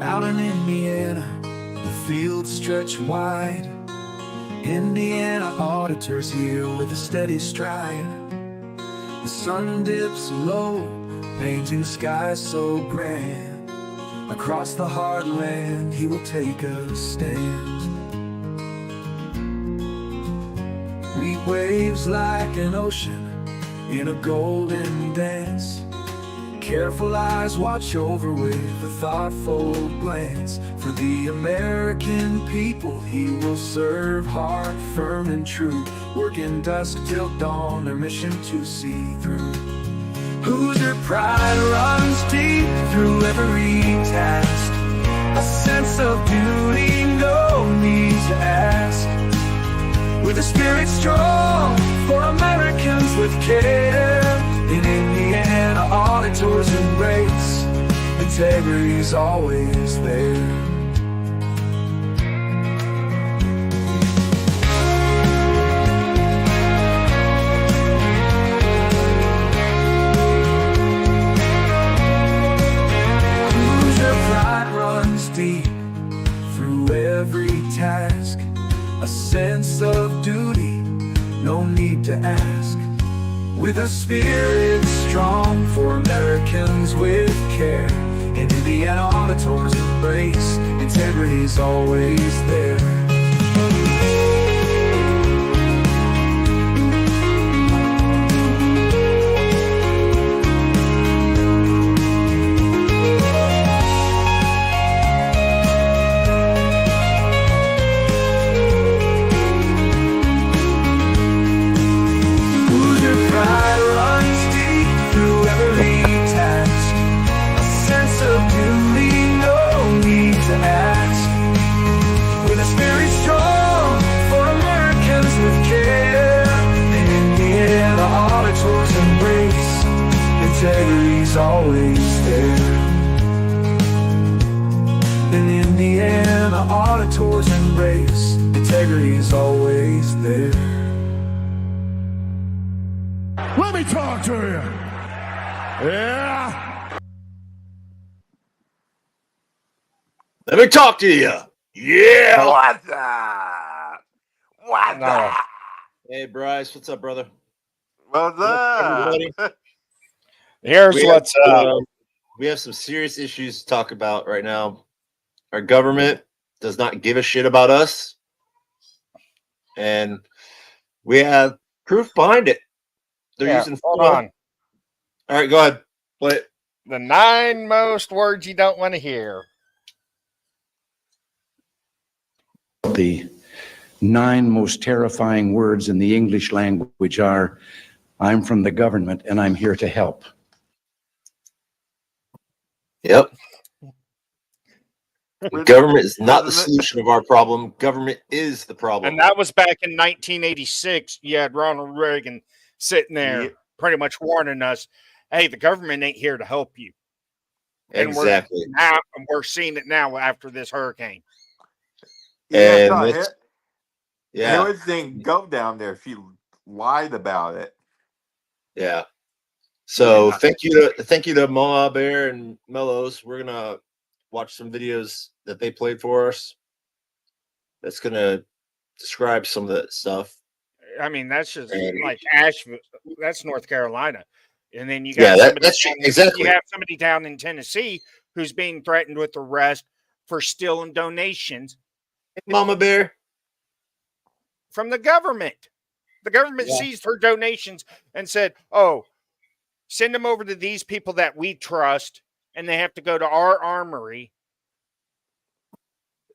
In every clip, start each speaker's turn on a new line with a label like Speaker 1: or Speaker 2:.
Speaker 1: Out in Indiana, the fields stretch wide. Indiana auditors here with a steady stride. The sun dips low, painting the sky so grand. Across the heartland, he will take a stand. Meet waves like an ocean in a golden dance. Careful eyes watch over with a thoughtful glance. For the American people he will serve hard, firm and true, working dusk till dawn, their mission to see through. Hoosier pride runs deep through every task, a sense of duty, no need to ask. With a spirit strong for Americans with care, in Indiana auditors embrace, integrity's always there. Deep through every task, a sense of duty, no need to ask. With a spirit strong for Americans with care, in Indiana auditors embrace, integrity's always there. Integrity's always there. In Indiana, auditors embrace, integrity's always there.
Speaker 2: Let me talk to you. Yeah.
Speaker 3: Let me talk to you. Yeah.
Speaker 4: What's up? What's up?
Speaker 3: Hey, Bryce. What's up, brother?
Speaker 4: What's up?
Speaker 3: Everybody.
Speaker 5: Here's what's up.
Speaker 3: We have some serious issues to talk about right now. Our government does not give a shit about us, and we have proof behind it. They're using.
Speaker 5: Hold on.
Speaker 3: All right, go ahead. Play it.
Speaker 5: The 9 most words you don't want to hear.
Speaker 6: The 9 most terrifying words in the English language are, "I'm from the government and I'm here to help."
Speaker 3: Yep. Government is not the solution of our problem. Government is the problem.
Speaker 5: And that was back in 1986. You had Ronald Reagan sitting there pretty much warning us, hey, the government ain't here to help you.
Speaker 3: Exactly.
Speaker 5: And we're seeing it now after this hurricane.
Speaker 4: Yeah,
Speaker 3: yeah.
Speaker 4: It didn't go down there if you lied about it.
Speaker 3: Yeah. So thank you to Ma Bear and Mellows. We're gonna watch some videos that they played for us. That's gonna describe some of that stuff.
Speaker 5: I mean, that's just like Asheville. That's North Carolina, and then you got
Speaker 3: exactly.
Speaker 5: You have somebody down in Tennessee who's being threatened with arrest for stealing donations.
Speaker 3: Mama Bear
Speaker 5: from the government. The government seized her donations and said, "Oh, send them over to these people that we trust, and they have to go to our armory."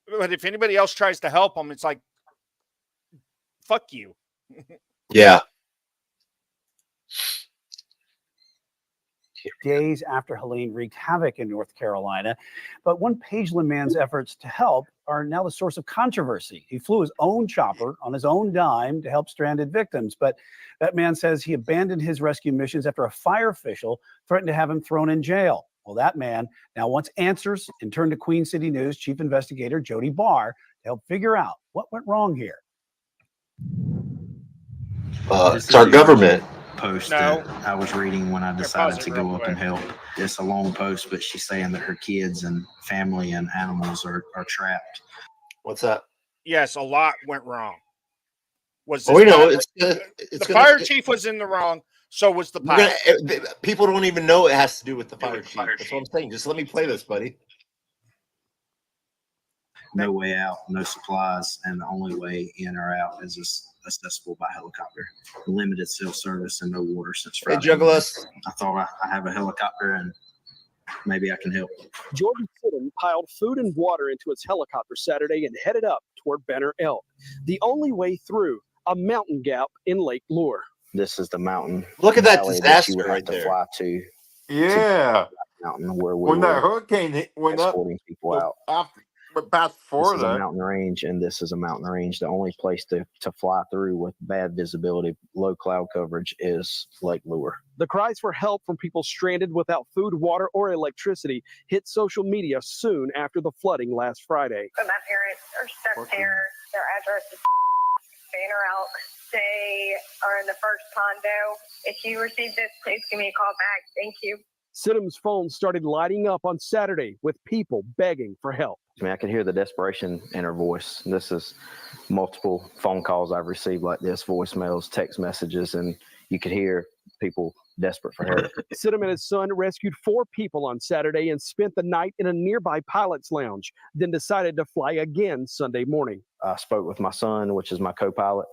Speaker 5: But if anybody else tries to help them, it's like, fuck you.
Speaker 3: Yeah.
Speaker 7: Days after Helene wreaked havoc in North Carolina. But one Pageland man's efforts to help are now the source of controversy. He flew his own chopper on his own dime to help stranded victims. But that man says he abandoned his rescue missions after a fire official threatened to have him thrown in jail. Well, that man now wants answers and turned to Queen City News chief investigator Jody Barr to help figure out what went wrong here.
Speaker 3: It's our government.
Speaker 8: post
Speaker 5: No.
Speaker 8: that I was reading when I
Speaker 5: Here,
Speaker 8: decided
Speaker 5: pause
Speaker 8: to
Speaker 5: it
Speaker 8: go
Speaker 5: real
Speaker 8: up and
Speaker 5: quick.
Speaker 8: help. It's a long post, but she's saying that her kids and family and animals are trapped.
Speaker 3: What's that?
Speaker 5: Yes, a lot went wrong. Was
Speaker 3: Well, we
Speaker 5: this
Speaker 3: know
Speaker 5: pilot-
Speaker 3: it's
Speaker 5: the
Speaker 3: gonna.
Speaker 5: fire chief was in the wrong, so was the
Speaker 3: We're gonna.
Speaker 5: pilot.
Speaker 3: People don't even know it has to do with the fire chief. That's what I'm saying. Just let me play this, buddy.
Speaker 8: No way out, no supplies, and the only way in or out is accessible by helicopter. Limited cell service and no water since
Speaker 3: Hey,
Speaker 8: Friday.
Speaker 3: Juggalos.
Speaker 8: I thought I have a helicopter and maybe I can help.
Speaker 9: Jordan Sidham piled food and water into his helicopter Saturday and headed up toward Banner Elk, the only way through a mountain gap in Lake Lure.
Speaker 8: This is the mountain.
Speaker 3: Look at that
Speaker 8: valley
Speaker 3: disaster
Speaker 8: you would have
Speaker 3: right
Speaker 8: to
Speaker 3: there.
Speaker 8: fly to
Speaker 4: Yeah.
Speaker 8: mountain where we
Speaker 4: When that
Speaker 8: were
Speaker 4: hurricane went up
Speaker 8: escorting people out.
Speaker 4: after, past
Speaker 8: This is a
Speaker 4: Florida,
Speaker 8: mountain range, and this is a mountain range. The only place to fly through with bad visibility, low cloud coverage, is Lake Lure.
Speaker 9: The cries for help from people stranded without food, water, or electricity hit social media soon after the flooding last Friday.
Speaker 10: But my parents are stuck there. Their address is Banner Elk. They are in the first condo. If you receive this, please give me a call back. Thank you.
Speaker 9: Sidham's phone started lighting up on Saturday with people begging for help.
Speaker 8: I mean, I could hear the desperation in her voice. This is multiple phone calls I've received like this, voicemails, text messages, and you could hear people desperate for help.
Speaker 9: Sidham and his son rescued 4 people on Saturday and spent the night in a nearby pilot's lounge, then decided to fly again Sunday morning.
Speaker 8: I spoke with my son, which is my co-pilot.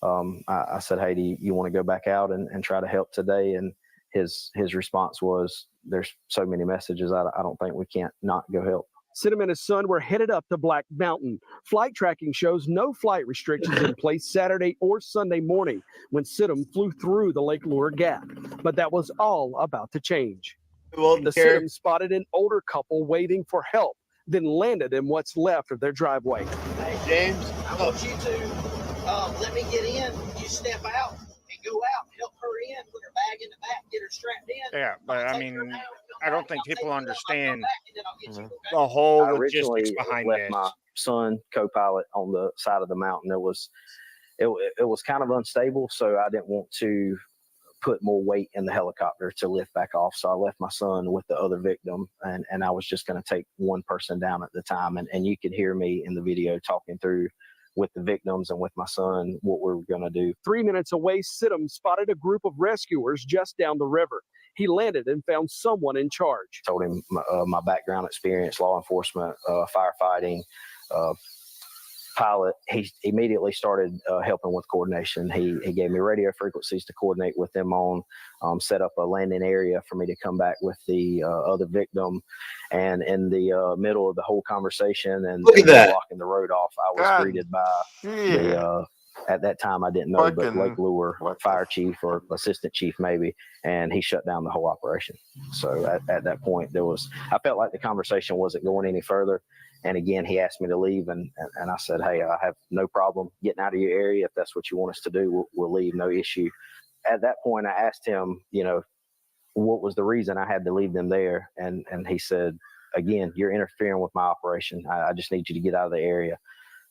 Speaker 8: I said, hey, do you want to go back out and try to help today? And his response was, there's so many messages, I don't think we can't not go help.
Speaker 9: Sidham and his son were headed up to Black Mountain. Flight tracking shows no flight restrictions in place Saturday or Sunday morning when Sidham flew through the Lake Lure Gap. But that was all about to change.
Speaker 3: Well,
Speaker 9: The Sidham spotted an older couple waving for help, then landed in what's left of their driveway.
Speaker 11: Hey,
Speaker 3: James,
Speaker 11: I want you to let me get in. You step out and go out, help her in, put her bag in the back, get her strapped in.
Speaker 5: Yeah, but
Speaker 11: I'll
Speaker 5: I
Speaker 11: take her
Speaker 5: mean,
Speaker 11: out,
Speaker 5: I don't think
Speaker 11: I'll take
Speaker 5: people
Speaker 11: her out, I'll come
Speaker 5: understand
Speaker 11: back, and then I'll get you, okay?
Speaker 5: the whole
Speaker 8: I originally
Speaker 5: logistics behind
Speaker 8: left
Speaker 5: this.
Speaker 8: my son co-pilot on the side of the mountain. It was kind of unstable, so I didn't want to put more weight in the helicopter to lift back off. So I left my son with the other victim, and I was just going to take one person down at the time. And you could hear me in the video talking through with the victims and with my son what we were going to do.
Speaker 9: 3 minutes away, Sidham spotted a group of rescuers just down the river. He landed and found someone in charge.
Speaker 8: Told him my background experience, law enforcement, firefighting, pilot. He immediately started helping with coordination. He gave me radio frequencies to coordinate with them on, set up a landing area for me to come back with the other victim. And in the middle of the whole conversation and blocking the road off, I was greeted by the at that time I didn't know, but Lake Lure fire chief or assistant chief maybe, and he shut down the whole operation. So at that point I felt like the conversation wasn't going any further. And again, he asked me to leave, and I said, hey, I have no problem getting out of your area. If that's what you want us to do, we'll leave, no issue. At that point, I asked him, what was the reason I had to leave them there? And he said, again, you're interfering with my operation. I just need you to get out of the area.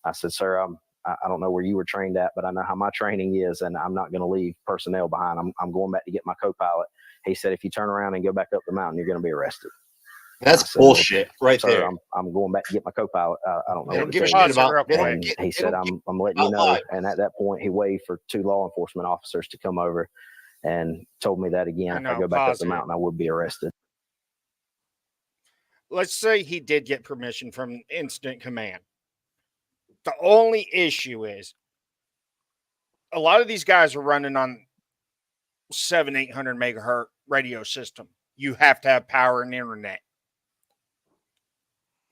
Speaker 8: I said, sir, I don't know where you were trained at, but I know how my training is, and I'm not going to leave personnel behind. I'm going back to get my co-pilot. He said, if you turn around and go back up the mountain, you're going to be arrested.
Speaker 3: That's bullshit right there.
Speaker 8: I'm going back to get my co-pilot. I don't know.
Speaker 3: They
Speaker 8: what
Speaker 3: don't give a
Speaker 8: say.
Speaker 3: shit about.
Speaker 8: And he said, I'm letting you know. And at that point, he waved for 2 law enforcement officers to come over and told me that again, if I go back up the mountain, I would be arrested.
Speaker 5: Let's say he did get permission from Incident Command. The only issue is a lot of these guys are running on 700-800 megahertz radio system. You have to have power and internet.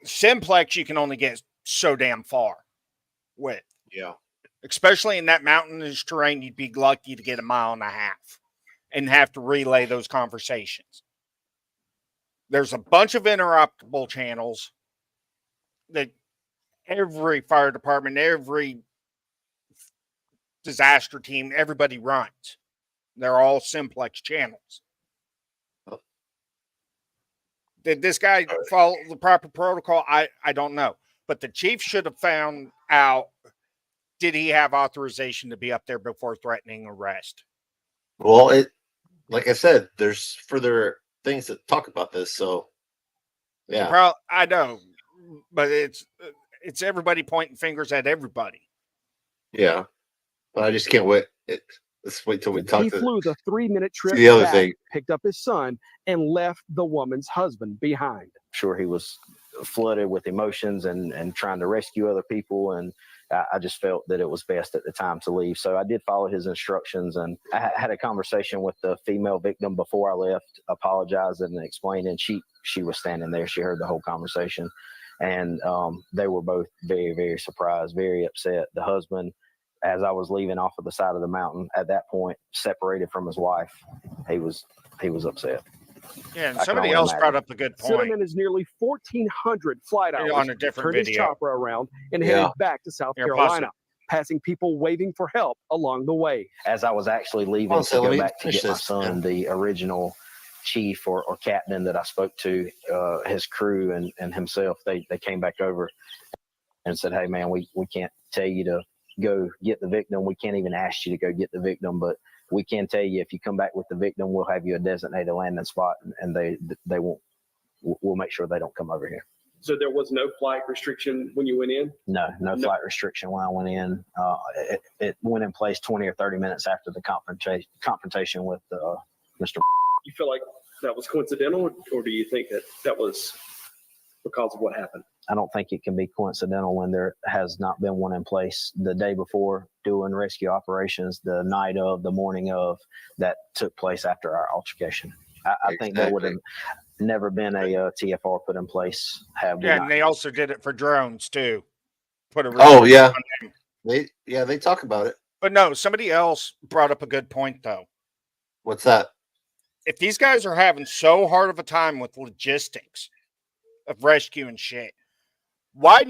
Speaker 5: Simplex, you can only get so damn far with.
Speaker 3: Yeah.
Speaker 5: Especially in that mountainous terrain, you'd be lucky to get 1.5 miles and have to relay those conversations. There's a bunch of interruptible channels that every fire department, every disaster team, everybody runs. They're all simplex channels. Did this guy follow the proper protocol? I don't know. But the chief should have found out, did he have authorization to be up there before threatening arrest?
Speaker 3: Well, like I said, there's further things that talk about this. So, yeah,
Speaker 5: I know, but it's everybody pointing fingers at everybody.
Speaker 3: yeah. But I just can't wait. Let's wait till we talk
Speaker 9: He
Speaker 3: to
Speaker 9: flew the 3-minute trip
Speaker 3: the other
Speaker 9: back,
Speaker 3: thing.
Speaker 9: picked up his son, and left the woman's husband behind.
Speaker 8: Sure, he was flooded with emotions and trying to rescue other people. And I just felt that it was best at the time to leave. So I did follow his instructions. And I had a conversation with the female victim before I left, apologizing and explaining. She was standing there. She heard the whole conversation. And they were both very, very surprised, very upset. The husband, as I was leaving off of the side of the mountain, at that point, separated from his wife, he was upset.
Speaker 5: Yeah, and somebody else brought up a good point.
Speaker 9: Cinnamon is nearly 1,400 flight hours
Speaker 5: on a different
Speaker 9: turned his
Speaker 5: video.
Speaker 9: chopper around and headed back to South Carolina, passing people waving for help along the way.
Speaker 8: As I was actually leaving to go back to get my son, the original chief or captain that I spoke to, his crew and himself, they came back over and said, "Hey, man, we can't tell you to go get the victim. We can't even ask you to go get the victim, but we can tell you if you come back with the victim, we'll have you a designated landing spot, and they won't. We'll make sure they don't come over here."
Speaker 9: So there was no flight restriction when you went in?
Speaker 8: No flight restriction when I went in. It went in place 20 or 30 minutes after the confrontation with Mr.
Speaker 9: You feel like that was coincidental, or do you think that was because of what happened?
Speaker 8: I don't think it can be coincidental when there has not been one in place the day before doing rescue operations, the night of, the morning of, that took place after our altercation. I think there would have never been a TFR put in place.
Speaker 5: And they also did it for drones too.
Speaker 3: They talk about it.
Speaker 5: But no, somebody else brought up a good point though.
Speaker 3: What's that?
Speaker 5: If these guys are having so hard of a time with logistics of rescue and shit, why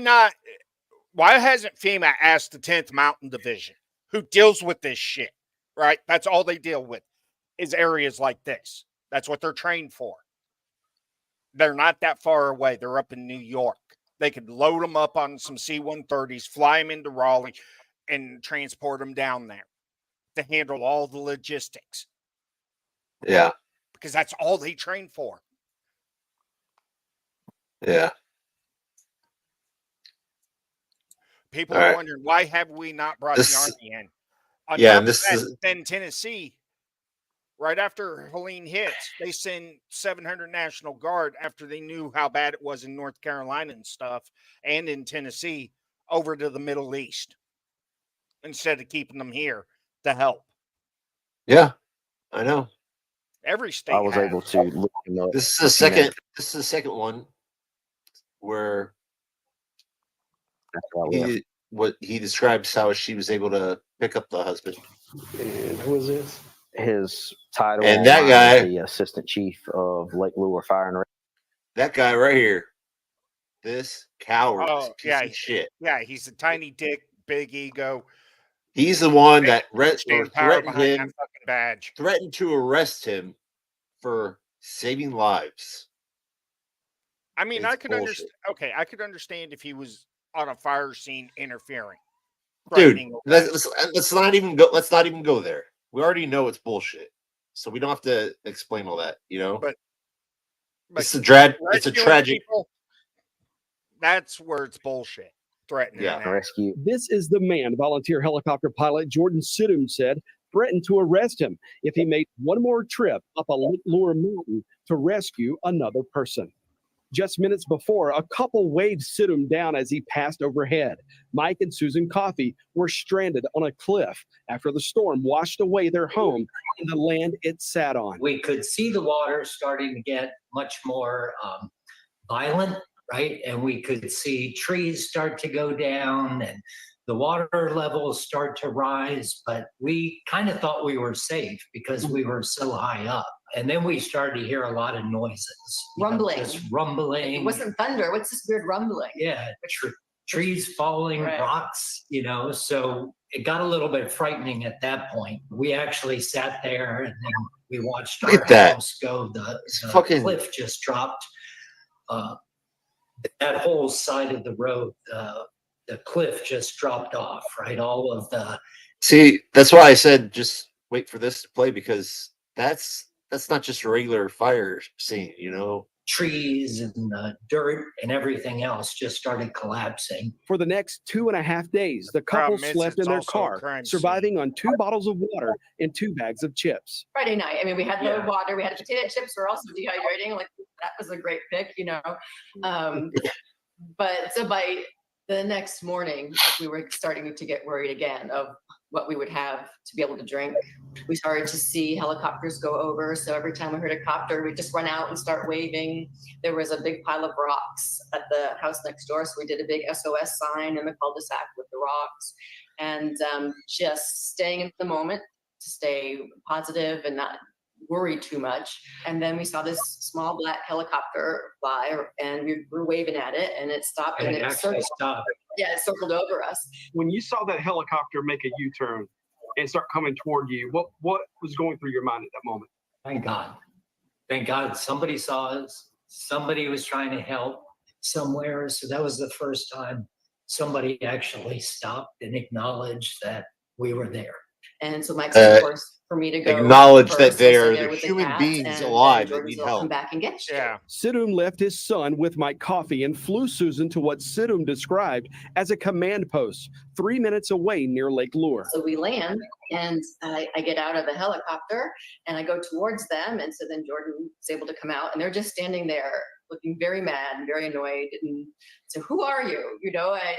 Speaker 5: hasn't FEMA asked the 10th Mountain Division, who deals with this shit, right? That's all they deal with, is areas like this. That's what they're trained for. They're not that far away. They're up in New York. They could load them up on some C-130s, fly them into Raleigh, and transport them down there to handle all the logistics.
Speaker 3: Yeah.
Speaker 5: Because that's all they train for.
Speaker 3: Yeah.
Speaker 5: People are wondering, why have we not brought the Army in? Then Tennessee, right after Helene hits, they send 700 National Guard after they knew how bad it was in North Carolina and stuff, and in Tennessee, over to the Middle East instead of keeping them here to help.
Speaker 3: Yeah, I know.
Speaker 5: Every state.
Speaker 8: I was able to look him up.
Speaker 3: This is the second one where he describes how she was able to pick up the husband.
Speaker 8: And who is this? His title
Speaker 3: and that guy,
Speaker 8: the assistant chief of Lake Lure Fire and Rescue.
Speaker 3: That guy right here, this coward, piece of shit.
Speaker 5: Yeah, he's a tiny dick, big ego.
Speaker 3: He's the one that threatened to arrest him for saving lives.
Speaker 5: I mean, I could understand. Okay, I could understand if he was on a fire scene interfering.
Speaker 3: Dude, let's not even go. Let's not even go there. We already know it's bullshit, so we don't have to explain all that. You know, but it's a tragic.
Speaker 5: People, that's where it's bullshit. Threatening.
Speaker 8: Rescue.
Speaker 9: This is the man, volunteer helicopter pilot Jordan Sidham said, threatened to arrest him if he made one more trip up a Lake Lure mountain to rescue another person. Just minutes before, a couple waved Sidham down as he passed overhead. Mike and Susan Coffey were stranded on a cliff after the storm washed away their home and the land it sat on.
Speaker 12: We could see the water starting to get much more violent, right? And we could see trees start to go down and the water levels start to rise, but we kind of thought we were safe because we were so high up. And then we started to hear a lot of noises.
Speaker 13: Rumbling.
Speaker 12: Just rumbling.
Speaker 13: It wasn't thunder. What's this weird rumbling?
Speaker 12: Yeah, trees falling, rocks, so it got a little bit frightening at that point. We actually sat there and then we watched our house go. The cliff just dropped. That whole side of the road, the cliff just dropped off, right? All of the.
Speaker 3: See, that's why I said just wait for this to play because that's not just a regular fire scene, you know.
Speaker 12: Trees and dirt and everything else just started collapsing.
Speaker 9: For the next 2.5 days, the couple
Speaker 5: Problem is,
Speaker 9: slept in
Speaker 5: it's
Speaker 9: their
Speaker 5: also a
Speaker 9: car,
Speaker 5: crime
Speaker 9: surviving on 2 bottles of water and 2 bags of chips.
Speaker 13: Friday night. I mean, we had the
Speaker 9: Yeah.
Speaker 13: water, we had potato chips. We're also dehydrating. Like that was a great pick, you know. But so by the next morning, we were starting to get worried again of what we would have to be able to drink. We started to see helicopters go over. So every time we heard a copter, we'd just run out and start waving. There was a big pile of rocks at the house next door. So we did a big SOS sign in the cul-de-sac with the rocks, and just staying in the moment to stay positive and not worry too much. And then we saw this small black helicopter fly, and we were waving at it, and it stopped,
Speaker 12: And
Speaker 13: and
Speaker 12: it
Speaker 13: it
Speaker 12: actually
Speaker 13: circled.
Speaker 12: stopped.
Speaker 13: Yeah, it circled over us.
Speaker 9: When you saw that helicopter make a U-turn and start coming toward you, what was going through your mind at that moment?
Speaker 12: Thank God. Thank God somebody saw us. Somebody was trying to help somewhere. So that was the first time somebody actually stopped and acknowledged that we were there.
Speaker 13: And so Mike said, of course, for me to go
Speaker 3: Acknowledge that
Speaker 13: first,
Speaker 3: they
Speaker 13: so
Speaker 3: are
Speaker 13: there
Speaker 3: the
Speaker 13: with
Speaker 3: human
Speaker 13: cats,
Speaker 3: beings
Speaker 13: and then
Speaker 3: alive that
Speaker 13: Jordan
Speaker 3: need
Speaker 13: will
Speaker 3: help.
Speaker 13: come back and get you.
Speaker 5: Yeah.
Speaker 9: Sidum left his son with Mike Coffey and flew Susan to what Sidum described as a command post 3 minutes away near Lake Lure.
Speaker 13: So we land, and I get out of the helicopter, and I go towards them, and so then Jordan is able to come out, and they're just standing there looking very mad and very annoyed. And so, who are you? You know, I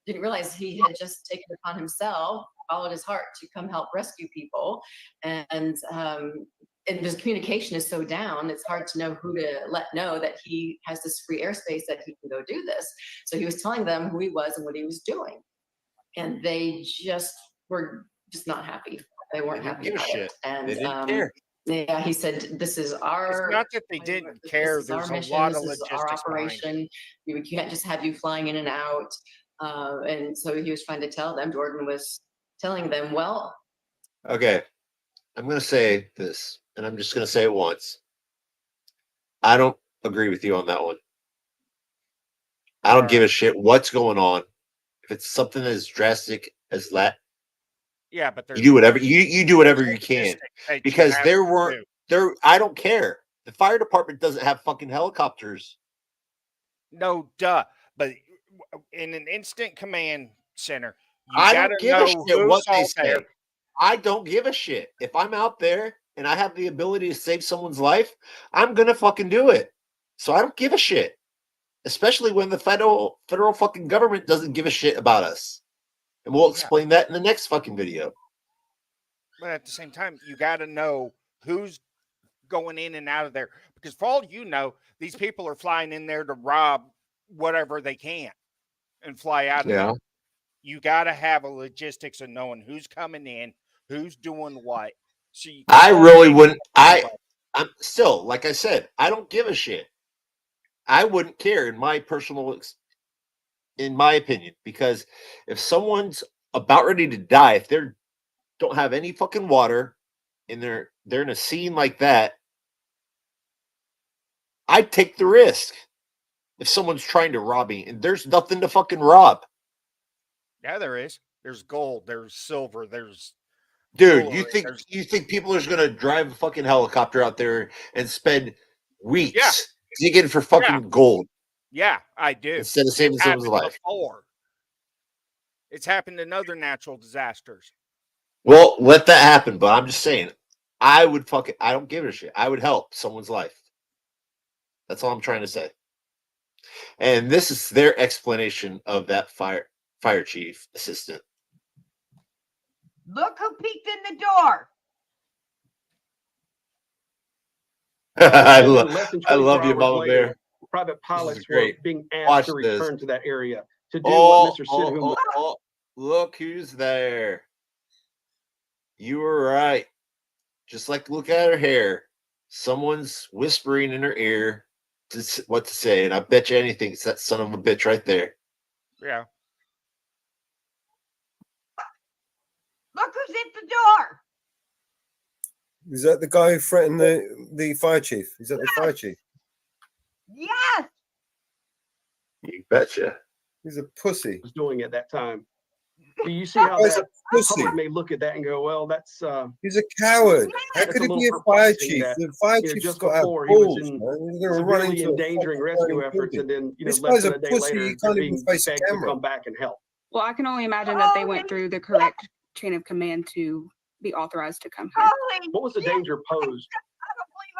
Speaker 13: didn't realize he had just taken it upon himself, followed his heart to come help rescue people. And his communication is so down, it's hard to know who to let know that he has this free airspace that he can go do this. So he was telling them who he was and what he was doing. And they just were just not happy. They weren't happy
Speaker 3: give a
Speaker 13: about
Speaker 3: shit.
Speaker 13: it. And
Speaker 3: They didn't care.
Speaker 13: yeah, he said, this is our—
Speaker 5: It's not that they didn't care.
Speaker 13: This is our
Speaker 5: There's a
Speaker 13: mission,
Speaker 5: lot
Speaker 13: this
Speaker 5: of
Speaker 13: is
Speaker 5: logistics
Speaker 13: our
Speaker 5: behind it.
Speaker 13: operation. We can't just have you flying in and out. And so he was trying to tell them, Jordan was telling them, well,
Speaker 3: Okay, I'm going to say this, and I'm just going to say it once. I don't agree with you on that one. I don't give a shit what's going on. If it's something as drastic as that,
Speaker 5: Yeah, but
Speaker 3: you do whatever you do whatever you can, because there weren't there. I don't care. The fire department doesn't have fucking helicopters.
Speaker 5: No, duh. But in an instant command center, you
Speaker 3: I
Speaker 5: gotta
Speaker 3: don't give a
Speaker 5: know
Speaker 3: shit
Speaker 5: who's
Speaker 3: what they
Speaker 5: out
Speaker 3: say.
Speaker 5: there.
Speaker 3: I don't give a shit. If I'm out there and I have the ability to save someone's life, I'm gonna fucking do it. So I don't give a shit. Especially when the federal fucking government doesn't give a shit about us. And we'll explain that in the next fucking video.
Speaker 5: But at the same time, you gotta know who's going in and out of there. Because for all you know, these people are flying in there to rob whatever they can and fly out of there. You gotta have a logistics of knowing who's coming in, who's doing what. So
Speaker 3: I really wouldn't. I'm still, like I said, I don't give a shit. I wouldn't care in my opinion, because if someone's about ready to die, if they don't have any fucking water and they're in a scene like that, I'd take the risk. If someone's trying to rob me and there's nothing to fucking rob.
Speaker 5: Yeah, there is. There's gold, there's silver, there's
Speaker 3: Dude,
Speaker 5: jewelry,
Speaker 3: you think people are just gonna drive a fucking helicopter out there and spend weeks digging for fucking gold?
Speaker 5: Yeah, I do.
Speaker 3: Instead of saving
Speaker 5: It's
Speaker 3: someone's
Speaker 5: happened
Speaker 3: life.
Speaker 5: before. It's happened in other natural disasters.
Speaker 3: Well, let that happen, but I'm just saying, I don't give a shit. I would help someone's life. That's all I'm trying to say. And this is their explanation of that fire chief assistant.
Speaker 14: Look who peeked in the door.
Speaker 3: I
Speaker 9: Less than
Speaker 3: love
Speaker 9: 24
Speaker 3: you,
Speaker 9: hours
Speaker 3: Mama
Speaker 9: later,
Speaker 3: Bear.
Speaker 9: Private pilots were
Speaker 3: great.
Speaker 9: being asked
Speaker 3: Watch
Speaker 9: to
Speaker 3: this.
Speaker 9: return to that area to do what Mr. Sidhum
Speaker 3: Look who's there. You were right. Just like look at her hair. Someone's whispering in her ear what to say, and I bet you anything it's that son of a bitch right there.
Speaker 5: Yeah.
Speaker 14: Look who's at the door.
Speaker 15: Is that the guy who threatened the fire chief? Is that the fire chief?
Speaker 14: Yes.
Speaker 3: You betcha.
Speaker 15: He's a pussy.
Speaker 9: was doing at that time. Do you see how
Speaker 15: Guy's
Speaker 9: that
Speaker 15: a pussy.
Speaker 9: public may look at that and go, well, that's
Speaker 15: He's a coward. How
Speaker 9: It's
Speaker 15: could
Speaker 9: a
Speaker 15: he be
Speaker 9: little
Speaker 15: a fire
Speaker 9: perplexing
Speaker 15: chief?
Speaker 9: that,
Speaker 15: The fire
Speaker 9: you know,
Speaker 15: chief's
Speaker 9: just
Speaker 15: got to have
Speaker 9: before he was
Speaker 15: balls,
Speaker 9: in
Speaker 15: man. He's going to run
Speaker 9: severely
Speaker 15: into a
Speaker 9: endangering
Speaker 15: fucking
Speaker 9: rescue
Speaker 15: burning
Speaker 9: efforts,
Speaker 15: building.
Speaker 9: and then, you know,
Speaker 15: This
Speaker 9: less
Speaker 15: guy's
Speaker 9: than
Speaker 15: a
Speaker 9: a day
Speaker 15: pussy.
Speaker 9: later,
Speaker 15: He
Speaker 9: they're
Speaker 15: can't even
Speaker 9: being
Speaker 15: face a
Speaker 9: begged to
Speaker 15: camera.
Speaker 9: come back and help.
Speaker 16: Well, I can only imagine that they went through the correct chain of command to be authorized to come here.
Speaker 9: What was the danger posed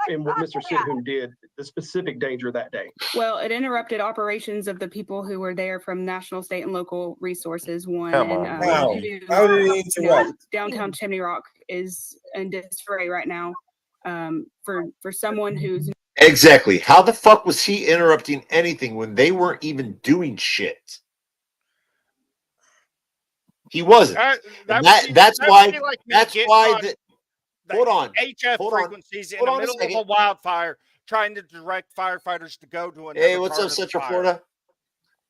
Speaker 9: in what Mr. Sidhoon did, the specific danger that day?
Speaker 16: Well, it interrupted operations of the people who were there from national, state, and local resources. One,
Speaker 4: Come
Speaker 16: and
Speaker 4: on,
Speaker 15: How?
Speaker 16: two,
Speaker 15: How did he
Speaker 16: you know,
Speaker 15: interrupt?
Speaker 16: downtown Chimney Rock is in disarray right now. For someone who's
Speaker 3: Exactly. How the fuck was he interrupting anything when they weren't even doing shit? He wasn't. That's why. That's why. Hold on.
Speaker 5: HF
Speaker 3: Hold on.
Speaker 5: frequencies in
Speaker 3: Hold
Speaker 5: the
Speaker 3: on a
Speaker 5: middle of
Speaker 3: second.
Speaker 5: a wildfire, trying to direct firefighters to go to another
Speaker 3: Hey, what's
Speaker 5: part
Speaker 3: up,
Speaker 5: of the
Speaker 3: Central
Speaker 5: fire.
Speaker 3: Florida?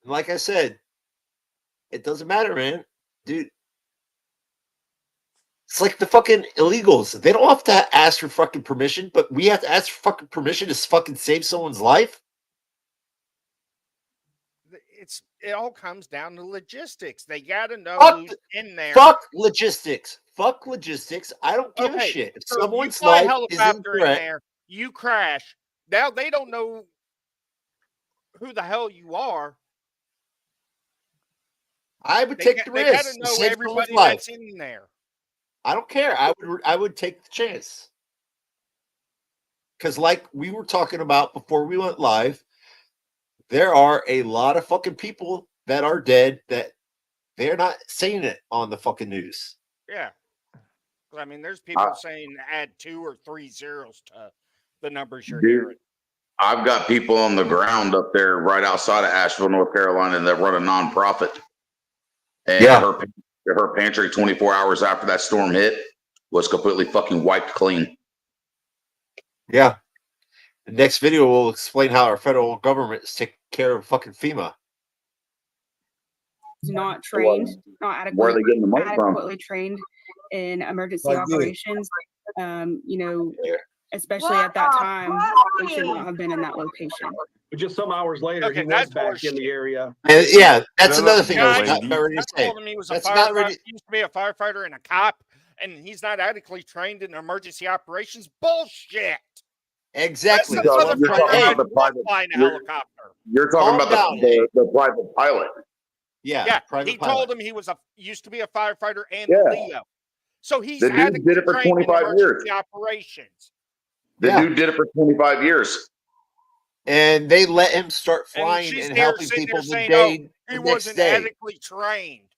Speaker 3: Like I said, it doesn't matter, man. Dude, it's like the fucking illegals. They don't have to ask for fucking permission, but we have to ask for fucking permission to fucking save someone's life.
Speaker 5: It all comes down to logistics. They got to know
Speaker 3: Fuck,
Speaker 5: who's in there.
Speaker 3: fuck logistics. Fuck logistics. I don't give a
Speaker 5: Okay,
Speaker 3: shit. If
Speaker 5: so you
Speaker 3: someone's
Speaker 5: fly a
Speaker 3: life is in
Speaker 5: helicopter in
Speaker 3: threat,
Speaker 5: there, you crash. Now they don't know who the hell you are.
Speaker 3: I would
Speaker 5: They
Speaker 3: take
Speaker 5: got-
Speaker 3: the
Speaker 5: They got
Speaker 3: risk
Speaker 5: to
Speaker 3: to
Speaker 5: know
Speaker 3: save someone's
Speaker 5: everybody
Speaker 3: life.
Speaker 5: that's in there.
Speaker 3: I don't care. I would take the chance. Because like we were talking about before we went live, there are a lot of fucking people that are dead that they're not saying it on the fucking news.
Speaker 5: Yeah. I mean, there's people saying add 2 or 3 zeros to the numbers you're hearing.
Speaker 17: I've got people on the ground up there right outside of Asheville, North Carolina that run a nonprofit. And her pantry 24 hours after that storm hit was completely fucking wiped clean.
Speaker 3: Yeah. The next video will explain how our federal government is taking care of fucking FEMA.
Speaker 16: not trained, not
Speaker 17: Where are they getting the money from?
Speaker 16: adequately trained in emergency
Speaker 15: Like you.
Speaker 16: operations. You know, especially at that time, they should not have been in that location.
Speaker 9: But just some hours later, he was back in the area.
Speaker 3: Yeah, that's another thing I was
Speaker 5: Guy
Speaker 3: not ready to say.
Speaker 5: told him he was a
Speaker 3: That's not
Speaker 5: firefighter.
Speaker 3: ready.
Speaker 5: He used to be a firefighter and a cop, and he's not adequately trained in emergency operations. Bullshit.
Speaker 3: Exactly.
Speaker 17: You're talking about the private.
Speaker 5: Flying a helicopter.
Speaker 17: You're talking
Speaker 3: Calm
Speaker 17: about
Speaker 3: down,
Speaker 17: the private pilot.
Speaker 3: Yeah,
Speaker 5: He told him he was used to be a firefighter and
Speaker 17: Yeah.
Speaker 5: Leo. So he's
Speaker 17: The dude
Speaker 5: adequately
Speaker 17: did it for
Speaker 5: trained in
Speaker 17: 25 years.
Speaker 5: emergency operations.
Speaker 17: The dude did it for 25 years.
Speaker 3: And they let him start
Speaker 5: And
Speaker 3: flying
Speaker 5: she's
Speaker 3: and
Speaker 5: there
Speaker 3: helping
Speaker 5: sitting
Speaker 3: people
Speaker 5: there
Speaker 3: the
Speaker 5: saying,
Speaker 3: day
Speaker 5: he
Speaker 3: the next
Speaker 5: wasn't
Speaker 3: day.
Speaker 5: adequately trained.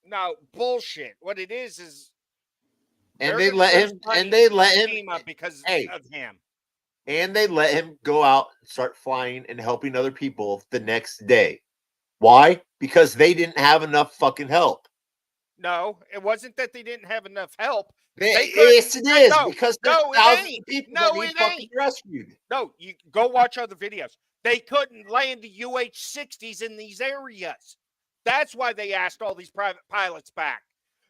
Speaker 5: No, bullshit. What it is
Speaker 3: And
Speaker 5: they're
Speaker 3: they let
Speaker 5: gonna
Speaker 3: him.
Speaker 5: lose
Speaker 3: And they let
Speaker 5: money
Speaker 3: him.
Speaker 5: FEMA because of him.
Speaker 3: And they let him go out and start flying and helping other people the next day. Why? Because they didn't have enough fucking help.
Speaker 5: No, it wasn't that they didn't have enough help.
Speaker 3: Yes, it is, because there's
Speaker 5: no,
Speaker 3: thousands
Speaker 5: it ain't.
Speaker 3: of people
Speaker 5: No,
Speaker 3: that need
Speaker 5: it
Speaker 3: fucking
Speaker 5: ain't.
Speaker 3: rescued.
Speaker 5: No, you go watch other videos. They couldn't land the UH-60s in these areas. That's why they asked all these private pilots back,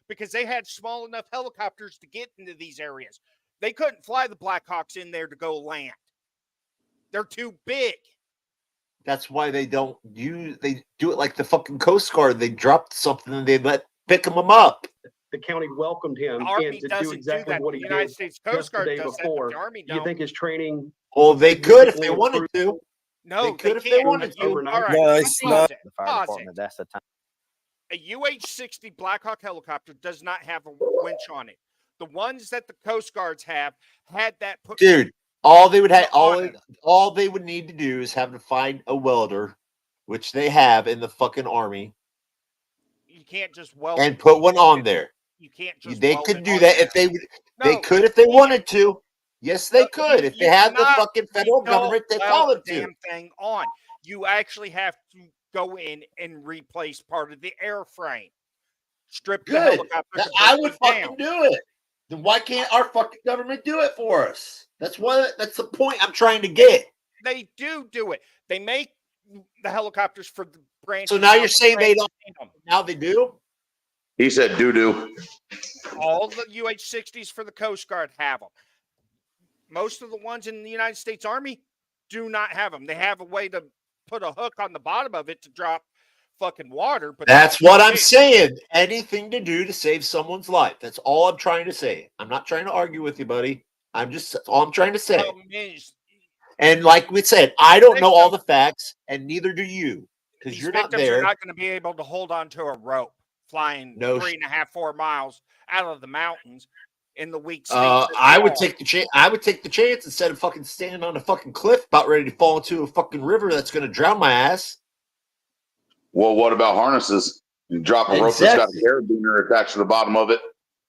Speaker 5: because they had small enough helicopters to get into these areas. They couldn't fly the Blackhawks in there to go land. They're too big.
Speaker 3: That's why they don't use. They do it like the fucking Coast Guard. They dropped something and they pick them up.
Speaker 9: The county welcomed him
Speaker 5: The Army
Speaker 9: in to
Speaker 5: doesn't
Speaker 9: do
Speaker 5: do
Speaker 9: exactly
Speaker 5: that.
Speaker 9: what
Speaker 5: The
Speaker 9: he
Speaker 5: United
Speaker 9: did
Speaker 5: States Coast
Speaker 9: just the
Speaker 5: Guard
Speaker 9: day
Speaker 5: does that, but
Speaker 9: before.
Speaker 5: the Army
Speaker 9: Do you
Speaker 5: don't.
Speaker 9: think his training?
Speaker 3: Well,
Speaker 9: was
Speaker 3: they could if they
Speaker 9: significantly
Speaker 3: wanted
Speaker 9: improved?
Speaker 3: to.
Speaker 5: No,
Speaker 3: they could if they
Speaker 5: can't.
Speaker 3: wanted to.
Speaker 9: Overnight.
Speaker 5: All right,
Speaker 15: Nice,
Speaker 5: pause it.
Speaker 8: The fire
Speaker 5: Pause
Speaker 8: department,
Speaker 5: it.
Speaker 8: that's the time.
Speaker 5: A UH-60 Blackhawk helicopter does not have a winch on it. The ones that the Coast Guards have had that put.
Speaker 3: Dude, all they would have,
Speaker 5: on it.
Speaker 3: all they would need to do is have to find a welder, which they have in the fucking Army,
Speaker 5: You can't just weld
Speaker 3: and
Speaker 5: it.
Speaker 3: put one on there.
Speaker 5: You can't just.
Speaker 3: They
Speaker 5: weld
Speaker 3: could
Speaker 5: it
Speaker 3: do
Speaker 5: on
Speaker 3: that
Speaker 5: there.
Speaker 3: if they would.
Speaker 5: No,
Speaker 3: They could if they wanted to. Yes, they could. If they
Speaker 5: You
Speaker 3: had the
Speaker 5: cannot
Speaker 3: fucking federal
Speaker 5: rebuild
Speaker 3: government, they
Speaker 5: weld
Speaker 3: followed
Speaker 5: the
Speaker 3: to.
Speaker 5: damn thing on. You actually have to go in and replace part of the airframe. Strip the
Speaker 3: Good.
Speaker 5: helicopter.
Speaker 3: I would
Speaker 5: completely
Speaker 3: fucking
Speaker 5: down.
Speaker 3: do it. Then why can't our fucking government do it for us? That's the point I'm trying to get.
Speaker 5: They do it. They make the helicopters for the branch.
Speaker 3: So now you're saying they don't. Now they do.
Speaker 17: He said doo-doo.
Speaker 5: All the UH-60s for the Coast Guard have them. Most of the ones in the United States Army do not have them. They have a way to put a hook on the bottom of it to drop fucking water. But
Speaker 3: That's what I'm saying. Anything to do to save someone's life. That's all I'm trying to say. I'm not trying to argue with you, buddy. That's all I'm trying to say. And like we said, I don't know all the facts, and neither do you, because you're not
Speaker 5: victims
Speaker 3: there.
Speaker 5: are not going to be able to hold onto a rope flying 3.5, 4 miles out of the mountains in the weak states.
Speaker 3: I would take the chance. I would take the chance instead of fucking standing on a fucking cliff, about ready to fall into a fucking river that's going to drown my ass.
Speaker 17: Well, what about harnesses? You drop a rope that's got a carabiner attached to the bottom of it.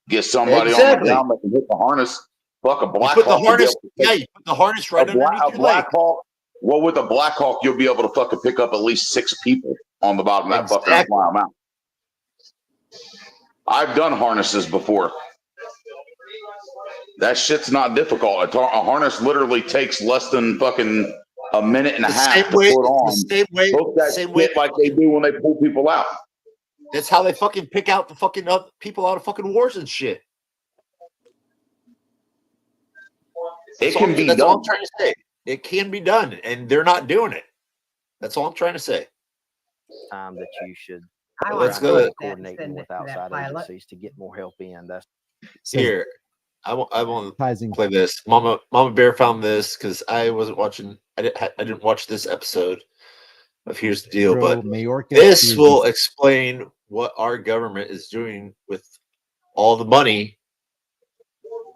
Speaker 17: Get somebody on the ground that can hit the harness. Fuck, a Black Hawk.
Speaker 3: You put the harness right underneath your leg.
Speaker 17: Hawk. Well, with a Black Hawk, you'll be able to fucking pick up at least 6 people on the bottom of that fucking fly mount. I've done harnesses before. That shit's not difficult. A harness literally takes less than fucking a minute and a half to put on. Hook that shit like they do when they pull people out.
Speaker 3: That's how they fucking pick out the fucking people out of fucking wars and shit. That's all I'm trying to say. It can be done, and they're not doing it. That's all I'm trying to say.
Speaker 8: Time that you should
Speaker 3: let's go
Speaker 8: coordinating with outside agencies to get more help in. That's
Speaker 3: here. I want to play this. Mama Bear found this because I wasn't watching. I didn't watch this episode of Here's the Deal, but this will explain what our government is doing with all the money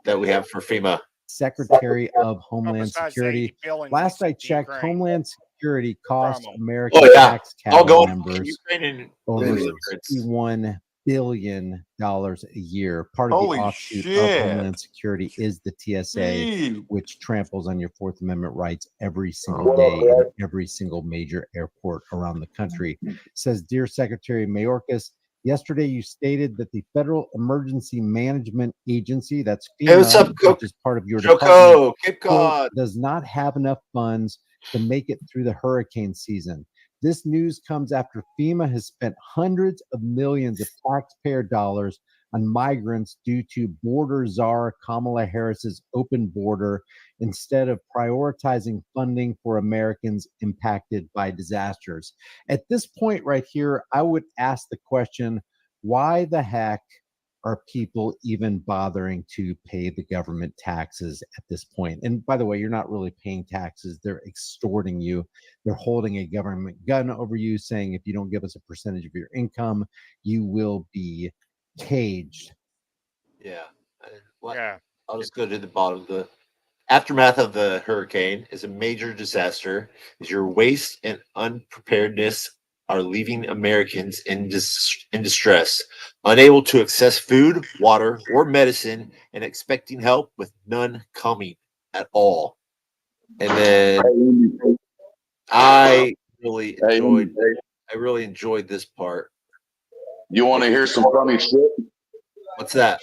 Speaker 3: that we have for FEMA.
Speaker 18: Secretary of Homeland Security. Last I checked, Homeland Security cost American tax members over $61 billion a year. Part of the offshoot of Homeland Security is the TSA, which tramples on your Fourth Amendment rights every single day in every single major airport around the country. Says, Dear Secretary Mayorkas, yesterday you stated that the Federal Emergency Management Agency, that's FEMA, which is part of your department, quote, does not have enough funds to make it through the hurricane season. This news comes after FEMA has spent hundreds of millions of taxpayer dollars on migrants due to border czar Kamala Harris's open border instead of prioritizing funding for Americans impacted by disasters. At this point right here, I would ask the question, why the heck are people even bothering to pay the government taxes at this point? And by the way, you're not really paying taxes. They're extorting you. They're holding a government gun over you, saying if you don't give us a percentage of your income, you will be caged.
Speaker 3: Yeah. I'll just go to the bottom. The aftermath of the hurricane is a major disaster. As your waste and unpreparedness are leaving Americans in distress, unable to access food, water, or medicine, and expecting help with none coming at all. And then I really enjoyed this part.
Speaker 17: You want to hear some funny shit?
Speaker 3: What's that?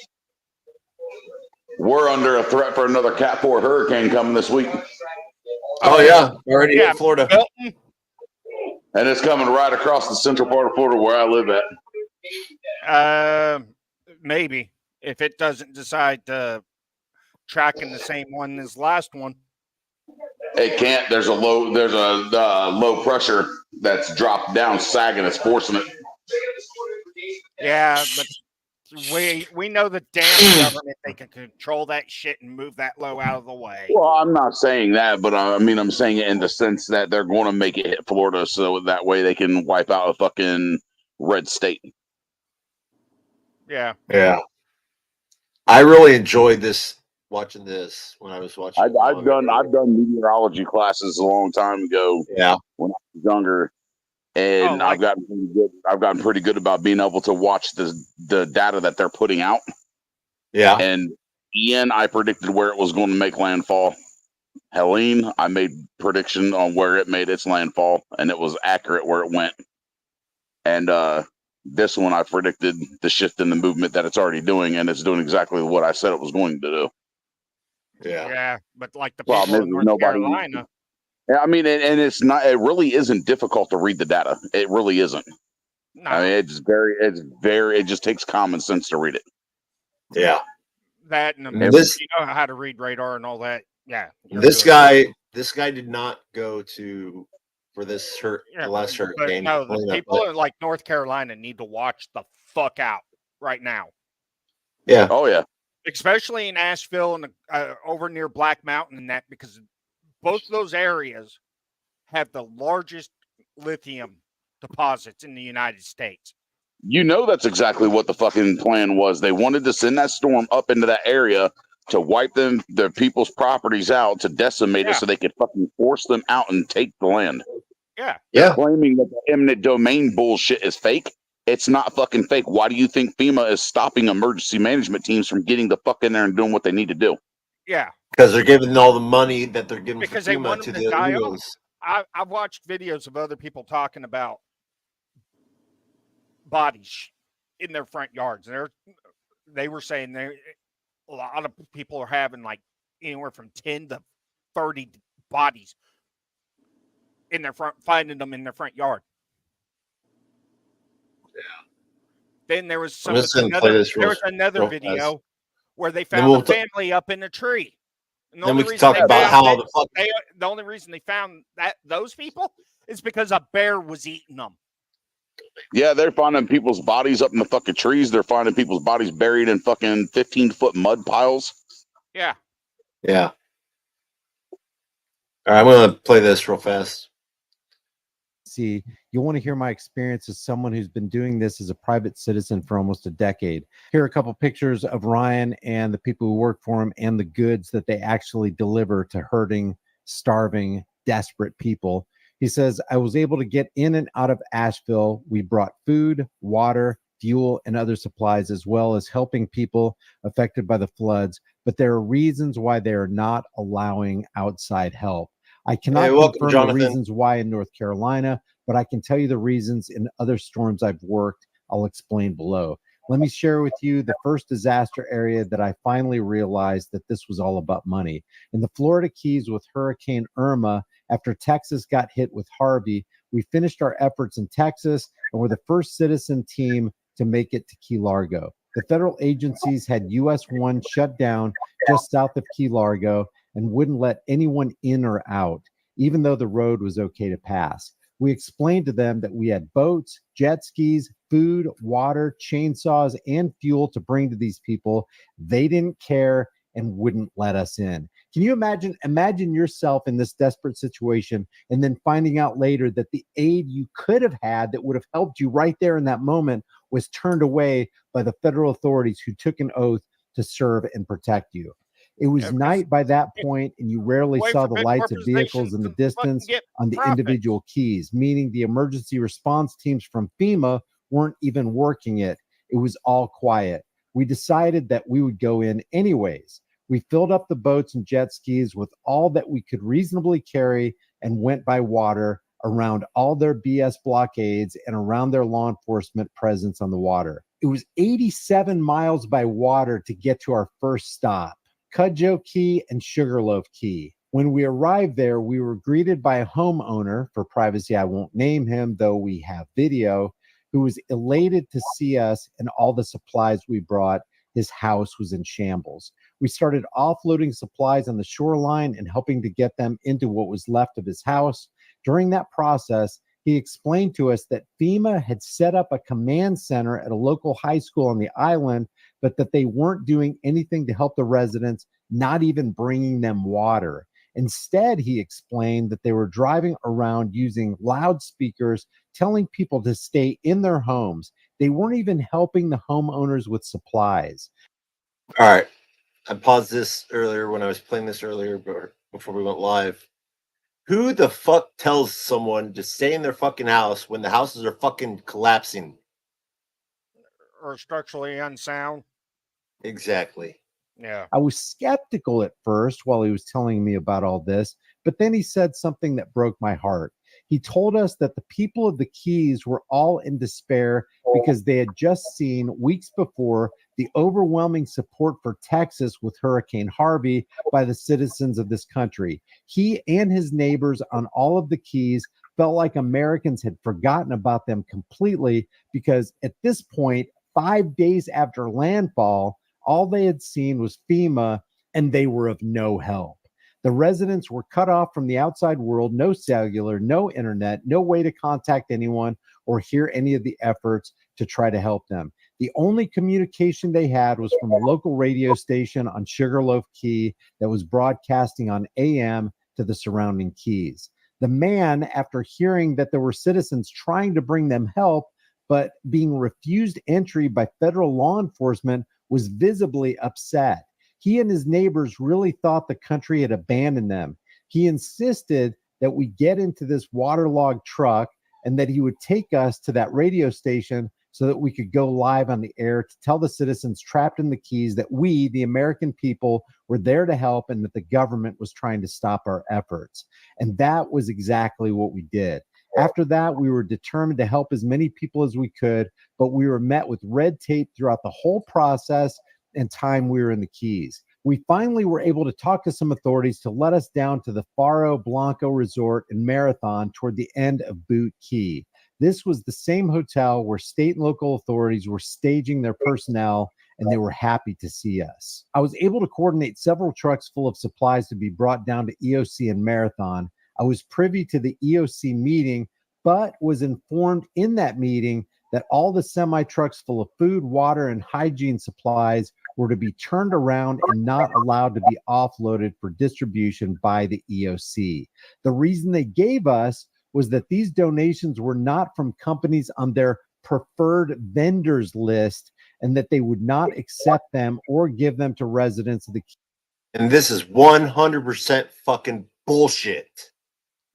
Speaker 17: We're under a threat for another Cat 4 hurricane coming this week.
Speaker 3: Oh yeah, already in Florida.
Speaker 17: And it's coming right across the central part of Florida where I live at.
Speaker 5: Maybe if it doesn't decide to track in the same one as last one.
Speaker 17: It can't. There's a low pressure that's dropped down, sagging. It's forcing it.
Speaker 5: Yeah, but we know the damn government, they can control that shit and move that low out of the way.
Speaker 17: Well, I'm not saying that, but I mean, I'm saying it in the sense that they're going to make it hit Florida so that way they can wipe out a fucking red state.
Speaker 5: Yeah.
Speaker 3: Yeah. I really enjoyed watching this when I was watching.
Speaker 17: I've done meteorology classes a long time ago.
Speaker 3: Yeah.
Speaker 17: When I was younger. And I've gotten pretty good about being able to watch the data that they're putting out.
Speaker 3: Yeah.
Speaker 17: And Ian, I predicted where it was going to make landfall. Helene, I made prediction on where it made its landfall, and it was accurate where it went. And this one, I predicted the shift in the movement that it's already doing, and it's doing exactly what I said it was going to do.
Speaker 5: Yeah, but like the people in North Carolina.
Speaker 17: I mean, and it's not. It really isn't difficult to read the data. It really isn't. No. I mean, it just takes common sense to read it.
Speaker 3: Yeah.
Speaker 5: That and you know how to read radar and all that. Yeah.
Speaker 3: This guy did not go to for this
Speaker 5: Yeah,
Speaker 3: the last
Speaker 5: but
Speaker 3: hurricane.
Speaker 5: no, the people in like North Carolina need to watch the fuck out right now.
Speaker 3: Yeah.
Speaker 17: Oh yeah.
Speaker 5: Especially in Asheville and over near Black Mountain and that, because both those areas have the largest lithium deposits in the United States.
Speaker 17: You know that's exactly what the fucking plan was. They wanted to send that storm up into that area to wipe their people's properties out, to decimate it, so they could fucking force them out and take the land.
Speaker 5: Yeah.
Speaker 17: They're claiming that the eminent domain bullshit is fake. It's not fucking fake. Why do you think FEMA is stopping emergency management teams from getting the fuck in there and doing what they need to do?
Speaker 5: Yeah.
Speaker 3: Because they're giving all the money that they're giving
Speaker 5: Because
Speaker 3: for
Speaker 5: they
Speaker 3: FEMA
Speaker 5: want
Speaker 3: to
Speaker 5: them
Speaker 3: the
Speaker 5: to die
Speaker 3: illegals.
Speaker 5: off. I've watched videos of other people talking about bodies in their front yards. They were saying a lot of people are having like anywhere from 10 to 30 bodies in their front, finding them in their front yard.
Speaker 3: Yeah.
Speaker 5: Then there was
Speaker 3: I'm just gonna play this
Speaker 5: another
Speaker 3: real
Speaker 5: video
Speaker 3: fast.
Speaker 5: where they
Speaker 3: Then
Speaker 5: found
Speaker 3: we'll
Speaker 5: a family up in a tree. And
Speaker 3: then we can talk about how
Speaker 5: the only reason they found those people is because a bear was eating them.
Speaker 17: Yeah, they're finding people's bodies up in the fucking trees. They're finding people's bodies buried in fucking 15-foot mud piles.
Speaker 5: Yeah.
Speaker 3: Yeah. All right, I'm gonna play this real fast.
Speaker 18: See, you want to hear my experience as someone who's been doing this as a private citizen for almost a decade. Here are a couple pictures of Ryan and the people who work for him and the goods that they actually deliver to hurting, starving, desperate people. He says, I was able to get in and out of Asheville. We brought food, water, fuel, and other supplies, as well as helping people affected by the floods. But there are reasons why they are not allowing outside help. I cannot confirm
Speaker 3: Jonathan.
Speaker 18: the reasons why in North Carolina, but I can tell you the reasons in other storms I've worked. I'll explain below. Let me share with you the first disaster area that I finally realized that this was all about money. In the Florida Keys with Hurricane Irma, after Texas got hit with Harvey, we finished our efforts in Texas and were the first citizen team to make it to Key Largo. The federal agencies had US 1 shut down just south of Key Largo and wouldn't let anyone in or out, even though the road was okay to pass. We explained to them that we had boats, jet skis, food, water, chainsaws, and fuel to bring to these people. They didn't care and wouldn't let us in. Can you imagine yourself in this desperate situation and then finding out later that the aid you could have had that would have helped you right there in that moment was turned away by the federal authorities who took an oath to serve and protect you? It was night by that point, and you rarely saw the lights of vehicles in the distance on the individual keys, meaning the emergency response teams from FEMA weren't even working it. It was all quiet. We decided that we would go in anyways. We filled up the boats and jet skis with all that we could reasonably carry and went by water around all their BS blockades and around their law enforcement presence on the water. It was 87 miles by water to get to our first stop, Cudjoe Key and Sugarloaf Key. When we arrived there, we were greeted by a homeowner, for privacy I won't name him, though we have video, who was elated to see us and all the supplies we brought. His house was in shambles. We started offloading supplies on the shoreline and helping to get them into what was left of his house. During that process, he explained to us that FEMA had set up a command center at a local high school on the island, but that they weren't doing anything to help the residents, not even bringing them water. Instead, he explained that they were driving around using loudspeakers, telling people to stay in their homes. They weren't even helping the homeowners with supplies.
Speaker 3: All right. I paused this earlier when I was playing this earlier before we went live. Who the fuck tells someone to stay in their fucking house when the houses are fucking collapsing?
Speaker 5: Or structurally unsound.
Speaker 3: Exactly.
Speaker 5: Yeah.
Speaker 18: I was skeptical at first while he was telling me about all this, but then he said something that broke my heart. He told us that the people of the Keys were all in despair because they had just seen weeks before the overwhelming support for Texas with Hurricane Harvey by the citizens of this country. He and his neighbors on all of the Keys felt like Americans had forgotten about them completely because at this point, 5 days after landfall, all they had seen was FEMA and they were of no help. The residents were cut off from the outside world, no cellular, no internet, no way to contact anyone or hear any of the efforts to try to help them. The only communication they had was from a local radio station on Sugarloaf Key that was broadcasting on AM to the surrounding keys. The man, after hearing that there were citizens trying to bring them help, but being refused entry by federal law enforcement, was visibly upset. He and his neighbors really thought the country had abandoned them. He insisted that we get into this waterlogged truck and that he would take us to that radio station so that we could go live on the air to tell the citizens trapped in the Keys that we, the American people, were there to help and that the government was trying to stop our efforts. And that was exactly what we did. After that, we were determined to help as many people as we could, but we were met with red tape throughout the whole process and time we were in the Keys. We finally were able to talk to some authorities to let us down to the Faro Blanco Resort and Marathon toward the end of Boot Key. This was the same hotel where state and local authorities were staging their personnel, and they were happy to see us. I was able to coordinate several trucks full of supplies to be brought down to EOC and Marathon. I was privy to the EOC meeting, but was informed in that meeting that all the semi-trucks full of food, water, and hygiene supplies were to be turned around and not allowed to be offloaded for distribution by the EOC. The reason they gave us was that these donations were not from companies on their preferred vendors list and that they would not accept them or give them to residents of the Keys.
Speaker 3: And this is 100% fucking bullshit.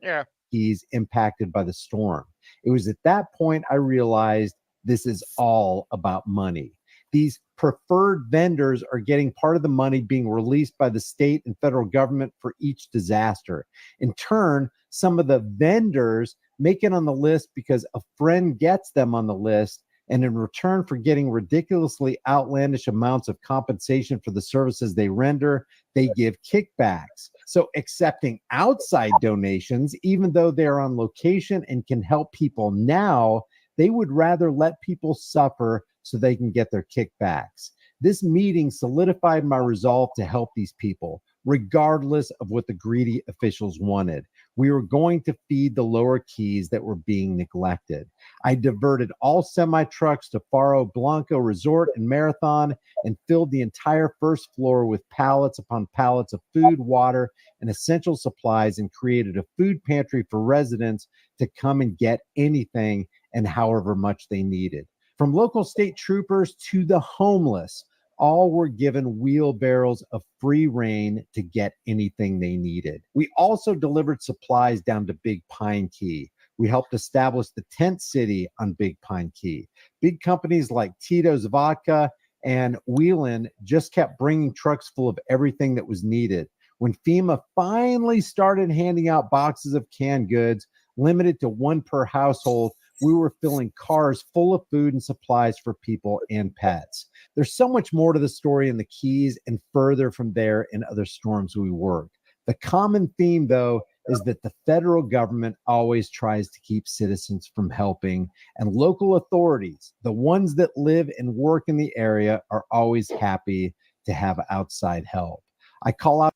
Speaker 5: Yeah.
Speaker 18: Keys impacted by the storm. It was at that point I realized this is all about money. These preferred vendors are getting part of the money being released by the state and federal government for each disaster. In turn, some of the vendors make it on the list because a friend gets them on the list, and in return for getting ridiculously outlandish amounts of compensation for the services they render, they give kickbacks. So accepting outside donations, even though they're on location and can help people now, they would rather let people suffer so they can get their kickbacks. This meeting solidified my resolve to help these people, regardless of what the greedy officials wanted. We were going to feed the lower Keys that were being neglected. I diverted all semi-trucks to Faro Blanco Resort and Marathon and filled the entire first floor with pallets upon pallets of food, water, and essential supplies, and created a food pantry for residents to come and get anything and however much they needed. From local state troopers to the homeless, all were given wheelbarrows of free reign to get anything they needed. We also delivered supplies down to Big Pine Key. We helped establish the tent city on Big Pine Key. Big companies like Tito's Vodka and Wheelin just kept bringing trucks full of everything that was needed. When FEMA finally started handing out boxes of canned goods, limited to one per household, we were filling cars full of food and supplies for people and pets. There's so much more to the story in the Keys and further from there in other storms we worked. The common theme, though, is that the federal government always tries to keep citizens from helping, and local authorities, the ones that live and work in the area, are always happy to have outside help. I call out.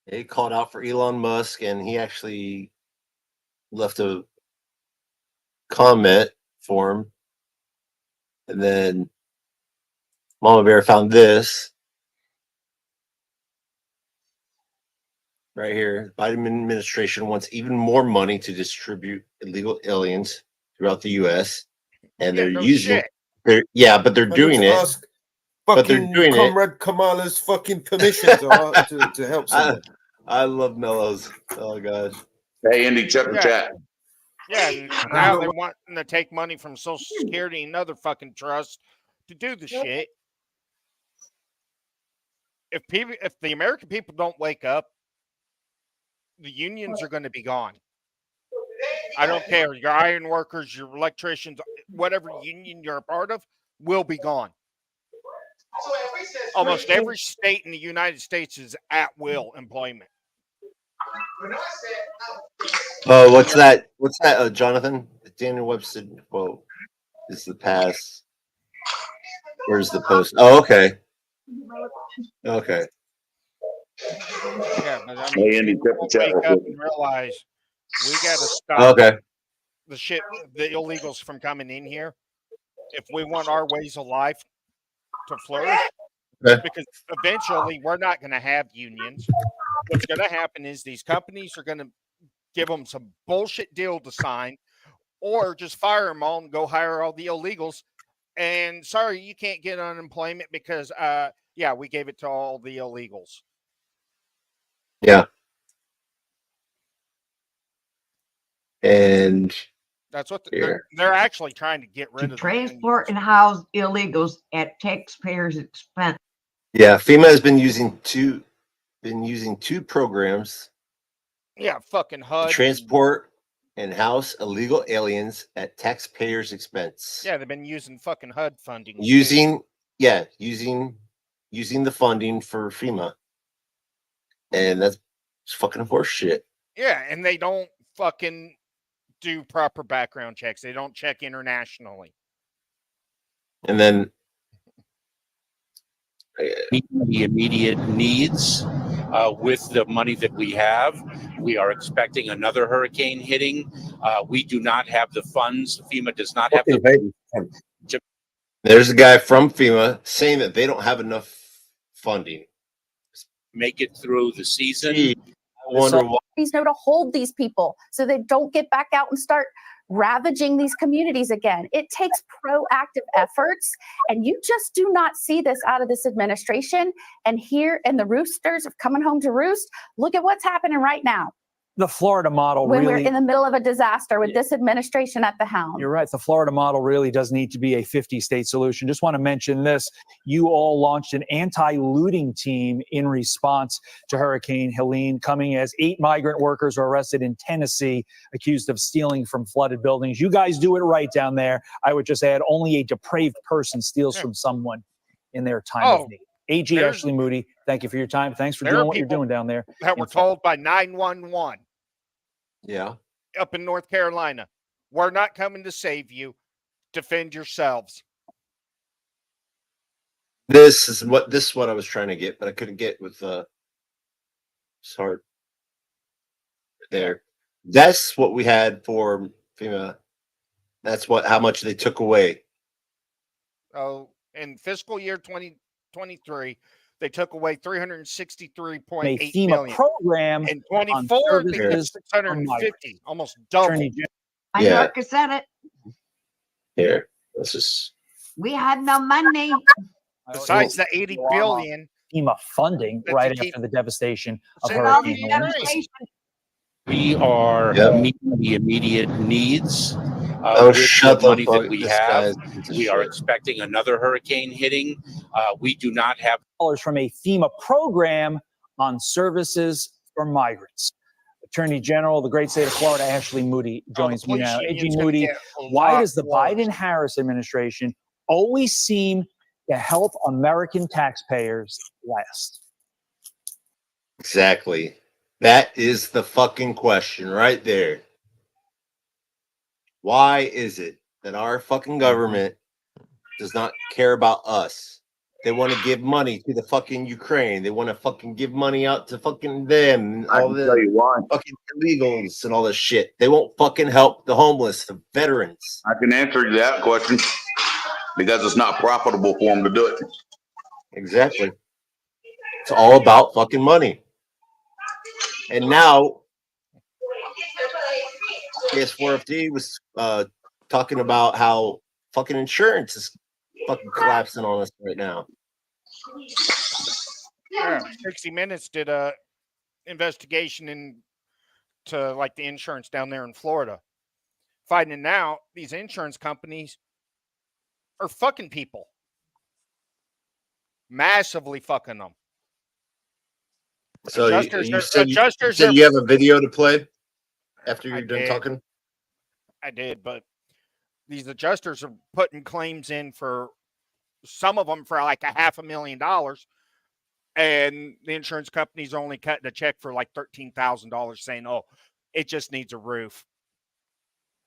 Speaker 3: He called out for Elon Musk, and he actually left a comment for him. And then Mama Bear found this right here. Biden administration wants even more money to distribute illegal aliens throughout the U.S. And they're using it. But they're doing it. But they're doing
Speaker 15: Comrade Kamala's fucking permission to help someone.
Speaker 3: I love Mellows. Oh gosh.
Speaker 17: Hey Andy, check the chat.
Speaker 5: Yeah, and now they want to take money from Social Security and other fucking trusts to do the shit. If the American people don't wake up, the unions are going to be gone. I don't care. Your iron workers, your electricians, whatever union you're a part of, will be gone. Almost every state in the United States is at will employment.
Speaker 3: Oh, what's that? What's that, Jonathan? Daniel Webster quote is the past. Where's the post? Oh, okay. Okay.
Speaker 5: Yeah, but I mean,
Speaker 17: Hey, Andy,
Speaker 5: people
Speaker 17: check the
Speaker 5: will
Speaker 17: chat
Speaker 5: wake up
Speaker 17: real
Speaker 5: and realize we got to stop the illegals from coming in here if we want our ways of life to flourish. Because eventually we're not going to have unions. What's going to happen is these companies are going to give them some bullshit deal to sign, or just fire them all and go hire all the illegals. And sorry, you can't get unemployment because, we gave it to all the illegals.
Speaker 3: Yeah. And
Speaker 5: that's what they're actually trying to get rid of.
Speaker 14: Transport and house illegals at taxpayers' expense.
Speaker 3: Yeah, FEMA has been using two programs.
Speaker 5: Yeah, fucking HUD.
Speaker 3: To transport and house illegal aliens at taxpayers' expense.
Speaker 5: Yeah, they've been using fucking HUD funding.
Speaker 3: Using the funding for FEMA. And that's fucking horse shit.
Speaker 5: Yeah, and they don't fucking do proper background checks. They don't check internationally.
Speaker 3: And then
Speaker 19: the immediate needs with the money that we have. We are expecting another hurricane hitting. We do not have the funds. FEMA does not have the.
Speaker 3: There's a guy from FEMA saying that they don't have enough funding.
Speaker 19: Make it through the season.
Speaker 3: I wonder why.
Speaker 20: Know to hold these people so they don't get back out and start ravaging these communities again. It takes proactive efforts, and you just do not see this out of this administration. And here in the roosters of coming home to roost, look at what's happening right now.
Speaker 21: The Florida model
Speaker 20: when
Speaker 21: really,
Speaker 20: we're in the middle of a disaster with this administration at the helm.
Speaker 21: You're right. The Florida model really does need to be a 50-state solution. Just want to mention this. You all launched an anti-looting team in response to Hurricane Helene, coming as 8 migrant workers were arrested in Tennessee, accused of stealing from flooded buildings. You guys do it right down there. I would just add, only a depraved person steals from someone in their time of need. AG Ashley Moody, thank you for your time. Thanks for doing what you're doing down there.
Speaker 5: That were told by 911.
Speaker 3: Yeah.
Speaker 5: Up in North Carolina. We're not coming to save you. Defend yourselves.
Speaker 3: This is what I was trying to get, but I couldn't get with sorry. There. That's what we had for FEMA. That's how much they took away.
Speaker 5: Oh, in fiscal year 2023, they took away $363.8 million.
Speaker 21: Program
Speaker 5: in 24, they took 650, almost double.
Speaker 14: America said it.
Speaker 3: Here, let's just.
Speaker 14: We had no money.
Speaker 5: Besides the $80 billion
Speaker 21: FEMA funding right after the devastation of
Speaker 14: Hurricane
Speaker 21: Helene.
Speaker 19: We are meeting the immediate needs.
Speaker 3: Shut
Speaker 19: the money
Speaker 3: the fuck
Speaker 19: that we
Speaker 3: this
Speaker 19: have.
Speaker 3: guy's
Speaker 19: We are expecting another hurricane hitting. We do not have
Speaker 21: dollars from a FEMA program on services for migrants. Attorney General of the great state of Florida, Ashley Moody, joins me now. AG Moody, why does the Biden-Harris administration always seem to help American taxpayers last?
Speaker 3: Exactly. That is the fucking question right there. Why is it that our fucking government does not care about us? They want to give money to the fucking Ukraine. They want to fucking give money out to fucking them and all the fucking illegals and all this shit. They won't fucking help the homeless, the veterans.
Speaker 17: I can answer that question because it's not profitable for them to do it.
Speaker 3: Exactly. It's all about fucking money. And now, PS4FD was talking about how fucking insurance is fucking collapsing on us right now.
Speaker 5: Yeah, 60 Minutes did a investigation into like the insurance down there in Florida. Finding out these insurance companies are fucking people. Massively fucking them.
Speaker 3: So you said you have a video to play after you're done talking?
Speaker 5: I did, but these adjusters are putting claims in for some of them for like $500,000, and the insurance company's only cutting a check for like $13,000, saying, "Oh, it just needs a roof."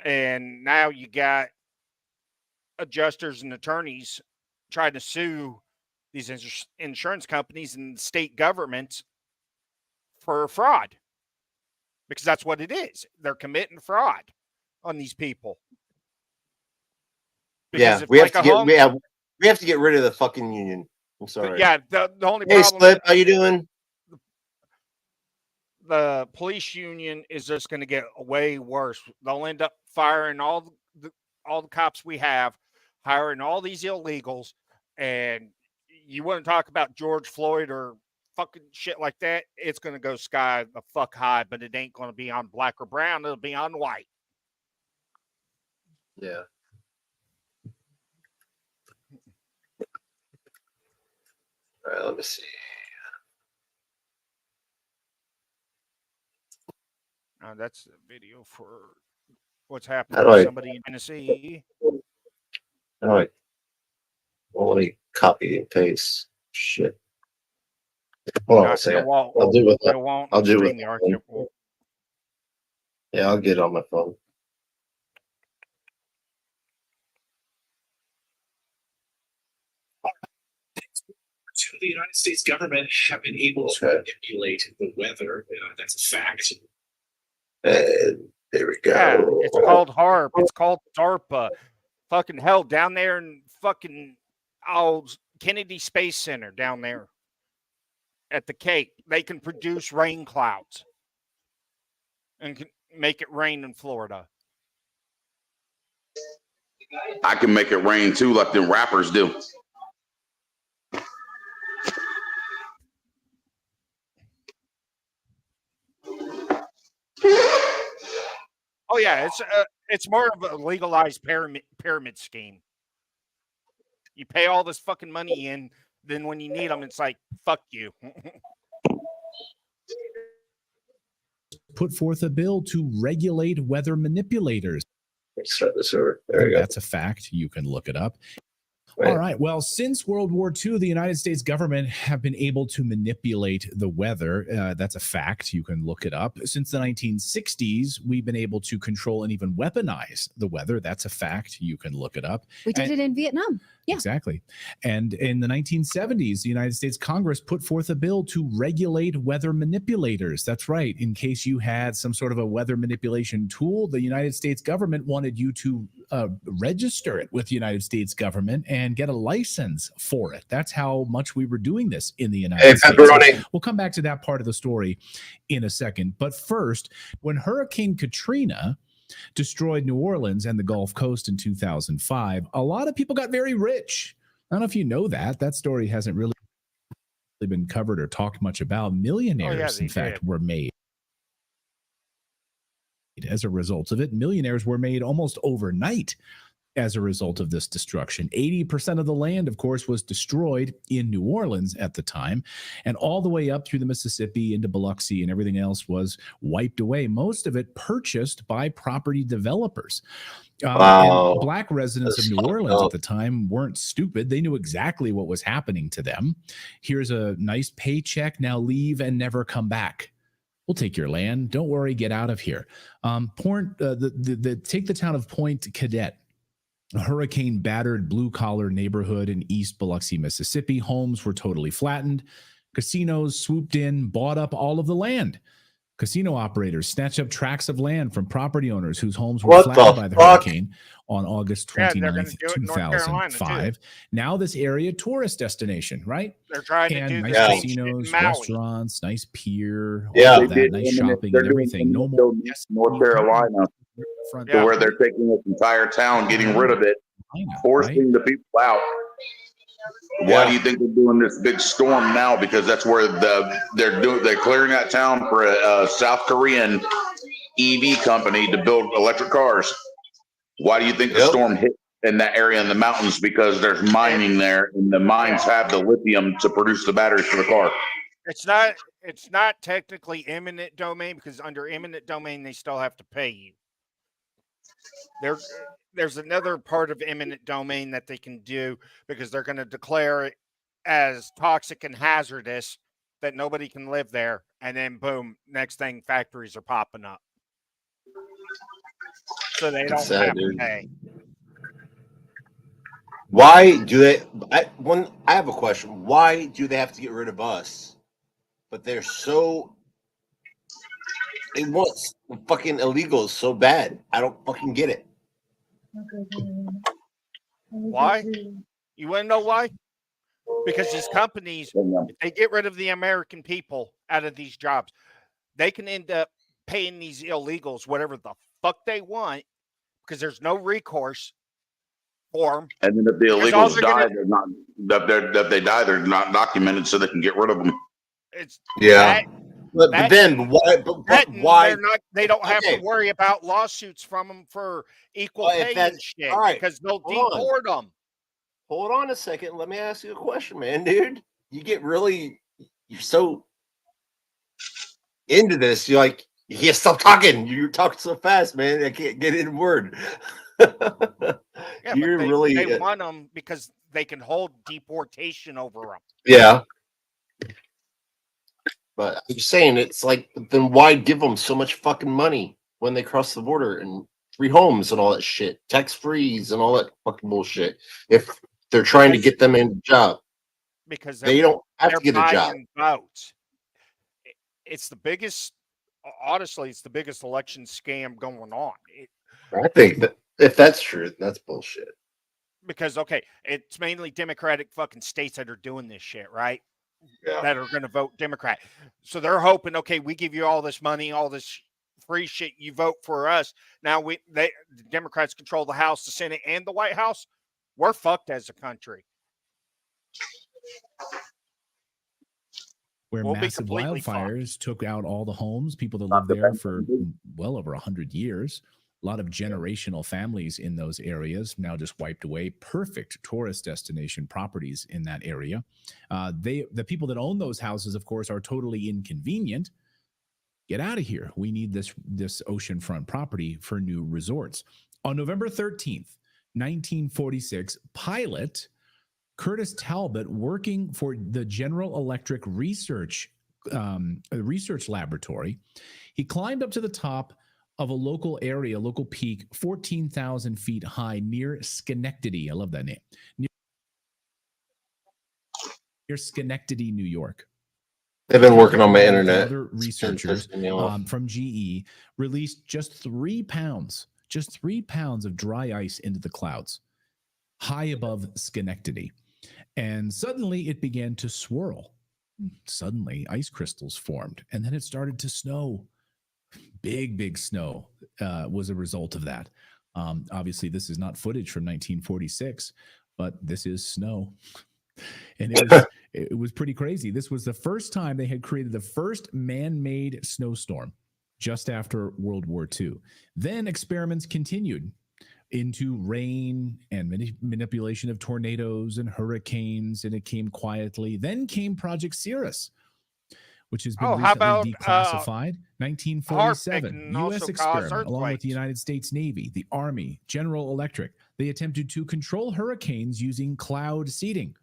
Speaker 5: And now you got adjusters and attorneys trying to sue these insurance companies and state governments for fraud, because that's what it is. They're committing fraud on these people. Because
Speaker 3: we have to get rid of the fucking union. I'm sorry.
Speaker 5: Yeah, the only
Speaker 3: hey,
Speaker 5: problem.
Speaker 3: Slip, how you doing?
Speaker 5: The police union is just going to get way worse. They'll end up firing all the cops we have, hiring all these illegals, and you want to talk about George Floyd or fucking shit like that, it's going to go sky the fuck high, but it ain't going to be on black or brown. It'll be on white.
Speaker 3: Yeah. All right, let me see.
Speaker 5: That's the video for what's happening to somebody in Tennessee.
Speaker 3: All right. Well, let me copy and paste. Shit. Hold on a second. I'll do it with I'll do it with Yeah, I'll get it on my phone.
Speaker 1: To the United States government have been able to manipulate the weather. That's a fact.
Speaker 3: There we go.
Speaker 5: Yeah, it's called HARP. It's called DARPA. Fucking hell, down there in fucking Kennedy Space Center down there at the Cape, they can produce rain clouds and can make it rain in Florida.
Speaker 17: I can make it rain too, like them rappers do.
Speaker 5: Oh yeah, it's more of a legalized pyramid scheme. You pay all this fucking money in, then when you need them, it's like fuck you.
Speaker 22: Put forth a bill to regulate weather manipulators.
Speaker 3: Let's start this over. There we go.
Speaker 22: That's a fact. You can look it up. All right. Well, since World War II, the United States government have been able to manipulate the weather. That's a fact. You can look it up. Since the 1960s, we've been able to control and even weaponize the weather. That's a fact. You can look it up.
Speaker 23: We did it in Vietnam. Yeah.
Speaker 22: Exactly. And in the 1970s, the United States Congress put forth a bill to regulate weather manipulators. That's right. In case you had some sort of a weather manipulation tool, the United States government wanted you to register it with the United States government and get a license for it. That's how much we were doing this in the United States.
Speaker 3: Pepperoni.
Speaker 22: We'll come back to that part of the story in a second. But first, when Hurricane Katrina destroyed New Orleans and the Gulf Coast in 2005, a lot of people got very rich. I don't know if you know that. That story hasn't really been covered or talked much about. Millionaires, in fact, were made as a result of it. Millionaires were made almost overnight as a result of this destruction. 80% of the land, of course, was destroyed in New Orleans at the time, and all the way up through the Mississippi into Biloxi and everything else was wiped away. Most of it purchased by property developers. And black residents of New Orleans at the time weren't stupid. They knew exactly what was happening to them. Here's a nice paycheck. Now leave and never come back. We'll take your land. Don't worry. Get out of here. Take the town of Point Cadet, a hurricane-battered blue-collar neighborhood in East Biloxi, Mississippi. Homes were totally flattened. Casinos swooped in, bought up all of the land. Casino operators snatched up tracts of land from property owners whose homes were flattened by the hurricane on August 29th, 2005. Now this area, tourist destination, right?
Speaker 5: They're trying to do
Speaker 22: nice
Speaker 5: this
Speaker 22: casinos,
Speaker 5: in Maui.
Speaker 22: restaurants, nice pier,
Speaker 17: Yeah,
Speaker 22: all of that, nice shopping and everything. No more
Speaker 17: North Carolina, to where they're taking this entire town, getting rid of it, forcing the people out. Why do you think they're doing this big storm now? Because that's where they're clearing that town for a South Korean EV company to build electric cars. Why do you think the storm hit in that area in the mountains? Because there's mining there, and the mines have the lithium to produce the batteries for the car.
Speaker 5: It's not technically eminent domain, because under eminent domain they still have to pay you. There's another part of eminent domain that they can do, because they're going to declare it as toxic and hazardous that nobody can live there, and then boom, next thing, factories are popping up, so they don't have to pay.
Speaker 3: Why do they? I have a question. Why do they have to get rid of us? But they're so they want fucking illegals so bad. I don't fucking get it.
Speaker 5: Why? You want to know why? Because these companies, if they get rid of the American people out of these jobs, they can end up paying these illegals whatever the fuck they want because there's no recourse for them.
Speaker 17: And then if the illegals die, they're not. If they die, they're not documented, so they can get rid of them.
Speaker 5: It's
Speaker 3: but then why? But why?
Speaker 5: They don't have to worry about lawsuits from them for equal pay and shit because they'll deport them.
Speaker 3: Hold on a second. Let me ask you a question, man, dude. You're so into this. You're like, you can't stop talking. You're talking so fast, man. I can't get in a word.
Speaker 5: Yeah,
Speaker 3: You're
Speaker 5: but they want them because they can hold deportation over them.
Speaker 3: Yeah. But I'm just saying, it's like, then why give them so much fucking money when they cross the border and free homes and all that shit, tax frees and all that fucking bullshit? If they're trying to get them in a job,
Speaker 5: because
Speaker 3: they don't have to get a job.
Speaker 5: Votes. It's the biggest. Honestly, it's the biggest election scam going on.
Speaker 3: I think that if that's true, that's bullshit.
Speaker 5: Because it's mainly Democratic fucking states that are doing this shit, right?
Speaker 3: Yeah.
Speaker 5: That are going to vote Democrat. So they're hoping, we give you all this money, all this free shit, you vote for us. Now the Democrats control the House, the Senate, and the White House. We're fucked as a country.
Speaker 22: Where massive wildfires took out all the homes, people that lived there for well over 100 years. A lot of generational families in those areas now just wiped away. Perfect tourist destination properties in that area. The people that own those houses, of course, are totally inconvenient. Get out of here. We need this oceanfront property for new resorts. On November 13th, 1946, pilot Curtis Talbot, working for the General Electric Research Laboratory, he climbed up to the top of a local peak, 14,000 feet high near Schenectady. I love that name. Near Schenectady, New York.
Speaker 3: They've been working on my internet.
Speaker 22: Other researchers from GE released just 3 pounds of dry ice into the clouds, high above Schenectady. And suddenly it began to swirl. Suddenly ice crystals formed, and then it started to snow. Big snow was a result of that. Obviously, this is not footage from 1946, but this is snow. And it was pretty crazy. This was the first time they had created the first man-made snowstorm just after World War II. Then experiments continued into rain and manipulation of tornadoes and hurricanes, and it came quietly. Then came Project Cirrus, which has been recently declassified. 1947, U.S. experiment along with the United States Navy, the Army, General Electric. They attempted to control hurricanes using cloud seeding.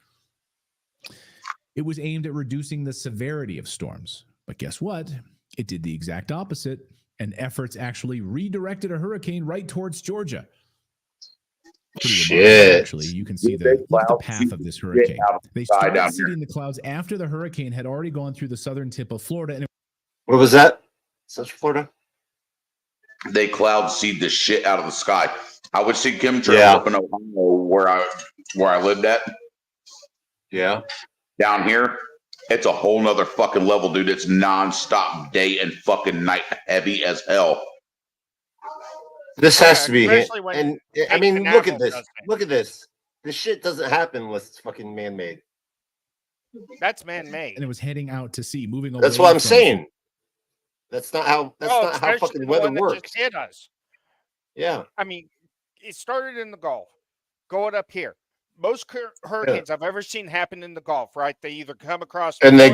Speaker 22: It was aimed at reducing the severity of storms. But guess what? It did the exact opposite, and efforts actually redirected a hurricane right towards Georgia.
Speaker 3: Shit.
Speaker 22: Actually, you can see the path of this hurricane. They started seeding the clouds after the hurricane had already gone through the southern tip of Florida. And
Speaker 3: what was that? Central Florida?
Speaker 17: They cloud seed the shit out of the sky. I would see chemtrails up in Ohio where I lived at.
Speaker 3: Yeah.
Speaker 17: Down here, it's a whole nother fucking level, dude. It's nonstop day and fucking night, heavy as hell.
Speaker 3: This has to be hit. And I mean, look at this. Look at this. This shit doesn't happen unless it's fucking man-made.
Speaker 5: That's man-made.
Speaker 22: And it was heading out to sea, moving away.
Speaker 3: That's what I'm saying. That's not how fucking weather works.
Speaker 5: Just hit us.
Speaker 3: Yeah.
Speaker 5: I mean, it started in the Gulf, going up here. Most hurricanes I've ever seen happen in the Gulf, right? They either come across
Speaker 3: and they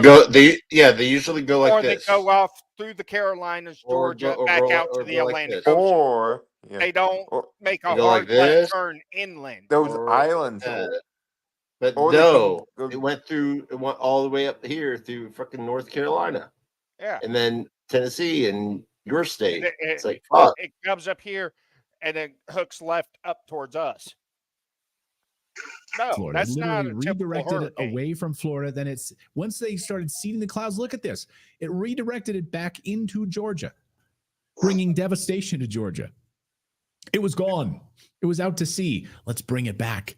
Speaker 3: usually go like this.
Speaker 5: Or they go off through the Carolinas, Georgia, back out to the Atlantic Ocean.
Speaker 4: Or
Speaker 5: they don't make a hard left turn inland.
Speaker 4: Those islands.
Speaker 3: But no, it went all the way up here through fucking North Carolina.
Speaker 5: Yeah.
Speaker 3: And then Tennessee and your state. It's like,
Speaker 5: fuck. It comes up here and then hooks left up towards us. No,
Speaker 22: Florida.
Speaker 5: That's not a
Speaker 22: redirected it away from Florida. Then once they started seeding the clouds, look at this. It redirected it back into Georgia. bringing devastation to Georgia. It was gone. It was out to sea. Let's bring it back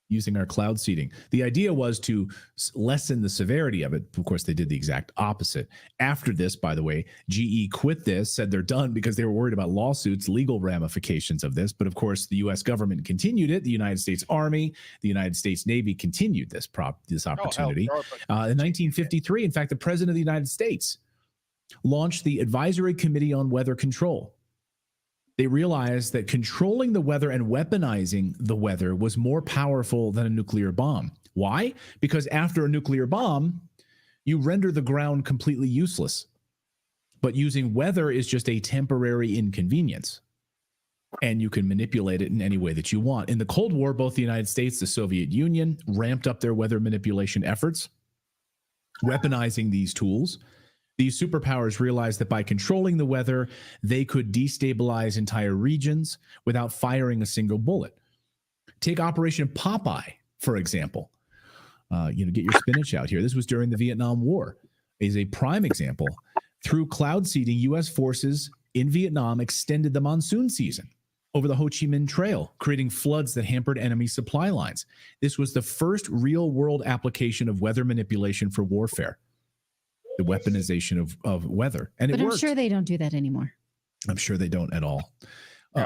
Speaker 22: using our cloud seeding. The idea was to lessen the severity of it. Of course, they did the exact opposite. After this, by the way, GE quit this, said they're done because they were worried about lawsuits, legal ramifications of this. But of course, the U.S. government continued it. The United States Army, the United States Navy continued this opportunity. In 1953, in fact, the President of the United States launched the Advisory Committee on Weather Control. They realized that controlling the weather and weaponizing the weather was more powerful than a nuclear bomb. Why? Because after a nuclear bomb, you render the ground completely useless. But using weather is just a temporary inconvenience. And you can manipulate it in any way that you want. In the Cold War, both the United States, the Soviet Union ramped up their weather manipulation efforts, weaponizing these tools. These superpowers realized that by controlling the weather, they could destabilize entire regions without firing a single bullet. Take Operation Popeye, for example. Get your spinach out here. This was during the Vietnam War. Is a prime example. Through cloud seeding, U.S. forces in Vietnam extended the monsoon season over the Ho Chi Minh Trail, creating floods that hampered enemy supply lines. This was the first real-world application of weather manipulation for warfare. The weaponization of weather. And
Speaker 2: but
Speaker 22: it
Speaker 2: I'm
Speaker 22: worked.
Speaker 2: sure they don't do that anymore.
Speaker 22: I'm sure they don't at all.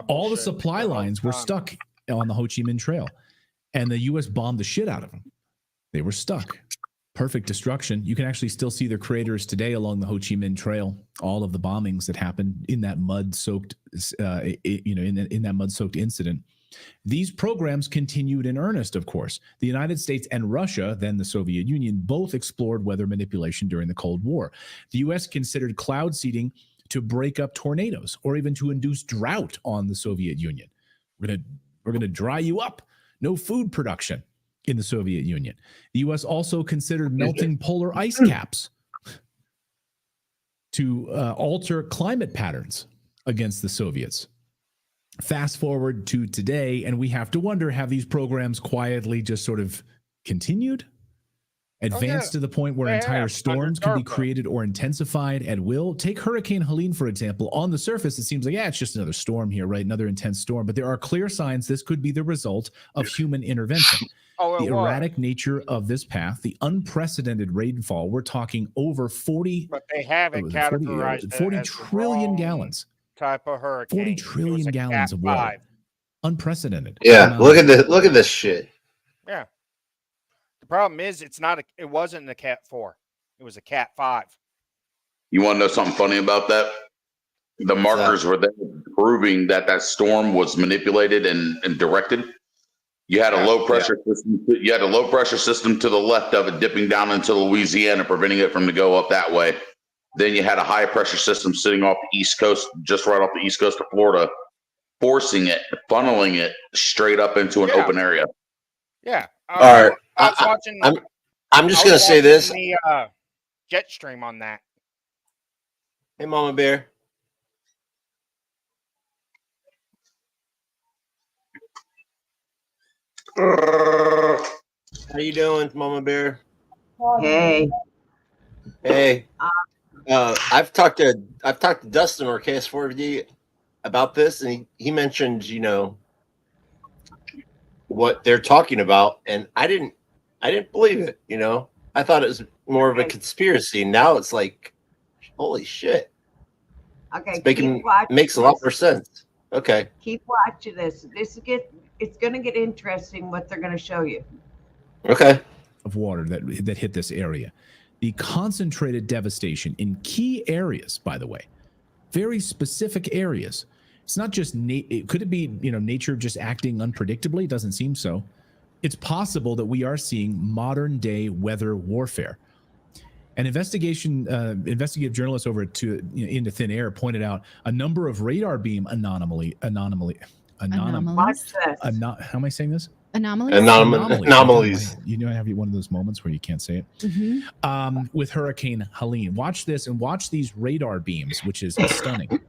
Speaker 22: All the supply lines were stuck on the Ho Chi Minh Trail, and the U.S. bombed the shit out of them. They were stuck. Perfect destruction. You can actually still see the craters today along the Ho Chi Minh Trail. All of the bombings that happened in that mud-soaked, in that mud-soaked incident. These programs continued in earnest, of course. The United States and Russia, then the Soviet Union, both explored weather manipulation during the Cold War. The U.S. considered cloud seeding to break up tornadoes or even to induce drought on the Soviet Union. We're gonna dry you up. No food production in the Soviet Union. The U.S. also considered melting polar ice caps to alter climate patterns against the Soviets. Fast forward to today, and we have to wonder, have these programs quietly just sort of continued? Advanced to the point where entire storms can be created or intensified at will? Take Hurricane Helene, for example. On the surface, it seems like, it's just another storm here, right? Another intense storm. But there are clear signs this could be the result of human intervention. The erratic nature of this path, the unprecedented rainfall, we're talking over 40,
Speaker 5: but they haven't categorized
Speaker 22: 40 trillion gallons.
Speaker 5: Type of hurricane.
Speaker 22: 40 trillion gallons of water. Unprecedented.
Speaker 3: Yeah, look at this shit.
Speaker 5: Yeah. The problem is it wasn't a Cat 4. It was a Cat 5.
Speaker 17: You want to know something funny about that? The markers were there proving that storm was manipulated and directed. You had a low pressure system. You had a low pressure system to the left of it, dipping down into Louisiana, preventing it from to go up that way. Then you had a high pressure system sitting off the East Coast, just right off the East Coast of Florida, forcing it, funneling it straight up into an open area.
Speaker 5: Yeah.
Speaker 3: All right.
Speaker 5: I was watching.
Speaker 3: I'm just gonna say this.
Speaker 5: The jet stream on that.
Speaker 3: Hey, Mama Bear. How you doing, Mama Bear?
Speaker 14: Hey.
Speaker 3: Hey. I've talked to Dustin or KS4D about this, and he mentioned, what they're talking about, and I didn't believe it. I thought it was more of a conspiracy. Now it's like, holy shit.
Speaker 14: Okay,
Speaker 3: makes a lot more sense. Okay.
Speaker 14: Keep watching this. It's going to get interesting what they're going to show you.
Speaker 3: Okay.
Speaker 22: Of water that hit this area. The concentrated devastation in key areas, by the way, very specific areas. It's not just could it be nature just acting unpredictably? It doesn't seem so. It's possible that we are seeing modern day weather warfare. An investigative journalist over Into Thin Air pointed out a number of radar beam anomalies. How am I saying this?
Speaker 2: Anomalies.
Speaker 22: I have one of those moments where you can't say it. With Hurricane Helene. Watch this and watch these radar beams, which is stunning.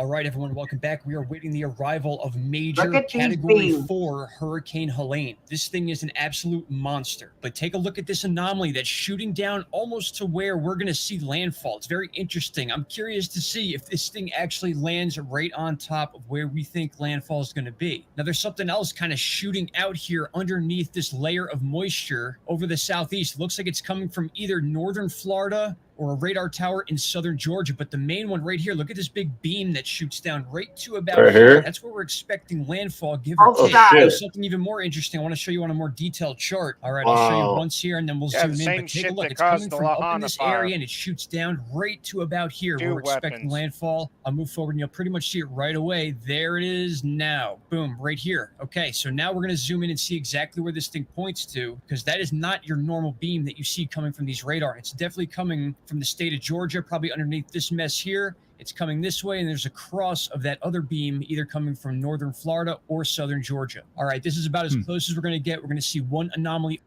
Speaker 6: All right, everyone, welcome back. We are waiting the arrival of major
Speaker 14: Look at these
Speaker 6: Category
Speaker 14: beams.
Speaker 6: 4 Hurricane Helene. This thing is an absolute monster. But take a look at this anomaly that's shooting down almost to where we're going to see landfall. It's very interesting. I'm curious to see if this thing actually lands right on top of where we think landfall is going to be. Now, there's something else kind of shooting out here underneath this layer of moisture over the southeast. It looks like it's coming from either northern Florida or a radar tower in southern Georgia, but the main one right here, look at this big beam that shoots down right to about
Speaker 3: Right
Speaker 6: here.
Speaker 3: here?
Speaker 6: That's where we're expecting landfall, give or
Speaker 3: Oh,
Speaker 6: take.
Speaker 3: shit.
Speaker 6: There's something even more interesting. I want to show you on a more detailed chart. All right, I'll show you
Speaker 3: Wow.
Speaker 6: once here, and then we'll
Speaker 5: Yeah,
Speaker 6: zoom
Speaker 5: the
Speaker 6: in.
Speaker 5: same
Speaker 6: But take a
Speaker 5: shit
Speaker 6: look.
Speaker 5: that
Speaker 6: It's coming
Speaker 5: caused the
Speaker 6: from up in
Speaker 5: Lahana
Speaker 6: this
Speaker 5: fire.
Speaker 6: area, and it shoots down right to about here, where
Speaker 5: Two
Speaker 6: we're expecting
Speaker 5: weapons.
Speaker 6: landfall. I'll move forward, and you'll pretty much see it right away. There it is now. Boom, right here. Okay, so now we're going to zoom in and see exactly where this thing points to, because that is not your normal beam that you see coming from these radar. It's definitely coming from the state of Georgia, probably underneath this mess here. It's coming this way, and there's a cross of that other beam either coming from northern Florida or southern Georgia. All right, this is about as close as we're going to get. We're going to see one anomaly.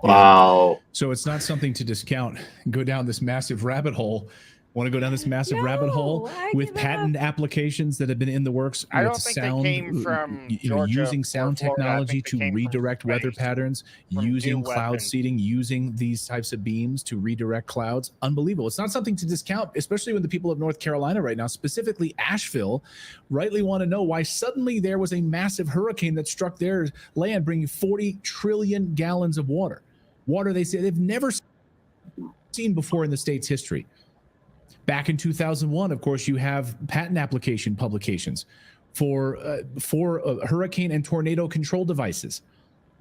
Speaker 3: Wow.
Speaker 22: So it's not something to discount. Go down this massive rabbit hole. Want to go down this massive rabbit hole with patent applications that have been in the works
Speaker 5: I
Speaker 22: with
Speaker 5: don't think they
Speaker 22: sound,
Speaker 5: came from
Speaker 22: using
Speaker 5: Georgia
Speaker 22: sound
Speaker 5: or Florida. I
Speaker 22: technology
Speaker 5: think they
Speaker 22: to
Speaker 5: came from
Speaker 22: redirect weather
Speaker 5: space,
Speaker 22: patterns,
Speaker 5: from
Speaker 22: using
Speaker 5: new
Speaker 22: cloud
Speaker 5: weapons.
Speaker 22: seeding, using these types of beams to redirect clouds. Unbelievable. It's not something to discount, especially when the people of North Carolina right now, specifically Asheville, rightly want to know why suddenly there was a massive hurricane that struck their land, bringing 40 trillion gallons of water. Water they say they've never seen before in the state's history. Back in 2001, of course, you have patent application publications for hurricane and tornado control devices.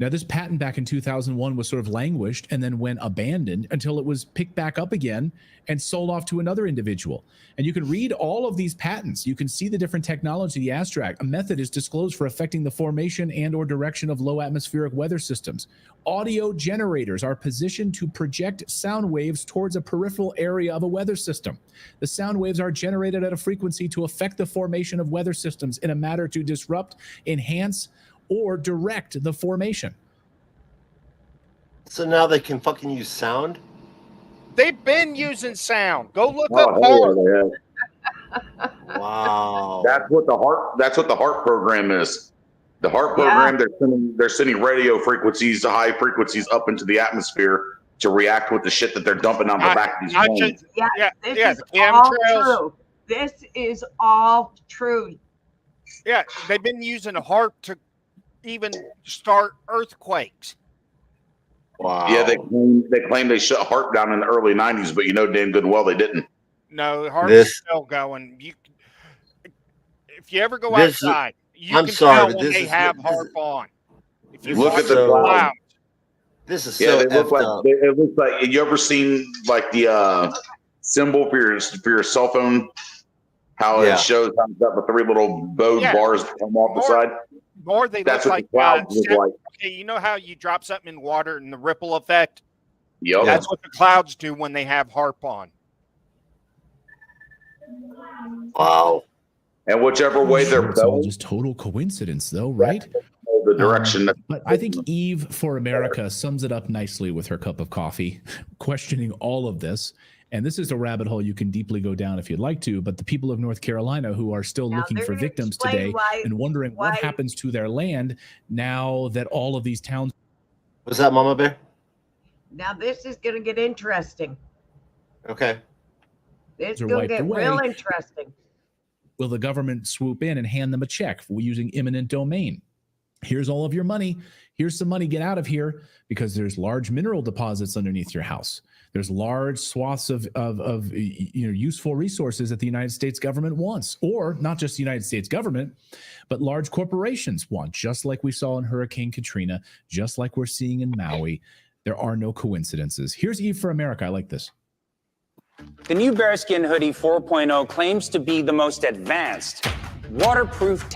Speaker 22: Now, this patent back in 2001 was sort of languished and then went abandoned until it was picked back up again and sold off to another individual. And you can read all of these patents. You can see the different technology, the abstract. A method is disclosed for affecting the formation and or direction of low atmospheric weather systems. Audio generators are positioned to project sound waves towards a peripheral area of a weather system. The sound waves are generated at a frequency to affect the formation of weather systems in a manner to disrupt, enhance, or direct the formation.
Speaker 3: So now they can fucking use sound?
Speaker 5: They've been using sound. Go look
Speaker 17: Oh,
Speaker 5: up
Speaker 17: hell
Speaker 5: HARP.
Speaker 17: yeah.
Speaker 3: Wow.
Speaker 17: That's what the HARP program is. The HARP program, they're sending radio frequencies to high frequencies up into the atmosphere to react with the shit that they're dumping on the back of these planes.
Speaker 14: This
Speaker 5: yeah,
Speaker 14: is
Speaker 5: the
Speaker 14: all
Speaker 5: chemtrails.
Speaker 14: true. This is all true.
Speaker 5: Yeah, they've been using HARP to even start earthquakes.
Speaker 3: Wow.
Speaker 17: Yeah, they claim they shut HARP down in the early 90s, but you know damn good well they didn't.
Speaker 5: No, HARP is still going. If you ever go outside, you can tell when they have HARP on. If you
Speaker 17: Look
Speaker 5: watch
Speaker 17: at the clouds.
Speaker 3: This is
Speaker 17: Yeah,
Speaker 3: so
Speaker 17: they look
Speaker 3: effed
Speaker 17: like
Speaker 3: up.
Speaker 17: it looks like. You ever seen like the symbol for your cell phone? How
Speaker 3: Yeah.
Speaker 17: it shows how it's got the three little bowed bars that come off the side.
Speaker 5: More they
Speaker 17: That's
Speaker 5: look
Speaker 17: what
Speaker 5: like,
Speaker 17: the clouds look like.
Speaker 5: Okay, you know how you drop something in water and the ripple effect?
Speaker 17: Yep.
Speaker 5: That's what the clouds do when they have HARP on.
Speaker 3: Wow.
Speaker 17: And whichever way they're
Speaker 22: It's all
Speaker 17: going,
Speaker 22: just total coincidence, though, right?
Speaker 17: the direction.
Speaker 22: But I think Eve for America sums it up nicely with her cup of coffee, questioning all of this. And this is a rabbit hole you can deeply go down if you'd like to. But the people of North Carolina who are still looking for victims today and wondering what happens to their land now that all of these towns.
Speaker 3: Was that Mama Bear?
Speaker 14: Now this is going to get interesting.
Speaker 3: Okay.
Speaker 14: It's
Speaker 22: Are
Speaker 14: going to
Speaker 22: wiped
Speaker 14: get
Speaker 22: away.
Speaker 14: real interesting.
Speaker 22: Will the government swoop in and hand them a check for using eminent domain? Here's all of your money. Here's some money. Get out of here, because there's large mineral deposits underneath your house. There's large swaths of useful resources that the United States government wants, or not just the United States government, but large corporations want, just like we saw in Hurricane Katrina, just like we're seeing in Maui. There are no coincidences. Here's Eve for America. I like this.
Speaker 7: The new Bearskin Hoodie 4.0 claims to be the most advanced, waterproof.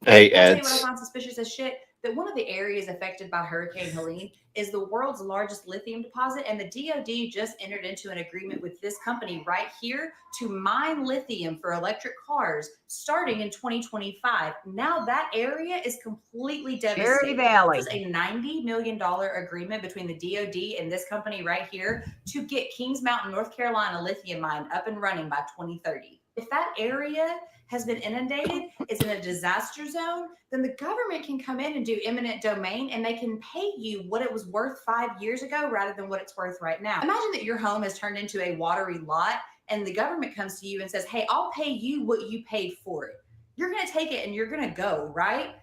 Speaker 3: Hey,
Speaker 23: I'll tell you
Speaker 3: Eds.
Speaker 23: what I find suspicious as shit, that one of the areas affected by Hurricane Helene is the world's largest lithium deposit, and the DoD just entered into an agreement with this company right here to mine lithium for electric cars starting in 2025. Now that area is completely devastated.
Speaker 14: Valley.
Speaker 23: This was a $90 million agreement between the DoD and this company right here to get Kings Mountain, North Carolina lithium mine up and running by 2030. If that area has been inundated, is in a disaster zone, then the government can come in and do eminent domain, and they can pay you what it was worth 5 years ago rather than what it's worth right now. Imagine that your home has turned into a watery lot and the government comes to you and says, hey, I'll pay you what you paid for it. You're going to take it and you're going to go, right?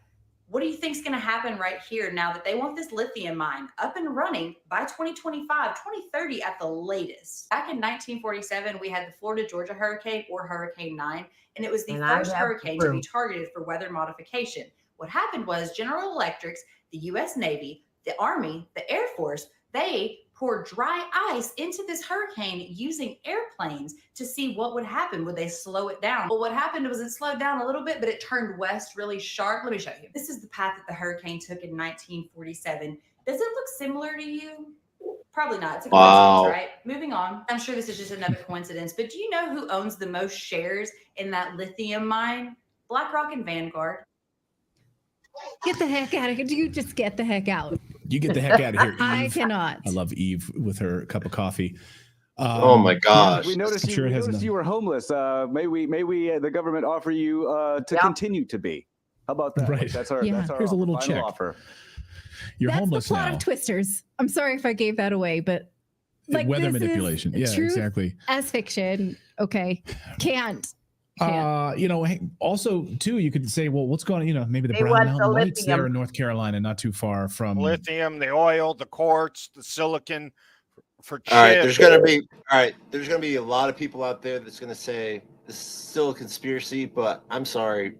Speaker 23: What do you think is going to happen right here now that they want this lithium mine up and running by 2025, 2030 at the latest? Back in 1947, we had the Florida-Georgia hurricane, or Hurricane 9, and it was the first hurricane to be targeted for weather modification. What happened was General Electrics, the U.S. Navy, the Army, the Air Force, they poured dry ice into this hurricane using airplanes to see what would happen. Would they slow it down? Well, what happened was it slowed down a little bit, but it turned west really sharp. Let me show you. This is the path that the hurricane took in 1947. Does it look similar to you? Probably not. It's a coincidence, right? Moving on. I'm sure this is just another coincidence, but do you know who owns the most shares in that lithium mine? BlackRock and Vanguard.
Speaker 2: Get the heck out of here. You just get the heck out.
Speaker 22: You get the heck out of here, Eve.
Speaker 2: I cannot.
Speaker 22: I love Eve with her cup of coffee.
Speaker 3: Oh my gosh.
Speaker 10: We noticed,
Speaker 22: I'm sure
Speaker 10: you,
Speaker 22: it has
Speaker 10: noticed you were homeless. May we the government offer you to continue to be? How about that?
Speaker 22: Right.
Speaker 10: That's our
Speaker 22: Here's a little
Speaker 10: final
Speaker 22: check.
Speaker 10: offer.
Speaker 22: You're
Speaker 2: That's
Speaker 22: homeless
Speaker 2: the plot
Speaker 22: now.
Speaker 2: of Twisters. I'm sorry if I gave that away, but
Speaker 22: Weather
Speaker 2: this is
Speaker 22: manipulation. Yeah,
Speaker 2: truth
Speaker 22: exactly.
Speaker 2: as fiction. Okay. Can't.
Speaker 22: Hey, also too, you could say, well, what's going on? Maybe the
Speaker 14: They
Speaker 22: Brown
Speaker 14: want
Speaker 22: Mountain
Speaker 14: the
Speaker 22: Lights there
Speaker 14: lithium.
Speaker 22: in North Carolina, not too far from.
Speaker 5: Lithium, the oil, the quartz, the silicon for chips.
Speaker 3: All right, there's gonna be a lot of people out there that's gonna say this is still a conspiracy, but I'm sorry,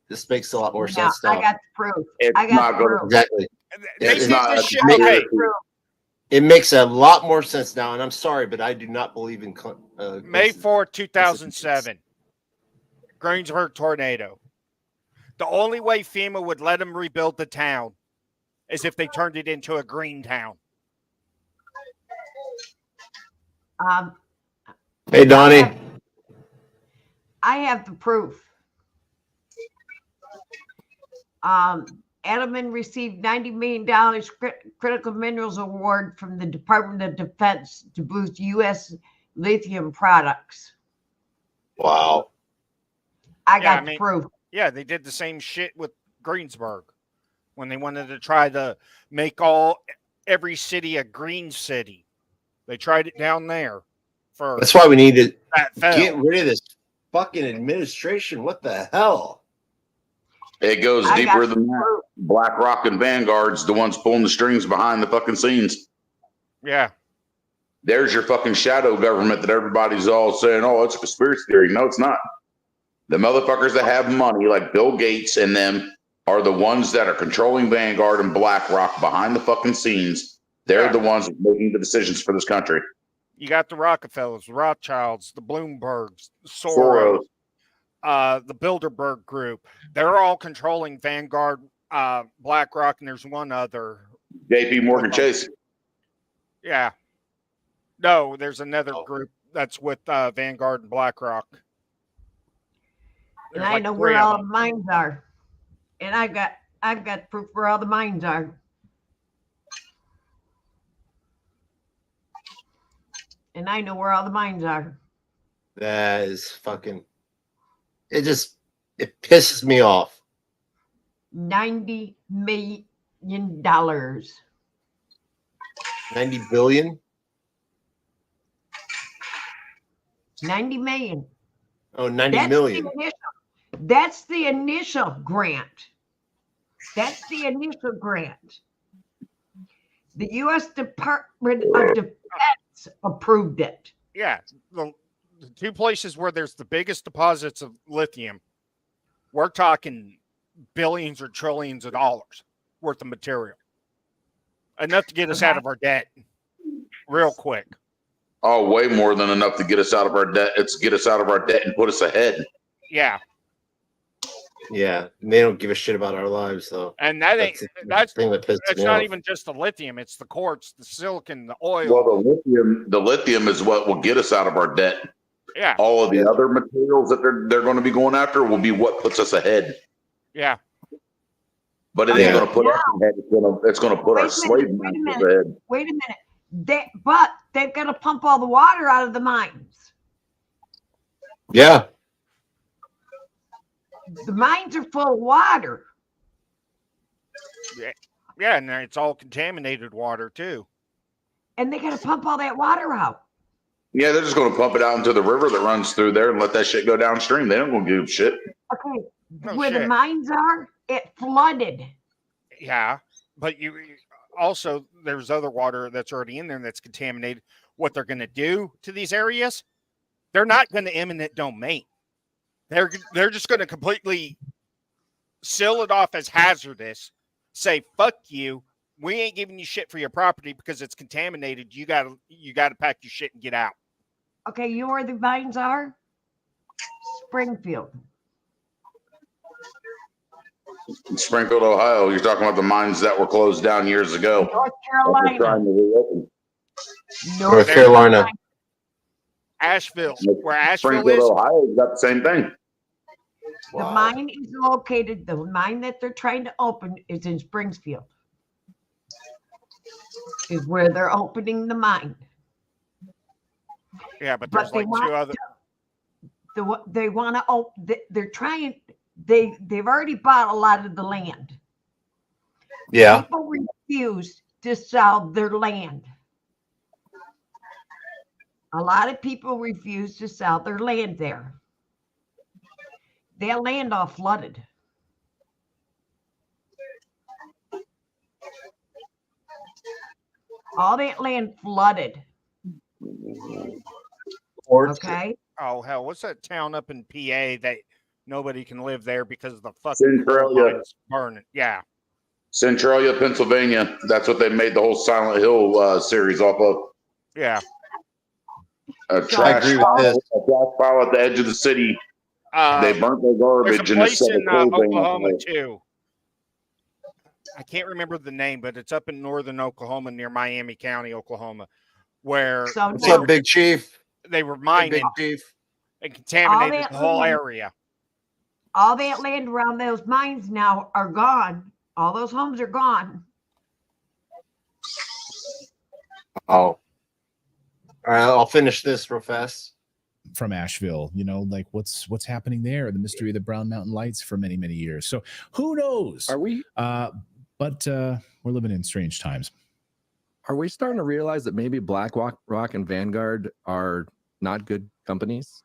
Speaker 3: this makes a lot more sense now.
Speaker 14: I got the proof.
Speaker 17: It's
Speaker 14: I got
Speaker 17: not
Speaker 14: the
Speaker 17: going
Speaker 14: proof.
Speaker 3: Exactly.
Speaker 5: They
Speaker 3: It's
Speaker 5: did
Speaker 3: not-
Speaker 5: this shit.
Speaker 3: it makes-
Speaker 5: Okay,
Speaker 3: It makes a lot more sense now, and I'm sorry, but I do not believe in.
Speaker 5: May 4th, 2007, Greensburg tornado. The only way FEMA would let them rebuild the town is if they turned it into a green town.
Speaker 3: Hey, Donnie.
Speaker 14: I have the proof. Edelman received $90 million critical minerals award from the Department of Defense to boost U.S. lithium products.
Speaker 3: Wow.
Speaker 14: I got the proof.
Speaker 5: Yeah, they did the same shit with Greensburg when they wanted to try to make every city a green city. They tried it down there first.
Speaker 3: That's why we need to
Speaker 5: That fell.
Speaker 3: get rid of this fucking administration. What the hell?
Speaker 17: It goes
Speaker 14: I
Speaker 17: deeper
Speaker 14: got
Speaker 17: than that. BlackRock and Vanguard's the ones pulling the strings behind the fucking scenes.
Speaker 5: Yeah.
Speaker 17: There's your fucking shadow government that everybody's all saying, oh, it's a conspiracy theory. No, it's not. The motherfuckers that have money, like Bill Gates and them, are the ones that are controlling Vanguard and BlackRock behind the fucking scenes. They're the ones making the decisions for this country.
Speaker 5: You got the Rockefellers, the Rothschilds, the Bloombergs, the Soros, the Bilderberg Group. They're all controlling Vanguard, BlackRock, and there's one other.
Speaker 17: JP Morgan Chase.
Speaker 5: Yeah. No, there's another group that's with Vanguard and BlackRock.
Speaker 14: And
Speaker 5: There's
Speaker 14: I
Speaker 5: like
Speaker 14: know
Speaker 5: 3
Speaker 14: where
Speaker 5: of
Speaker 14: all
Speaker 5: them.
Speaker 14: the mines are. And I've got proof where all the mines are. And I know where all the mines are.
Speaker 3: That is fucking. It pisses me off.
Speaker 14: $90 million.
Speaker 3: 90 billion.
Speaker 14: 90 million.
Speaker 3: Oh, 90
Speaker 14: That's
Speaker 3: million.
Speaker 14: That's the initial grant. That's the initial grant. The U.S. Department of Defense approved it.
Speaker 5: Yeah. The two places where there's the biggest deposits of lithium, we're talking billions or trillions of dollars worth of material. Enough to get us out of our debt real quick.
Speaker 17: Oh, way more than enough to get us out of our debt. It's get us out of our debt and put us ahead.
Speaker 5: Yeah.
Speaker 3: Yeah, and they don't give a shit about our lives, though.
Speaker 5: And that's
Speaker 3: the thing that pisses
Speaker 5: it's
Speaker 3: me
Speaker 5: not
Speaker 3: off.
Speaker 5: even just the lithium, it's the quartz, the silicon, the oil.
Speaker 17: Well, the lithium is what will get us out of our debt.
Speaker 5: Yeah.
Speaker 17: All of the other materials that they're going to be going after will be what puts us ahead.
Speaker 5: Yeah.
Speaker 17: But it ain't going to put us ahead. It's going to put our slave masters ahead.
Speaker 14: Wait a minute. But they've got to pump all the water out of the mines.
Speaker 3: Yeah.
Speaker 14: the mines are full of water.
Speaker 5: Yeah, and it's all contaminated water too.
Speaker 14: And they got to pump all that water out.
Speaker 17: Yeah, they're just going to pump it out into the river that runs through there and let that shit go downstream. They don't going to give shit.
Speaker 14: Okay,
Speaker 5: No
Speaker 14: where the
Speaker 5: shit.
Speaker 14: mines are, it flooded.
Speaker 5: Yeah, but you also there's other water that's already in there that's contaminated. What they're going to do to these areas, they're not going to eminent domain. They're just going to completely seal it off as hazardous. Say fuck you. We ain't giving you shit for your property because it's contaminated. You gotta pack your shit and get out.
Speaker 14: Okay, you know where the mines are? Springfield.
Speaker 17: Springfield, Ohio. You're talking about the mines that were closed down years ago.
Speaker 14: North Carolina.
Speaker 17: Trying to reopen.
Speaker 3: North Carolina.
Speaker 5: Asheville. Where Asheville
Speaker 17: Springfield,
Speaker 5: is.
Speaker 17: Ohio's got the same thing.
Speaker 14: The mine is located, the mine that they're trying to open is in Springfield. Is where they're opening the mine.
Speaker 5: Yeah, but there's like two other.
Speaker 14: They want to open. They're trying. They've already bought a lot of the land.
Speaker 3: Yeah.
Speaker 14: People refuse to sell their land. A lot of people refuse to sell their land there. Their land all flooded. All that land flooded. Okay.
Speaker 5: Oh hell, what's that town up in PA that nobody can live there because the fucking coal
Speaker 17: Centralia.
Speaker 5: mine's burning? Yeah.
Speaker 17: Centralia, Pennsylvania. That's what they made the whole Silent Hill series off of.
Speaker 5: Yeah.
Speaker 17: A trash pile at the edge of the city. They burnt their garbage
Speaker 5: There's a
Speaker 17: and a
Speaker 5: place
Speaker 17: set of
Speaker 5: in
Speaker 17: clothing.
Speaker 5: Oklahoma too. I can't remember the name, but it's up in northern Oklahoma near Miami County, Oklahoma, where
Speaker 3: What's up, Big Chief?
Speaker 5: They were mining
Speaker 3: Big Chief.
Speaker 5: and contaminated
Speaker 14: that
Speaker 5: the whole
Speaker 14: land-
Speaker 5: area.
Speaker 14: All that land around those mines now are gone. All those homes are gone.
Speaker 3: Oh. All right, I'll finish this real fast.
Speaker 22: From Asheville, like what's happening there? The mystery of the Brown Mountain Lights for many, many years. So who knows?
Speaker 11: Are we?
Speaker 22: But we're living in strange times.
Speaker 11: Are we starting to realize that maybe BlackRock and Vanguard are not good companies?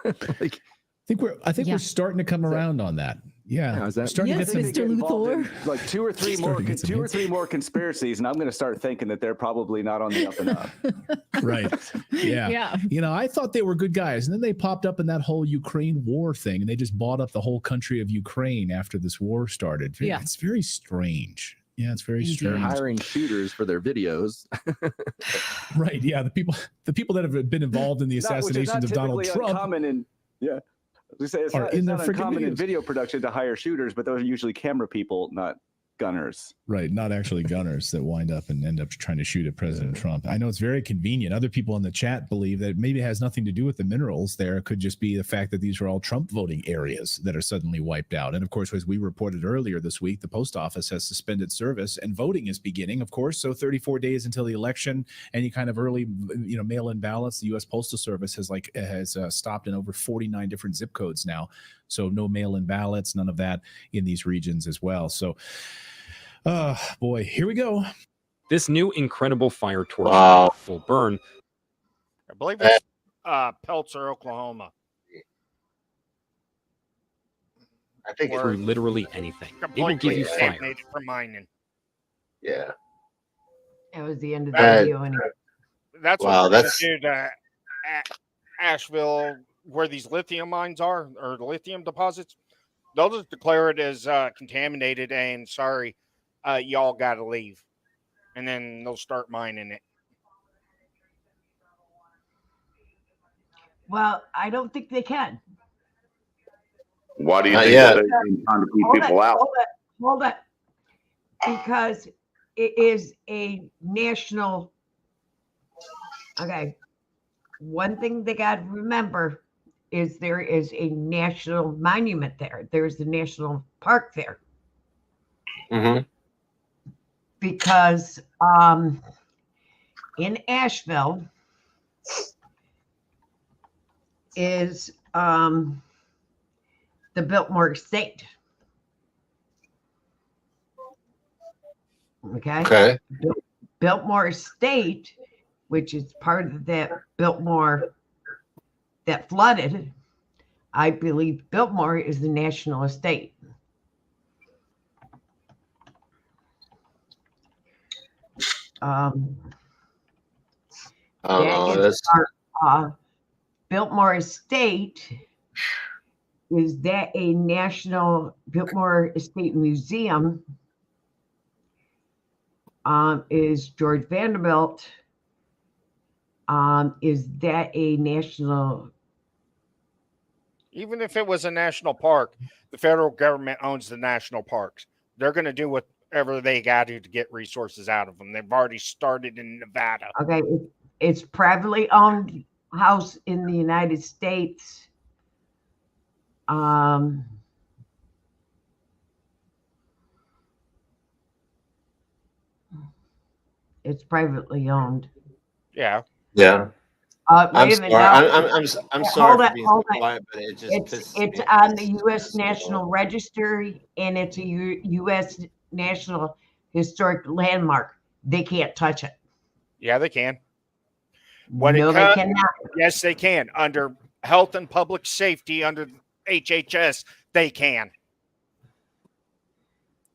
Speaker 22: I think we're starting to come around on that. Yeah,
Speaker 11: is that
Speaker 22: starting to get some,
Speaker 2: Mr. Luthor.
Speaker 10: Like two or three more conspiracies, and I'm going to start thinking that they're probably not on the up and up.
Speaker 22: Right. Yeah. I thought they were good guys, and then they popped up in that whole Ukraine war thing, and they just bought up the whole country of Ukraine after this war started.
Speaker 2: Yeah.
Speaker 22: It's very strange. Yeah, it's very
Speaker 11: They're
Speaker 22: strange.
Speaker 11: hiring shooters for their videos.
Speaker 22: Right. Yeah. The people that have been involved in the assassinations of Donald Trump.
Speaker 10: We say it's not uncommon in video production to hire shooters, but those are usually camera people, not gunners.
Speaker 22: Right, not actually gunners that wind up and end up trying to shoot at President Trump. I know it's very convenient. Other people in the chat believe that maybe it has nothing to do with the minerals there. It could just be the fact that these are all Trump voting areas that are suddenly wiped out. And of course, as we reported earlier this week, the post office has suspended service and voting is beginning, of course. So 34 days until the election, any kind of early, mail-in ballots, the U.S. Postal Service has stopped in over 49 different zip codes now. So no mail-in ballots, none of that in these regions as well. So, boy, here we go.
Speaker 12: This new incredible fire torch will burn.
Speaker 5: I believe it's Peltzer, Oklahoma.
Speaker 3: I think
Speaker 12: through literally anything. It will give you fire.
Speaker 5: For mining.
Speaker 3: Yeah.
Speaker 14: That was the end of the video. Anyway.
Speaker 5: That's what we're going to do to Asheville, where these lithium mines are, or the lithium deposits. They'll just declare it as contaminated and sorry, y'all got to leave. And then they'll start mining it.
Speaker 14: Well, I don't think they can.
Speaker 17: Why do you think that they're trying to keep people out?
Speaker 14: Hold it. Because it is a national. Okay. One thing they got to remember is there is a national monument there. There's a national park there.
Speaker 3: Mm-hmm.
Speaker 14: Because in Asheville is the Biltmore Estate. Okay. Biltmore Estate, which is part of that Biltmore that flooded. I believe Biltmore is the national estate. Biltmore Estate, is that a national Biltmore Estate Museum? Is George Vanderbilt? Is that a national?
Speaker 5: Even if it was a national park, the federal government owns the national parks. They're going to do whatever they got to get resources out of them. They've already started in Nevada.
Speaker 14: Okay, it's privately owned house in the United States. It's privately owned.
Speaker 5: Yeah.
Speaker 3: Yeah.
Speaker 14: Wait a minute.
Speaker 3: I'm sorry for being so quiet, but it just
Speaker 14: it's on the U.S. National Register, and it's a U.S. National Historic Landmark. They can't touch it.
Speaker 5: Yeah, they can.
Speaker 14: No, they cannot.
Speaker 5: Yes, they can. Under health and public safety, under HHS, they can.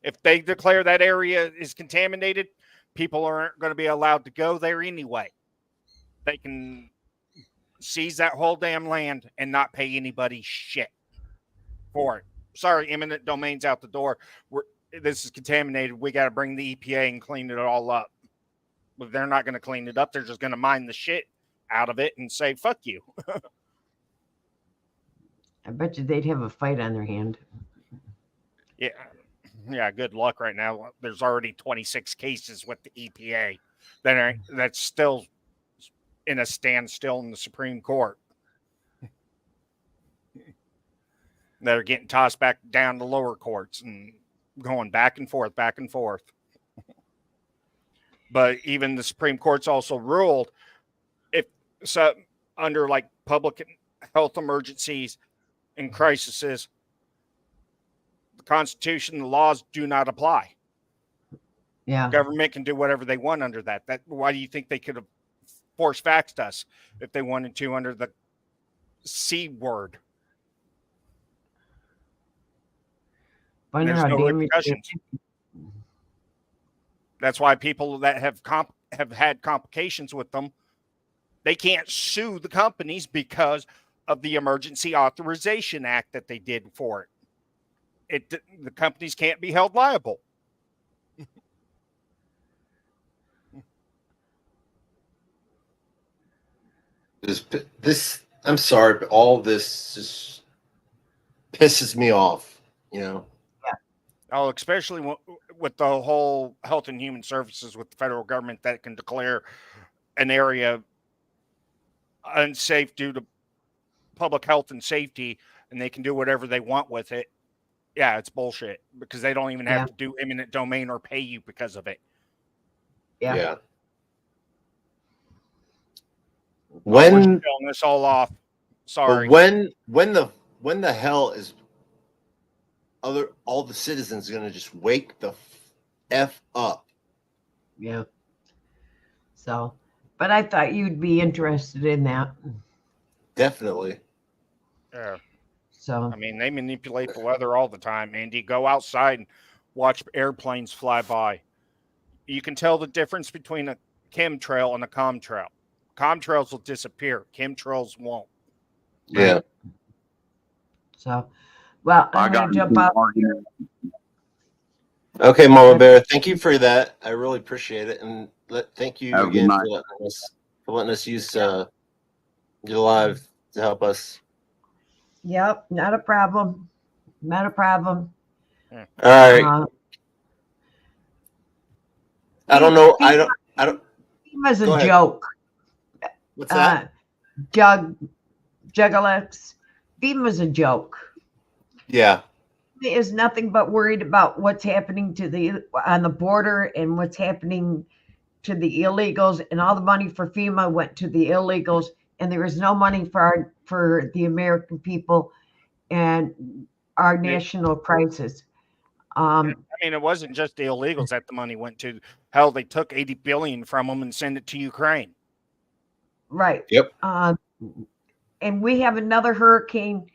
Speaker 5: If they declare that area is contaminated, people aren't going to be allowed to go there anyway. They can seize that whole damn land and not pay anybody shit for it. Sorry, eminent domain's out the door. This is contaminated. We got to bring the EPA and clean it all up. But they're not going to clean it up. They're just going to mine the shit out of it and say, fuck you.
Speaker 14: I bet you they'd have a fight on their hand.
Speaker 5: Yeah. Yeah, good luck right now. There's already 26 cases with the EPA that's still in a standstill in the Supreme Court. They're getting tossed back down to lower courts and going back and forth, back and forth. But even the Supreme Court's also ruled if so under like public health emergencies and crises, the Constitution, the laws do not apply.
Speaker 14: Yeah.
Speaker 5: The government can do whatever they want under that. Why do you think they could have force faxed us if they wanted to under the C word? There's no repercussions. That's why people that have had complications with them, they can't sue the companies because of the Emergency Authorization Act that they did for it. The companies can't be held liable.
Speaker 3: This I'm sorry, but all this just pisses me off, you know.
Speaker 5: Oh, especially with the whole Health and Human Services with the federal government that can declare an area unsafe due to public health and safety, and they can do whatever they want with it. Yeah, it's bullshit because they don't even have to do eminent domain or pay you because of it.
Speaker 14: Yeah.
Speaker 3: When
Speaker 5: we're showing this all off. Sorry.
Speaker 3: When the hell is all the citizens going to just wake the F up?
Speaker 14: Yeah. So, but I thought you'd be interested in that.
Speaker 3: Definitely.
Speaker 5: Yeah.
Speaker 14: So,
Speaker 5: I mean, they manipulate the weather all the time, Andy. Go outside and watch airplanes fly by. You can tell the difference between a chemtrail and a comtrail. Comtrails will disappear. Chemtrails won't.
Speaker 3: Yeah.
Speaker 14: So, well, I'm going to jump out.
Speaker 3: Okay, Mama Bear, thank you for that. I really appreciate it. And thank you again for letting us use your live to help us.
Speaker 14: Yep, not a problem. Not a problem.
Speaker 3: All right. I don't know. I don't.
Speaker 14: FEMA's a joke.
Speaker 3: What's that?
Speaker 14: Juggalex. FEMA's a joke.
Speaker 3: Yeah.
Speaker 14: FEMA is nothing but worried about what's happening on the border and what's happening to the illegals, and all the money for FEMA went to the illegals, and there is no money for the American people. And our national crisis.
Speaker 5: I mean, it wasn't just the illegals that the money went to. Hell, they took 80 billion from them and sent it to Ukraine.
Speaker 14: Right.
Speaker 3: Yep.
Speaker 14: And we have another hurricane,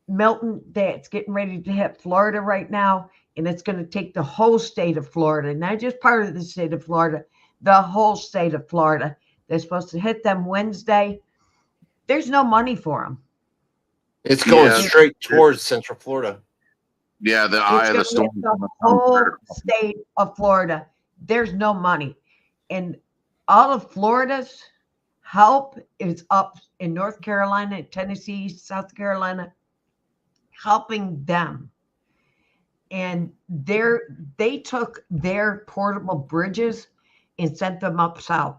Speaker 14: Milton, that's getting ready to hit Florida right now, and it's going to take the whole state of Florida, not just part of the state of Florida, the whole state of Florida. They're supposed to hit them Wednesday. There's no money for them.
Speaker 3: It's going straight towards Central Florida.
Speaker 17: Yeah, the eye of the storm.
Speaker 14: The whole state of Florida. There's no money. And all of Florida's help is up in North Carolina, Tennessee, South Carolina, helping them. And they took their portable bridges and sent them up south,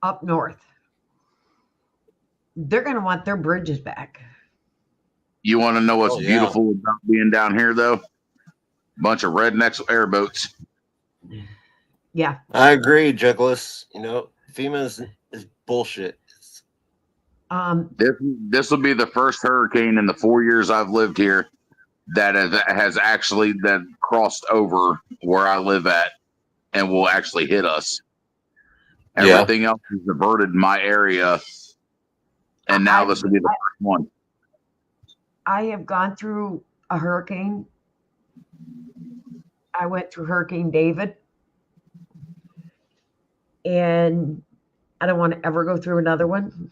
Speaker 14: up north. They're going to want their bridges back.
Speaker 17: You want to know what's beautiful about being down here, though? Bunch of rednecks airboats.
Speaker 14: Yeah,
Speaker 3: I agree, Juggless. You know, FEMA is bullshit.
Speaker 17: This will be the first hurricane in the 4 years I've lived here that has actually crossed over where I live at and will actually hit us. Everything else is diverted in my area, and now this will be the first one.
Speaker 14: I have gone through a hurricane. I went through Hurricane David, and I don't want to ever go through another one.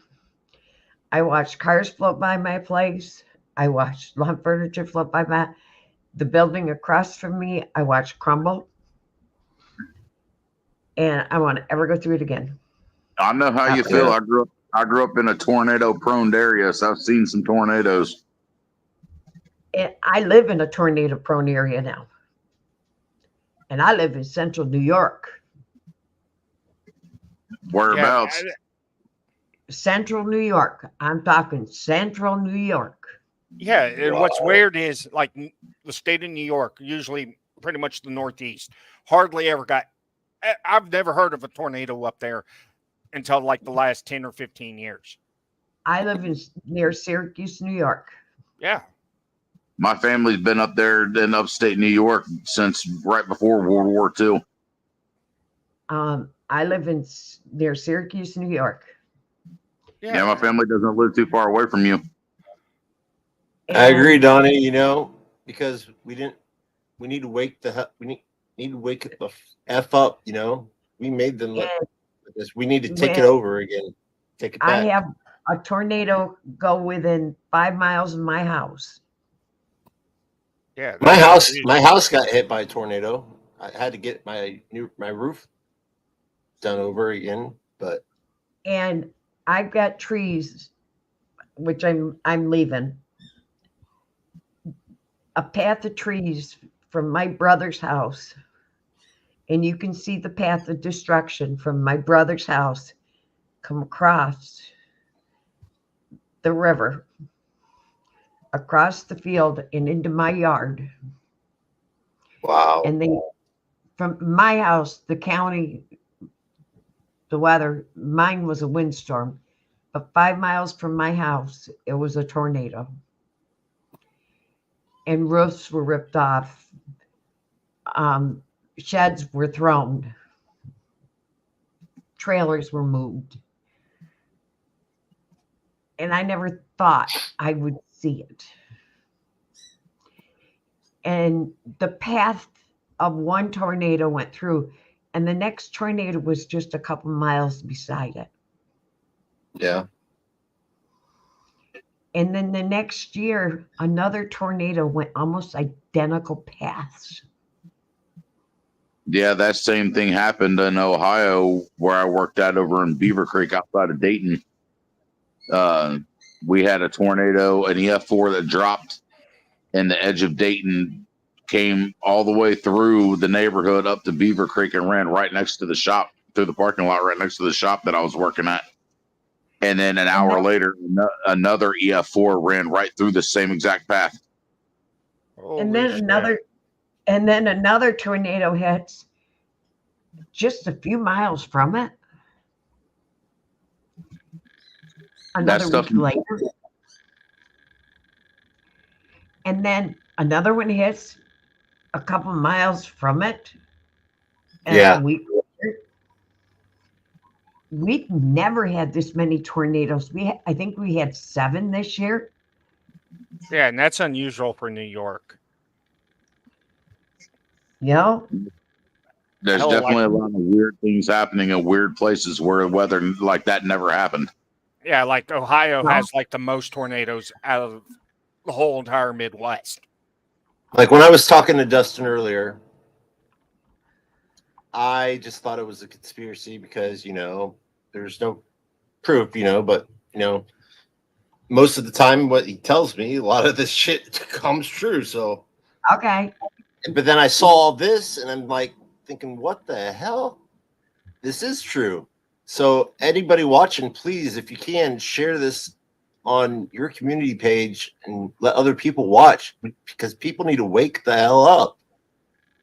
Speaker 14: I watched cars float by my place. I watched lawn furniture float by the building across from me. I watched crumble, and I want to ever go through it again.
Speaker 17: I know how you feel. I grew up in a tornado-prone area, so I've seen some tornadoes.
Speaker 14: And I live in a tornado-prone area now. And I live in central New York.
Speaker 17: Whereabouts?
Speaker 14: Central New York. I'm talking central New York.
Speaker 5: Yeah, and what's weird is like the state of New York, usually pretty much the Northeast, hardly ever got. I've never heard of a tornado up there until like the last 10 or 15 years.
Speaker 14: I live near Syracuse, New York.
Speaker 5: Yeah.
Speaker 17: My family's been up there in upstate New York since right before World War II.
Speaker 14: I live near Syracuse, New York.
Speaker 17: Yeah, my family doesn't live too far away from you.
Speaker 3: I agree, Donnie. You know, because we need to wake the F up. You know, we made them like this. We need to take it over again. Take it back.
Speaker 14: I have a tornado go within 5 miles of my house.
Speaker 5: Yeah,
Speaker 3: my house got hit by a tornado. I had to get my roof done over again,
Speaker 14: and I've got trees, which I'm leaving. A path of trees from my brother's house, and you can see the path of destruction from my brother's house come across the river, across the field and into my yard.
Speaker 3: Wow.
Speaker 14: And from my house, the county, the weather, mine was a windstorm, but 5 miles from my house, it was a tornado. And roofs were ripped off. Sheds were thrown. Trailers were moved. And I never thought I would see it. And the path of one tornado went through, and the next tornado was just a couple miles beside it.
Speaker 3: Yeah.
Speaker 14: And then the next year, another tornado went almost identical paths.
Speaker 17: Yeah, that same thing happened in Ohio where I worked out over in Beaver Creek outside of Dayton. We had a tornado, an EF4 that dropped in the edge of Dayton, came all the way through the neighborhood up to Beaver Creek and ran right next to the shop, through the parking lot right next to the shop that I was working at. And then an hour later, another EF4 ran right through the same exact path.
Speaker 14: And then another tornado hits just a few miles from it. Another week later. And then Another one hits a couple miles from it. And
Speaker 3: Yeah.
Speaker 14: a week later, we've never had this many tornadoes. I think we had 7 this year.
Speaker 5: Yeah, and that's unusual for New York.
Speaker 14: Yeah.
Speaker 17: There's definitely a lot of weird things happening in weird places where weather like that never happened.
Speaker 5: Yeah, like Ohio has like the most tornadoes out of the whole entire Midwest.
Speaker 3: Like when I was talking to Dustin earlier, I just thought it was a conspiracy because, there's no proof, but, most of the time what he tells me, a lot of this shit comes true. So,
Speaker 14: okay.
Speaker 3: But then I saw all this and I'm like thinking, what the hell? This is true. So anybody watching, please, if you can, share this on your community page and let other people watch because people need to wake the hell up.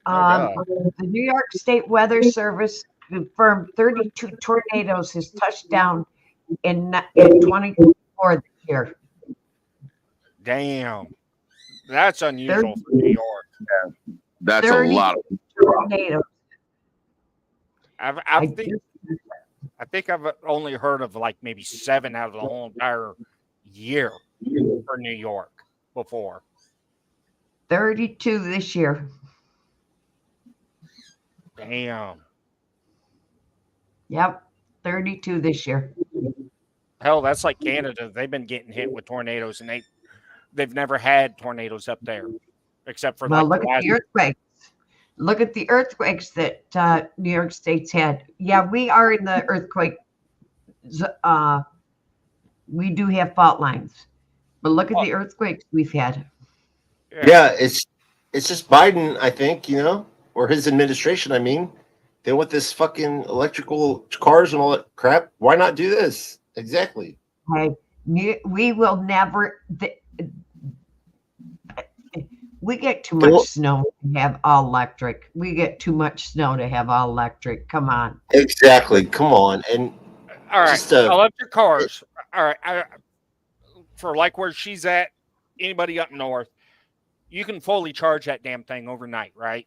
Speaker 14: The New York State Weather Service confirmed 32 tornadoes has touched down in 2024 this year.
Speaker 5: Damn. That's unusual for New York.
Speaker 17: Yeah, that's a lot of
Speaker 14: tornadoes.
Speaker 5: I think I've only heard of like maybe 7 out of the whole entire year for New York before.
Speaker 14: 32 this year.
Speaker 5: Damn.
Speaker 14: Yep, 32 this year.
Speaker 5: Hell, that's like Canada. They've been getting hit with tornadoes, and they've never had tornadoes up there, except for
Speaker 14: look at the earthquakes. Look at the earthquakes that New York State's had. Yeah, we are in the earthquake. We do have fault lines, but look at the earthquakes we've had.
Speaker 3: Yeah, it's just Biden, I think, or his administration. I mean, they want this fucking electrical cars and all that crap. Why not do this? Exactly.
Speaker 14: Okay. We will never. We get too much snow to have all electric. We get too much snow to have all electric. Come on.
Speaker 3: Exactly. Come on. And
Speaker 5: all right, electric cars. All right, for like where she's at, anybody up north, you can fully charge that damn thing overnight, right?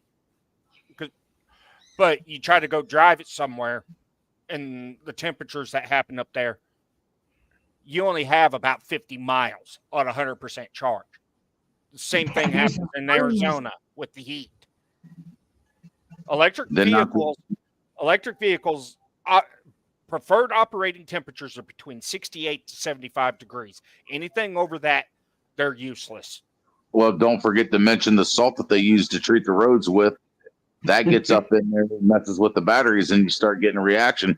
Speaker 5: But you try to go drive it somewhere, and the temperatures that happen up there, you only have about 50 miles on 100% charge. The same thing happens in Arizona with the heat. Electric vehicles, preferred operating temperatures are between 68 to 75 degrees. Anything over that, they're useless.
Speaker 17: Well, don't forget to mention the salt that they use to treat the roads with. That gets up in there and messes with the batteries, and you start getting a reaction.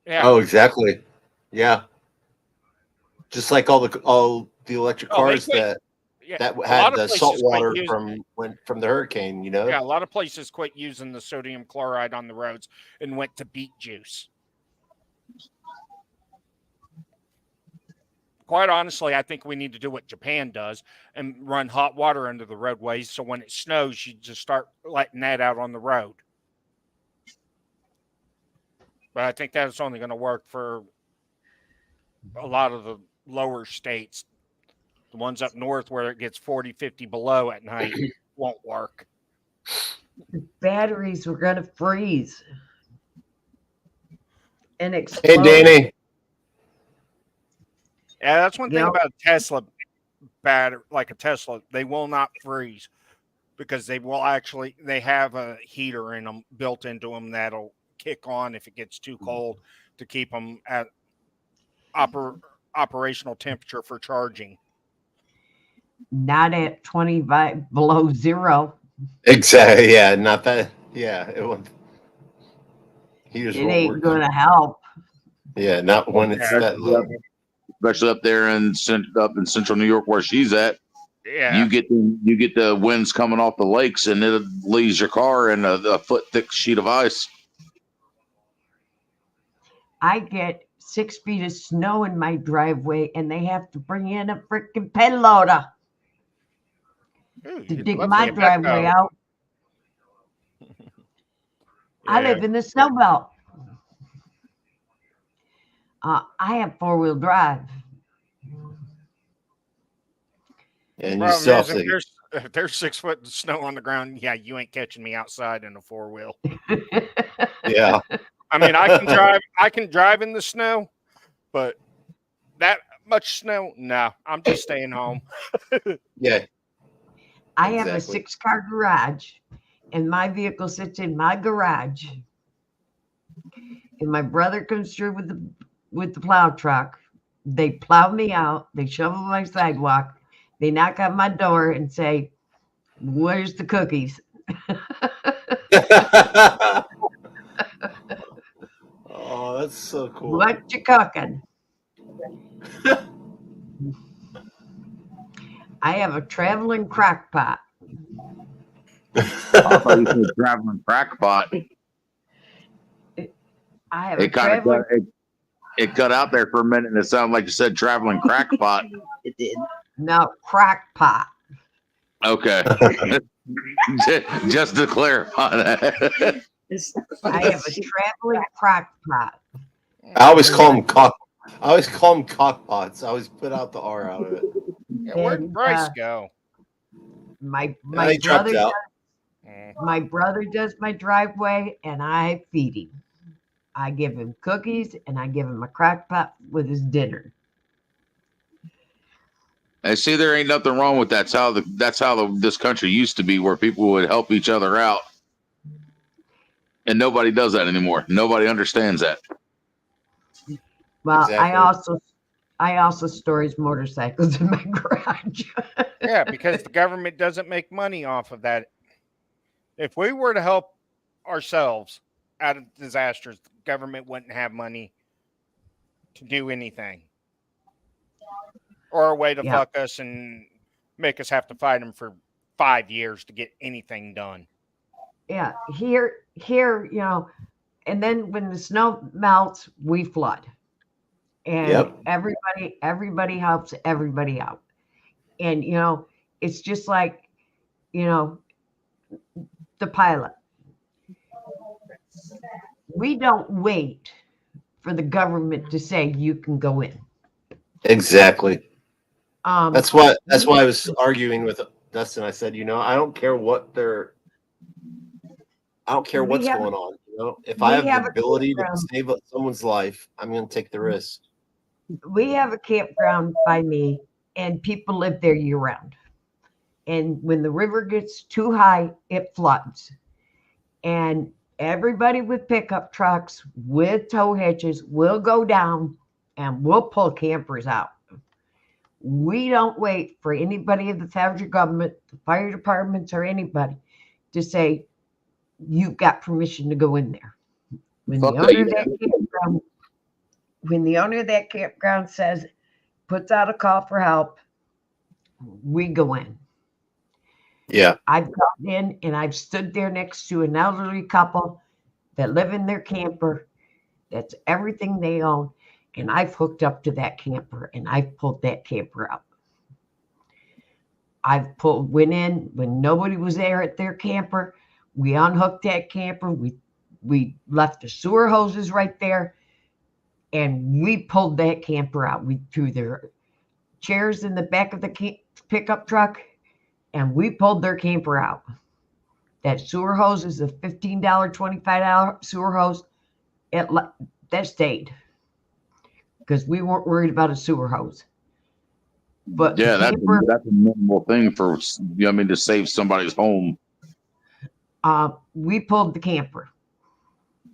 Speaker 5: Yeah.
Speaker 3: Oh, exactly. Yeah. Just like all the electric cars that had the salt water from the hurricane,
Speaker 5: Yeah, a lot of places quit using the sodium chloride on the roads and went to beet juice. Quite honestly, I think we need to do what Japan does and run hot water under the roadways. So when it snows, you just start letting that out on the road. But I think that's only going to work for a lot of the lower states. The ones up north where it gets 40, 50 below at night won't work.
Speaker 14: The batteries were going to freeze and explode.
Speaker 3: Hey, Danny.
Speaker 5: Yeah, that's one thing about a Tesla battery, like a Tesla. They will not freeze because they have a heater in them built into them that'll kick on if it gets too cold to keep them at operational temperature for charging.
Speaker 14: Not at 25 below zero.
Speaker 3: Exactly. Yeah, not that. Yeah,
Speaker 14: it ain't going to help.
Speaker 3: Yeah, not when it's that low.
Speaker 17: Especially up there in central New York where she's at.
Speaker 5: Yeah,
Speaker 17: you get the winds coming off the lakes, and it leaves your car in a foot thick sheet of ice.
Speaker 14: I get 6 feet of snow in my driveway, and they have to bring in a freaking pen loader to dig my driveway out. I live in the snow belt. I have 4-wheel drive.
Speaker 3: And you still have
Speaker 5: If there's 6 foot of snow on the ground, yeah, you ain't catching me outside in a 4-wheel.
Speaker 3: Yeah.
Speaker 5: I mean, I can drive in the snow, but that much snow, no, I'm just staying home.
Speaker 3: Yeah.
Speaker 14: I have a 6-car garage, and my vehicle sits in my garage. And my brother comes through with the plow truck. They plow me out. They shovel my sidewalk. They knock on my door and say, "Where's the cookies?"
Speaker 3: Oh, that's so cool.
Speaker 14: What you cooking? I have a traveling crock pot.
Speaker 17: I thought you said traveling crackpot.
Speaker 14: I have
Speaker 17: It kind of it cut out there for a minute, and it sounded like you said traveling crackpot.
Speaker 14: It did. No, crock pot.
Speaker 17: Okay. Just to clarify that.
Speaker 14: I have a traveling crock pot.
Speaker 3: I always call them cockpots. I always put out the R out of it.
Speaker 5: Yeah, where'd Bryce go?
Speaker 14: My
Speaker 3: he dropped
Speaker 14: brother
Speaker 3: out.
Speaker 14: my brother does my driveway, and I feed him. I give him cookies, and I give him a crock pot with his dinner.
Speaker 17: And see, there ain't nothing wrong with that. That's how this country used to be, where people would help each other out. And nobody does that anymore. Nobody understands that.
Speaker 14: Well,
Speaker 3: Exactly.
Speaker 14: I also store his motorcycles in my garage.
Speaker 5: Yeah, because the government doesn't make money off of that. If we were to help ourselves out of disasters, the government wouldn't have money to do anything. Or a way to fuck us and make us have to fight them for 5 years to get anything done.
Speaker 14: Yeah, here, and then when the snow melts, we flood. And everybody helps everybody out. And, it's just like, the pilot. We don't wait for the government to say you can go in.
Speaker 3: Exactly. That's why I was arguing with Dustin. I said, I don't care what's going on. If I have the ability to save someone's life, I'm going to take the risk.
Speaker 14: We have a campground by me, and people live there year round. And when the river gets too high, it floods. And everybody with pickup trucks with tow hitches will go down and we'll pull campers out. We don't wait for anybody in the federal government, the fire departments, or anybody to say, you've got permission to go in there. When the owner of that campground says, puts out a call for help, we go in.
Speaker 3: Yeah.
Speaker 14: I've gone in and I've stood there next to an elderly couple that live in their camper. That's everything they own. And I've hooked up to that camper and I've pulled that camper out. Went in when nobody was there at their camper. We unhooked that camper. We left the sewer hoses right there. And we pulled that camper out. We threw their chairs in the back of the pickup truck, and we pulled their camper out. That sewer hose is a $15, $25 sewer hose. That stayed because we weren't worried about a sewer hose. But
Speaker 17: yeah, that's a minimal thing for to save somebody's home.
Speaker 14: We pulled the camper.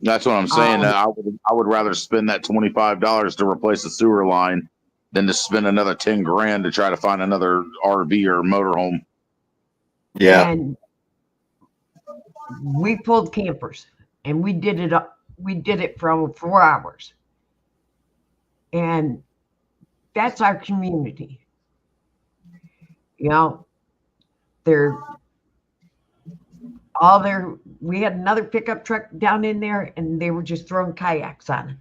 Speaker 17: That's what I'm saying. I would rather spend that $25 to replace the sewer line than to spend another $10,000 to try to find another RV or motorhome.
Speaker 3: Yeah.
Speaker 14: And we pulled campers, and we did it. We did it for over 4 hours, and that's our community. We had another pickup truck down in there, and they were just throwing kayaks on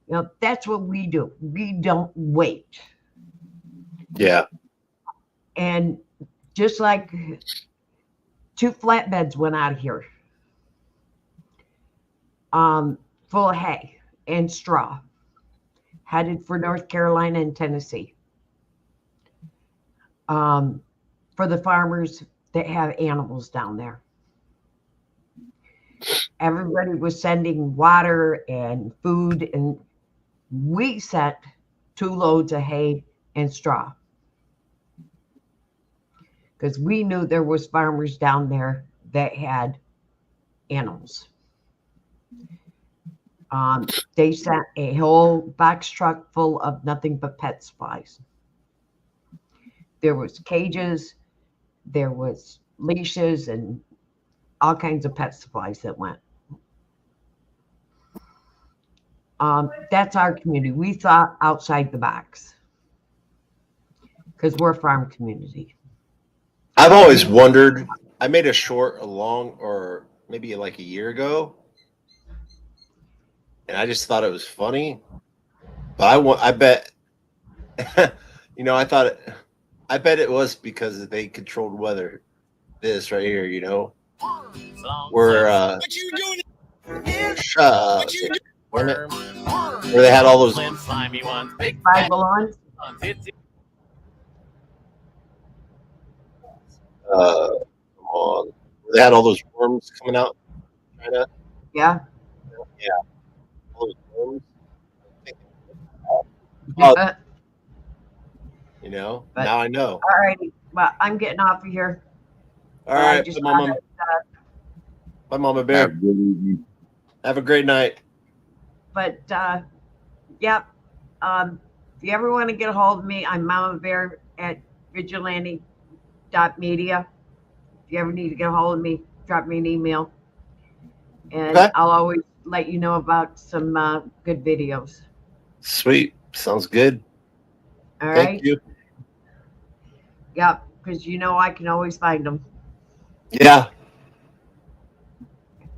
Speaker 14: it. That's what we do. We don't wait.
Speaker 3: Yeah.
Speaker 14: And just like 2 flatbeds went out of here, full of hay and straw, headed for North Carolina and Tennessee. for the farmers that have animals down there. Everybody was sending water and food, and we sent 2 loads of hay and straw because we knew there was farmers down there that had animals. They sent a whole box truck full of nothing but pet supplies. There was cages, there was leashes, and all kinds of pet supplies that went. That's our community. We thought outside the box because we're a farm community.
Speaker 3: I've always wondered. I made a short, or maybe like a year ago, and I just thought it was funny. But I bet, I bet it was because they controlled weather. This right here, where where they had all those
Speaker 14: slimy ones, big Bible
Speaker 3: come on, they had all those worms coming out in China.
Speaker 14: Yeah.
Speaker 3: All those worms.
Speaker 14: But,
Speaker 3: now I know.
Speaker 14: All righty. Well, I'm getting off of here.
Speaker 3: All right, bye, Mama. Bye, Mama Bear. Have a great night.
Speaker 14: But yep. If you ever want to get a hold of me, I'm Mama Bear at vigilante.media. If you ever need to get a hold of me, drop me an email. And I'll always let you know about some good videos.
Speaker 3: Sweet. Sounds good.
Speaker 14: All
Speaker 3: Thank
Speaker 14: right.
Speaker 3: you.
Speaker 14: Yep, because I can always find them.
Speaker 3: Yeah.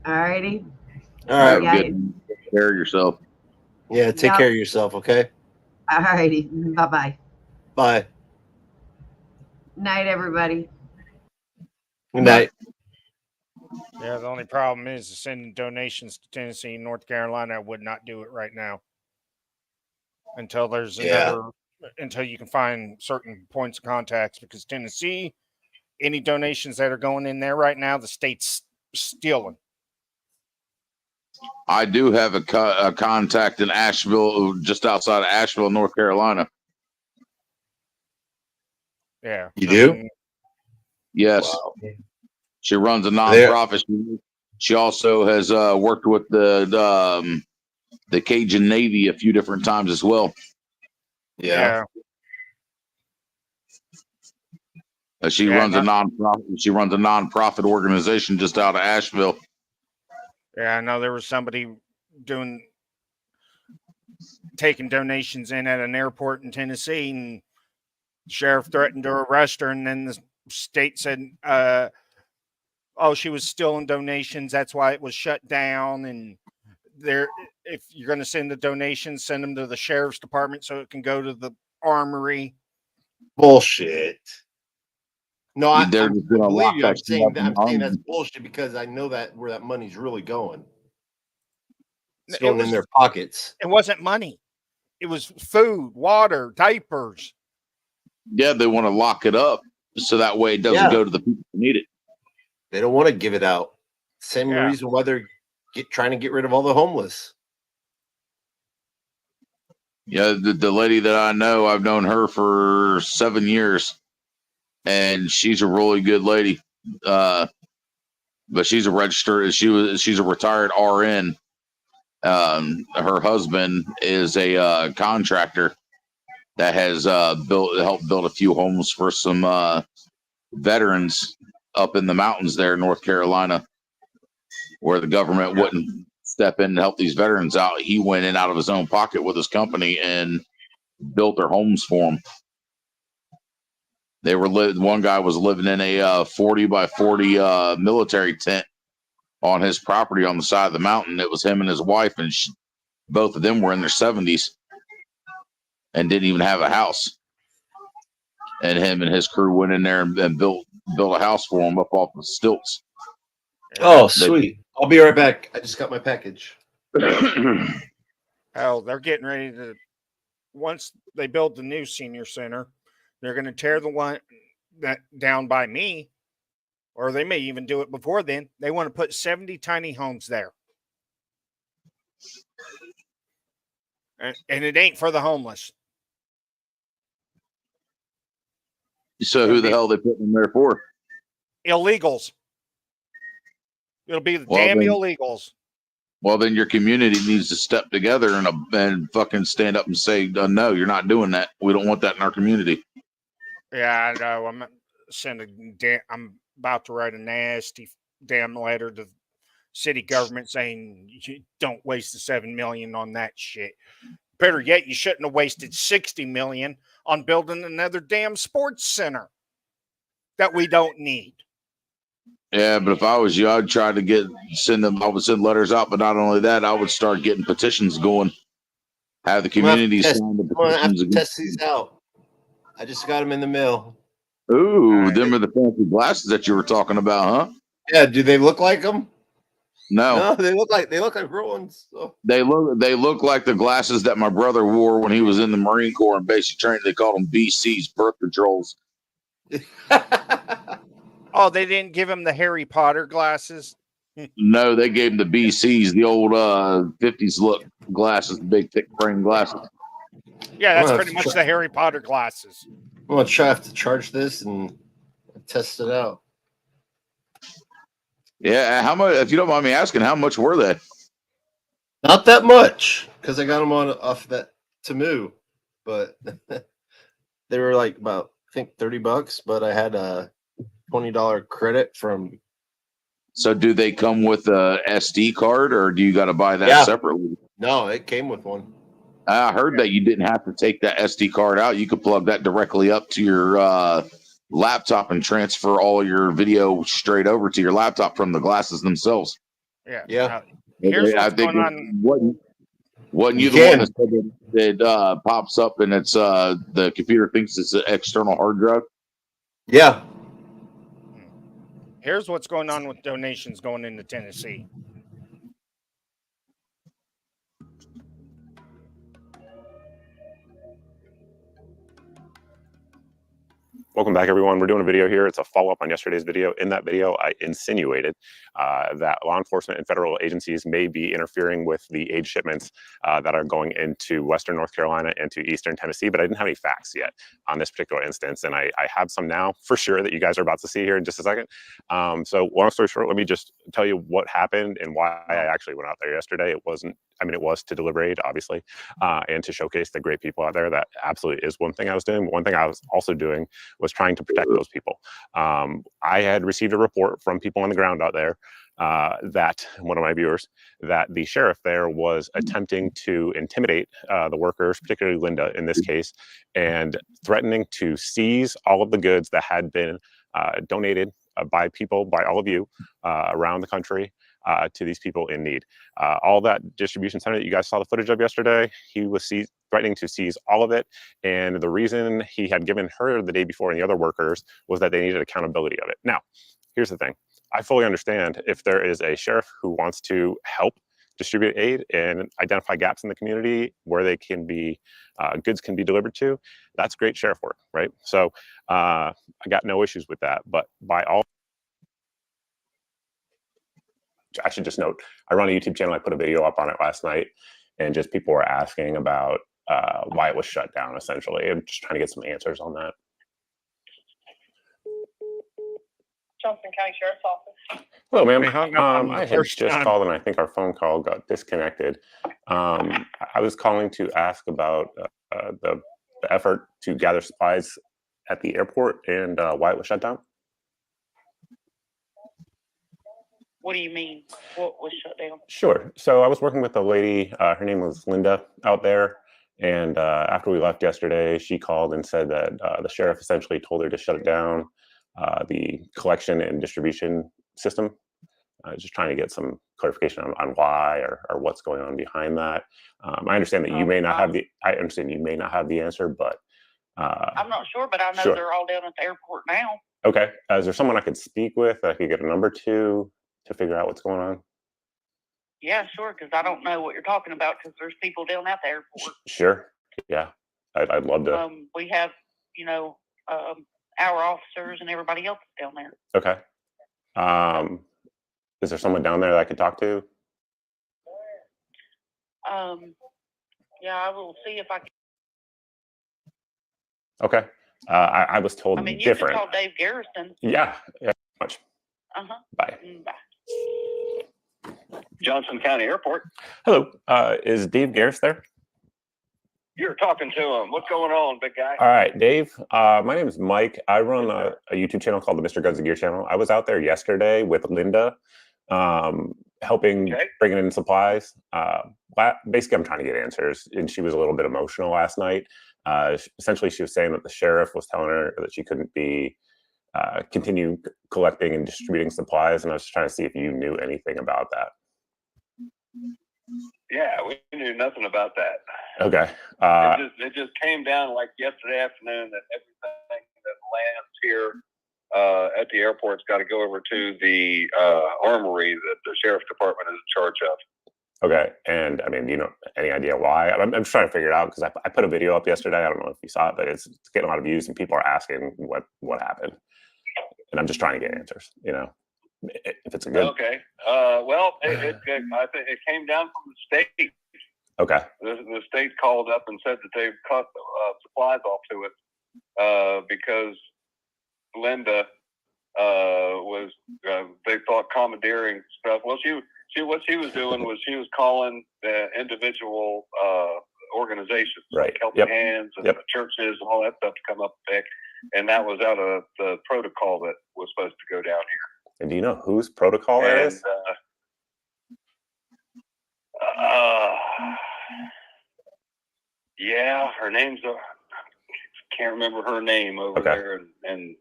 Speaker 14: All righty.
Speaker 3: All right.
Speaker 14: Yeah.
Speaker 17: Take care of yourself.
Speaker 3: Yeah, take care of yourself, okay?
Speaker 14: All righty. Bye-bye.
Speaker 3: Bye.
Speaker 14: Night, everybody.
Speaker 3: Good night.
Speaker 5: Yeah, the only problem is sending donations to Tennessee and North Carolina. I would not do it right now until there's until you can find certain points of contacts, because Tennessee, any donations that are going in there right now, the state's stealing.
Speaker 17: I do have a contact in Asheville, just outside of Asheville, North Carolina.
Speaker 5: Yeah.
Speaker 3: You do?
Speaker 17: Yes.
Speaker 3: Wow.
Speaker 17: She runs a nonprofit. She also has worked with the Cajun Navy a few different times as well.
Speaker 3: Yeah.
Speaker 17: She runs a nonprofit. She runs a nonprofit organization just out of Asheville.
Speaker 5: Yeah, I know there was somebody taking donations in at an airport in Tennessee, and the sheriff threatened to arrest her, and then the state said, she was stealing donations. That's why it was shut down. And if you're going to send the donations, send them to the sheriff's department so it can go to the armory.
Speaker 3: Bullshit. No, I believe you. I'm saying
Speaker 17: saying
Speaker 3: that's bullshit because I know where that money's really going. It's going in their pockets.
Speaker 5: It wasn't money. It was food, water, diapers.
Speaker 17: Yeah, they want to lock it up so that way it doesn't go to the people who need it.
Speaker 3: They don't want to give it out. Same reason why they're trying to get rid of all the homeless.
Speaker 17: Yeah, the lady that I know, I've known her for 7 years, and she's a really good lady. But she's a registered. She's a retired RN. Her husband is a contractor that has helped build a few homes for some veterans up in the mountains there in North Carolina, where the government wouldn't step in to help these veterans out. He went in out of his own pocket with his company and built their homes for them. They were one guy was living in a 40 by 40 military tent on his property on the side of the mountain. It was him and his wife, and both of them were in their 70s and didn't even have a house. And him and his crew went in there and built a house for him up off the stilts.
Speaker 3: Oh, sweet. I'll be right back. I just got my package.
Speaker 5: Hell, they're getting ready to, once they build the new senior center, they're going to tear the that down by me, or they may even do it before then. They want to put 70 tiny homes there. And it ain't for the homeless.
Speaker 17: So who the hell they putting them there for?
Speaker 5: Illegals. It'll be the damn illegals.
Speaker 17: Well, then your community needs to step together and fucking stand up and say, no, you're not doing that. We don't want that in our community.
Speaker 5: Yeah, I know. I'm about to write a nasty damn letter to the city government saying you don't waste the $7 million on that shit. Better yet, you shouldn't have wasted $60 million on building another damn sports center that we don't need.
Speaker 17: Yeah, but if I was you, I'd try to I would send letters out, but not only that, I would start getting petitions going. Have the community sign the petitions.
Speaker 3: Test these out. I just got them in the mail.
Speaker 17: Ooh, them are the fancy glasses that you were talking about, huh?
Speaker 3: Yeah, do they look like them?
Speaker 17: No,
Speaker 3: they look like real ones. So.
Speaker 17: They look like the glasses that my brother wore when he was in the Marine Corps and basic training. They called them BCs, birth controls.
Speaker 5: Oh, they didn't give him the Harry Potter glasses?
Speaker 17: No, they gave him the BCs, the old 50s look glasses, the big thick frame glasses.
Speaker 5: Yeah, that's pretty much the Harry Potter glasses.
Speaker 3: I'm gonna have to charge this and test it out.
Speaker 17: Yeah, how much? If you don't mind me asking, how much were they?
Speaker 3: Not that much, because I got them off that Temu, but they were like about I think $30. But I had a $20 credit from.
Speaker 17: So do they come with a SD card, or do you got to buy that separately?
Speaker 3: No, it came with one.
Speaker 17: I heard that you didn't have to take that SD card out. You could plug that directly up to your laptop and transfer all your video straight over to your laptop from the glasses themselves.
Speaker 5: Yeah. Here's what's going on.
Speaker 17: Wasn't you the one that said that it pops up and it's the computer thinks it's an external hard drive?
Speaker 3: Yeah.
Speaker 5: Here's what's going on with donations going into Tennessee.
Speaker 9: Welcome back, everyone. We're doing a video here. It's a follow-up on yesterday's video. In that video, I insinuated that law enforcement and federal agencies may be interfering with the aid shipments that are going into Western North Carolina and to Eastern Tennessee, but I didn't have any facts yet on this particular instance, and I have some now for sure that you guys are about to see here in just a second. So long story short, let me just tell you what happened and why I actually went out there yesterday. It was to deliver aid, obviously, and to showcase the great people out there. That absolutely is one thing I was doing. One thing I was also doing was trying to protect those people. I had received a report from people on the ground out there that one of my viewers, that the sheriff there was attempting to intimidate the workers, particularly Linda in this case, and threatening to seize all of the goods that had been donated by all of you around the country to these people in need. All that distribution center that you guys saw the footage of yesterday, he was threatening to seize all of it. And the reason he had given her the day before and the other workers was that they needed accountability of it. Now, here's the thing. I fully understand if there is a sheriff who wants to help distribute aid and identify gaps in the community where they can be, goods can be delivered to, that's great sheriff work, right? So I got no issues with that, but by all, I should just note, I run a YouTube channel. I put a video up on it last night, and just people were asking about why it was shut down, essentially. I'm just trying to get some answers on that.
Speaker 13: Johnson County Sheriff's Office.
Speaker 9: Hello, ma'am. I had just called, and I think our phone call got disconnected. I was calling to ask about the effort to gather supplies at the airport and why it was shut down.
Speaker 13: What do you mean? What was shut down?
Speaker 9: Sure. So I was working with a lady, her name was Linda, out there. And after we left yesterday, she called and said that the sheriff essentially told her to shut it down, the collection and distribution system. I was just trying to get some clarification on why or what's going on behind that. I understand that you may not have the answer, but
Speaker 13: I'm not sure, but I know they're all down at the airport now.
Speaker 9: Okay. Is there someone I could speak with that I could get a number to figure out what's going on?
Speaker 13: Yeah, sure, because I don't know what you're talking about because there's people down at the airport.
Speaker 9: Sure. Yeah. I'd love to.
Speaker 13: We have, our officers and everybody else down there.
Speaker 9: Okay. Is there someone down there that I could talk to?
Speaker 13: Yeah, I will see if I can.
Speaker 9: Okay. I was told
Speaker 13: I mean, you
Speaker 9: different.
Speaker 13: can call Dave Garrison.
Speaker 9: Yeah. Yeah. Much. Bye.
Speaker 13: Bye.
Speaker 8: Johnson County Airport.
Speaker 9: Hello. Is Dave Garris there?
Speaker 8: You're talking to him. What's going on, big guy?
Speaker 9: All right, Dave. My name is Mike. I run a YouTube channel called the Mr. Guns and Gear channel. I was out there yesterday with Linda, helping bringing in supplies. Basically, I'm trying to get answers, and she was a little bit emotional last night. Essentially, she was saying that the sheriff was telling her that she couldn't be continue collecting and distributing supplies, and I was just trying to see if you knew anything about that.
Speaker 8: Yeah, we knew nothing about that.
Speaker 9: Okay.
Speaker 8: It just came down like yesterday afternoon that everything that lands here at the airport's got to go over to the armory that the sheriff's department is in charge of.
Speaker 9: Okay. And I mean, do you know any idea why? I'm just trying to figure it out because I put a video up yesterday. I don't know if you saw it, but it's getting a lot of views and people are asking what happened. And I'm just trying to get answers, you know, if it's a good.
Speaker 8: Okay. Well, I think it came down from the state.
Speaker 9: Okay.
Speaker 8: The state called up and said that they've cut supplies off to it because Linda was they thought commandeering stuff. Well, what she was doing was she was calling individual organizations, like Helping Hands and the churches and all that stuff to come up and pick, and that was out of the protocol that was supposed to go down here.
Speaker 9: And do you know whose protocol that is?
Speaker 8: Yeah, her name's can't remember her name over there, and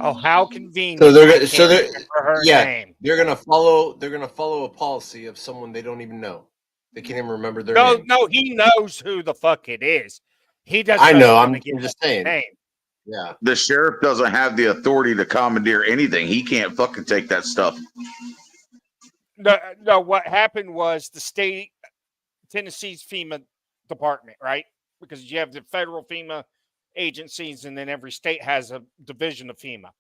Speaker 5: oh, how convenient!
Speaker 3: So they're
Speaker 5: her
Speaker 3: yeah,
Speaker 5: name.
Speaker 3: they're gonna follow a policy of someone they don't even know. They can't even remember their name.
Speaker 5: No, he knows who the fuck it is. He doesn't.
Speaker 3: I know. I'm
Speaker 5: give
Speaker 3: just saying.
Speaker 5: name.
Speaker 3: Yeah.
Speaker 17: The sheriff doesn't have the authority to commandeer anything. He can't fucking take that stuff.
Speaker 5: No. What happened was the state, Tennessee's FEMA department, right? Because you have the federal FEMA agencies, and then every state has a division of FEMA.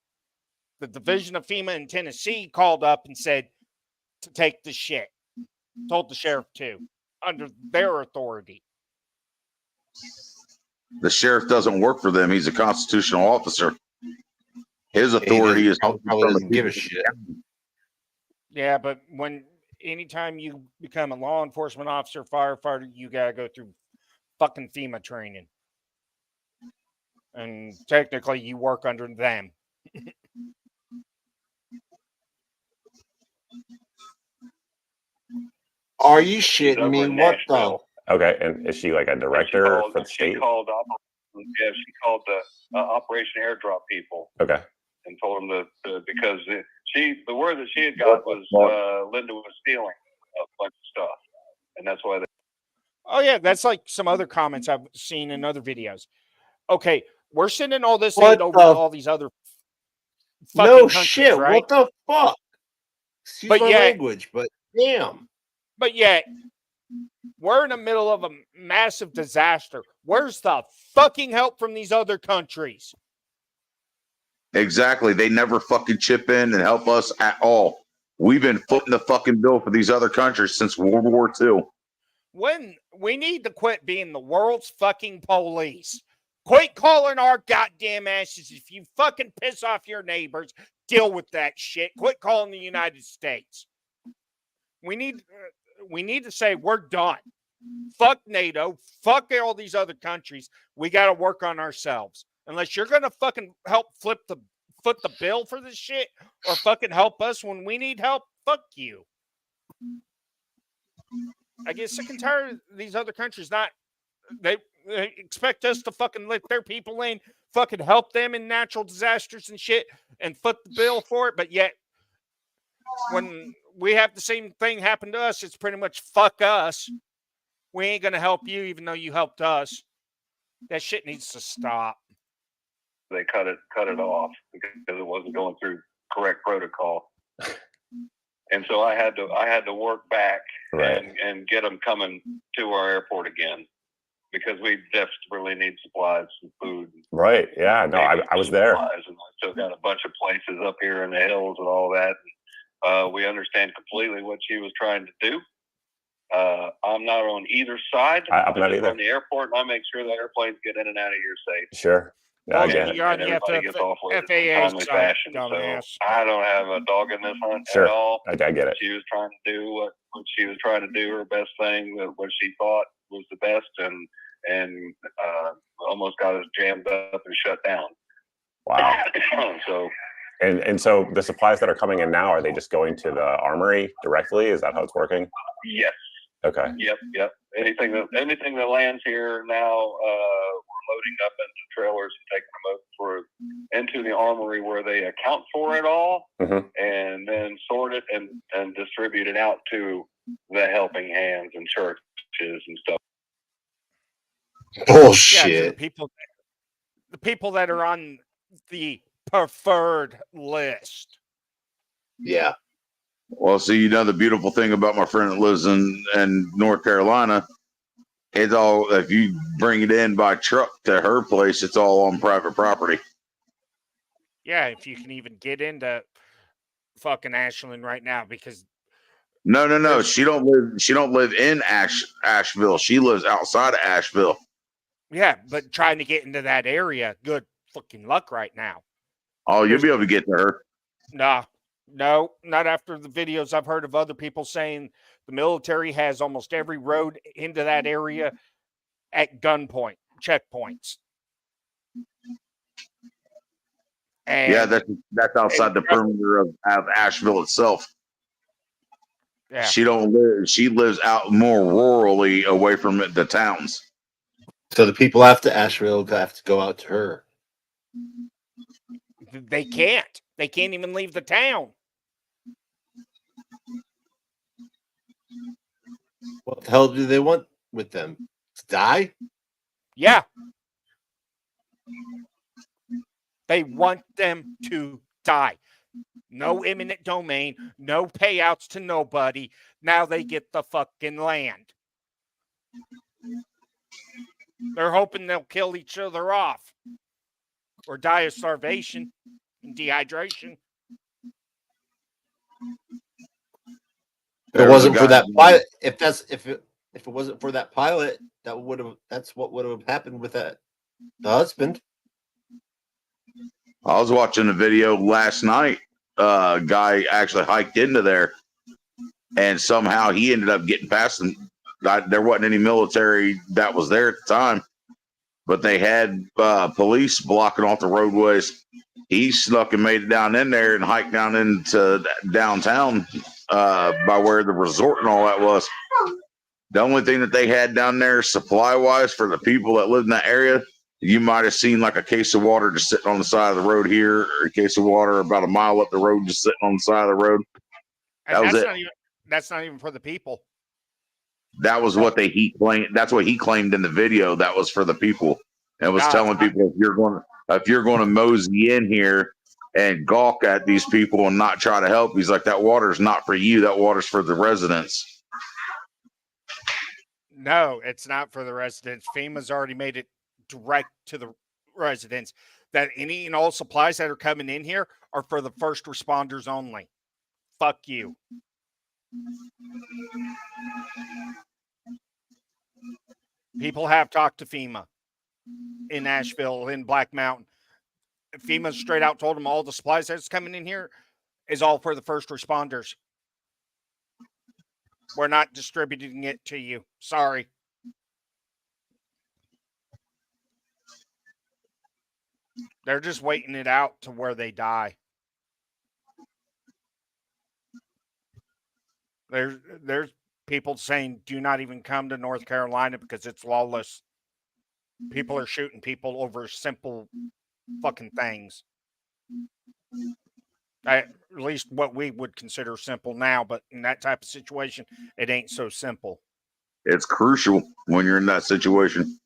Speaker 5: The division of FEMA in Tennessee called up and said to take the shit. Told the sheriff to, under their authority.
Speaker 17: The sheriff doesn't work for them. He's a constitutional officer. His authority is
Speaker 3: probably doesn't give a shit.
Speaker 5: Yeah, but anytime you become a law enforcement officer, firefighter, you gotta go through fucking FEMA training. And technically you work under them.
Speaker 3: Are you shitting me? What the?
Speaker 9: Okay, and is she like a director for the state?
Speaker 8: She called the Operation Airdrop people.
Speaker 9: Okay.
Speaker 8: And told them because the word that she had got was Linda was stealing a bunch of stuff, and that's why.
Speaker 5: Oh yeah, that's like some other comments I've seen in other videos. Okay, we're sending all this aid over to all these other.
Speaker 3: No shit!
Speaker 5: Right?
Speaker 3: What the fuck? Excuse my language, but damn.
Speaker 5: But yet, we're in the middle of a massive disaster. Where's the fucking help from these other countries?
Speaker 17: Exactly. They never fucking chip in and help us at all. We've been footing the fucking bill for these other countries since World War II.
Speaker 5: When we need to quit being the world's fucking police. Quit calling our goddamn asses. If you fucking piss off your neighbors, deal with that shit. Quit calling the United States. We need to say we're done. Fuck NATO. Fuck all these other countries. We got to work on ourselves. Unless you're going to fucking help foot the bill for this shit or fucking help us when we need help, fuck you. I get sick and tired of these other countries they expect us to fucking let their people in, fucking help them in natural disasters and shit and foot the bill for it. But yet, when we have the same thing happen to us, it's pretty much fuck us. We ain't going to help you even though you helped us. That shit needs to stop.
Speaker 8: They cut it off because it wasn't going through correct protocol. And so I had to work back and get them coming to our airport again. because we desperately need supplies and food.
Speaker 9: Right. Yeah. No, I was there.
Speaker 8: Supplies, and I still got a bunch of places up here in the hills and all that. We understand completely what she was trying to do. I'm not on either side.
Speaker 9: I'm not
Speaker 8: just
Speaker 9: either.
Speaker 8: on the airport, and I make sure the airplanes get in and out of here safe.
Speaker 9: Sure. Yeah, I get it.
Speaker 5: You're on
Speaker 8: And
Speaker 5: the
Speaker 8: everybody gets off with it in a
Speaker 5: FAA
Speaker 8: timely
Speaker 5: side,
Speaker 8: fashion.
Speaker 5: dumbass.
Speaker 8: So I don't have a dog in this hunt
Speaker 9: Sure.
Speaker 8: at all.
Speaker 9: I get it.
Speaker 8: She was trying to do what she was trying to do, her best thing, what she thought was the best, and almost got us jammed up and shut down.
Speaker 9: Wow.
Speaker 8: So.
Speaker 9: And so the supplies that are coming in now, are they just going to the armory directly? Is that how it's working?
Speaker 8: Yes.
Speaker 9: Okay.
Speaker 8: Yep. Anything that lands here now, we're loading up into trailers and taking them into the armory where they account for it all, and then sort it and distribute it out to the helping hands and churches and stuff.
Speaker 3: Bullshit.
Speaker 5: Yeah, to the people that are on the preferred list.
Speaker 3: Yeah.
Speaker 17: Well, see, the beautiful thing about my friend that lives in North Carolina, it's all, if you bring it in by truck to her place, it's all on private property.
Speaker 5: Yeah, if you can even get into fucking Ashland right now, because
Speaker 17: No. She don't live in Asheville. She lives outside of Asheville.
Speaker 5: yeah, but trying to get into that area, good fucking luck right now.
Speaker 17: Oh, you'll be able to get to her.
Speaker 5: Nah, no, not after the videos I've heard of other people saying the military has almost every road into that area at gunpoint, checkpoints. And,
Speaker 17: yeah, that's outside the perimeter of Asheville itself.
Speaker 5: Yeah.
Speaker 17: She lives out more rurally away from the towns.
Speaker 3: So the people after Asheville have to go out to her.
Speaker 5: They can't. They can't even leave the town.
Speaker 3: What the hell do they want with them? To die?
Speaker 5: Yeah. They want them to die. No eminent domain, no payouts to nobody. Now they get the fucking land. They're hoping they'll kill each other off or die of starvation and dehydration.
Speaker 3: If it wasn't for that pilot, if it wasn't for that pilot, that's what would have happened with the husband.
Speaker 17: I was watching a video last night. A guy actually hiked into there, and somehow he ended up getting past them. There wasn't any military that was there at the time, but they had police blocking off the roadways. He snuck and made it down in there and hiked down into downtown by where the resort and all that was. The only thing that they had down there supply-wise for the people that lived in that area, you might have seen like a case of water just sitting on the side of the road here, or a case of water about a mile up the road just sitting on the side of the road. That was it.
Speaker 5: That's not even for the people.
Speaker 17: That was what he claimed. That's what he claimed in the video. That was for the people, and was telling people if you're going to mosey in here and gawk at these people and not try to help, he's like, that water's not for you. That water's for the residents.
Speaker 5: No, it's not for the residents. FEMA's already made it direct to the residents that any and all supplies that are coming in here are for the first responders only. Fuck you. People have talked to FEMA in Asheville, in Black Mountain. FEMA straight out told them all the supplies that's coming in here is all for the first responders. We're not distributing it to you. Sorry. They're just waiting it out to where they die. There's people saying do not even come to North Carolina because it's lawless. People are shooting people over simple fucking things. At least what we would consider simple now, but in that type of situation, it ain't so simple.
Speaker 17: It's crucial when you're in that situation.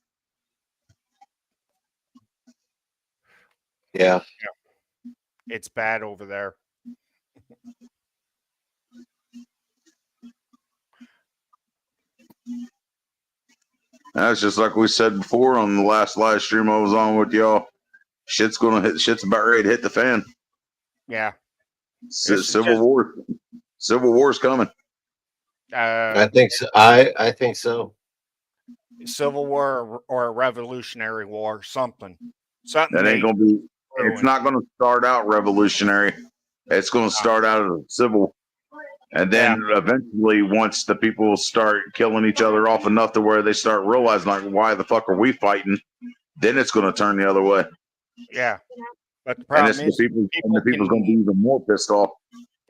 Speaker 3: Yeah.
Speaker 5: It's bad over there.
Speaker 17: That's just like we said before on the last live stream I was on with y'all. Shit's about ready to hit the fan.
Speaker 5: Yeah.
Speaker 17: Civil War. Civil War's coming.
Speaker 3: I think so. I think so.
Speaker 5: Civil War or a Revolutionary War, something.
Speaker 17: That ain't gonna be. It's not gonna start out revolutionary. It's gonna start out as civil, and then eventually, once the people start killing each other off enough to where they start realizing, like, why the fuck are we fighting? Then it's gonna turn the other way.
Speaker 5: Yeah, but the
Speaker 17: And
Speaker 5: problem
Speaker 17: it's
Speaker 5: is,
Speaker 17: the people's gonna be even more pissed off.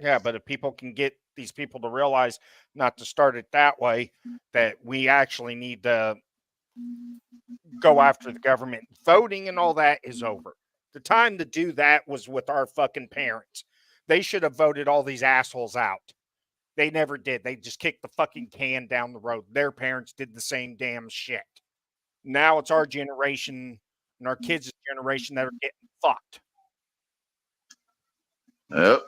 Speaker 5: yeah, but if people can get these people to realize not to start it that way, that we actually need to go after the government. Voting and all that is over. The time to do that was with our fucking parents. They should have voted all these assholes out. They never did. They just kicked the fucking can down the road. Their parents did the same damn shit. Now it's our generation and our kids' generation that are getting fucked.
Speaker 17: Yep.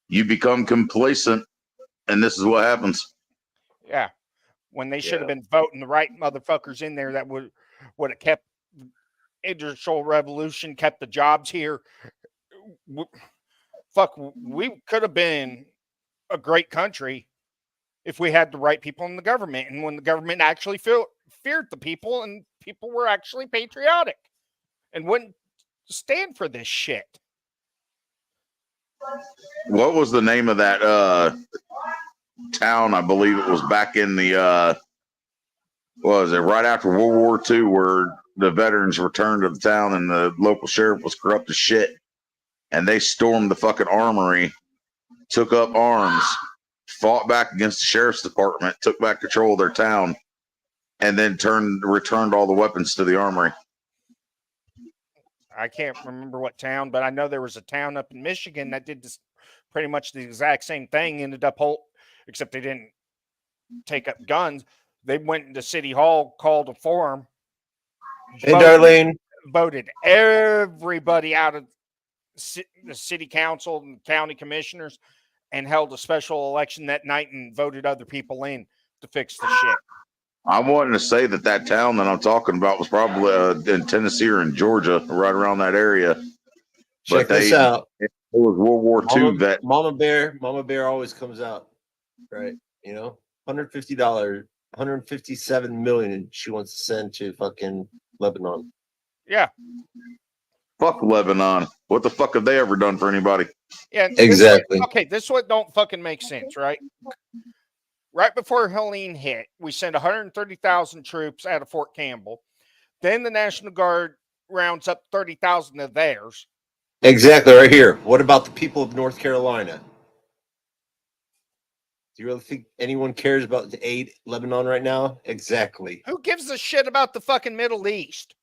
Speaker 17: You become complacent, and this is what happens.
Speaker 5: Yeah. When they should have been voting the right motherfuckers in there that would have kept industrial revolution, kept the jobs here. Fuck, we could have been a great country if we had the right people in the government, and when the government actually feared the people, and people were actually patriotic and wouldn't stand for this shit.
Speaker 17: What was the name of that town? I believe it was back in the what was it, right after World War II, where the veterans returned to the town and the local sheriff was corrupt as shit, and they stormed the fucking armory, took up arms, fought back against the sheriff's department, took back control of their town, and then returned all the weapons to the armory.
Speaker 5: I can't remember what town, but I know there was a town up in Michigan that did this pretty much the exact same thing, ended up except they didn't take up guns. They went into City Hall, called a forum.
Speaker 3: Hey, Darlene.
Speaker 5: Voted everybody out of the city council and county commissioners and held a special election that night and voted other people in to fix the shit.
Speaker 17: I wanted to say that town that I'm talking about was probably in Tennessee or in Georgia, right around that area.
Speaker 3: Check this out.
Speaker 17: It was World War II vet.
Speaker 3: Mama Bear always comes out, right? You know, $150, 157 million she wants to send to fucking Lebanon.
Speaker 5: Yeah.
Speaker 17: Fuck Lebanon. What the fuck have they ever done for anybody?
Speaker 5: Yeah,
Speaker 3: exactly.
Speaker 5: This is what don't fucking make sense, right? Right before Helene hit, we sent 130,000 troops out of Fort Campbell. Then the National Guard rounds up 30,000 of theirs.
Speaker 3: Exactly, right here. What about the people of North Carolina? Do you really think anyone cares about the aid Lebanon right now? Exactly.
Speaker 5: Who gives a shit about the fucking Middle East?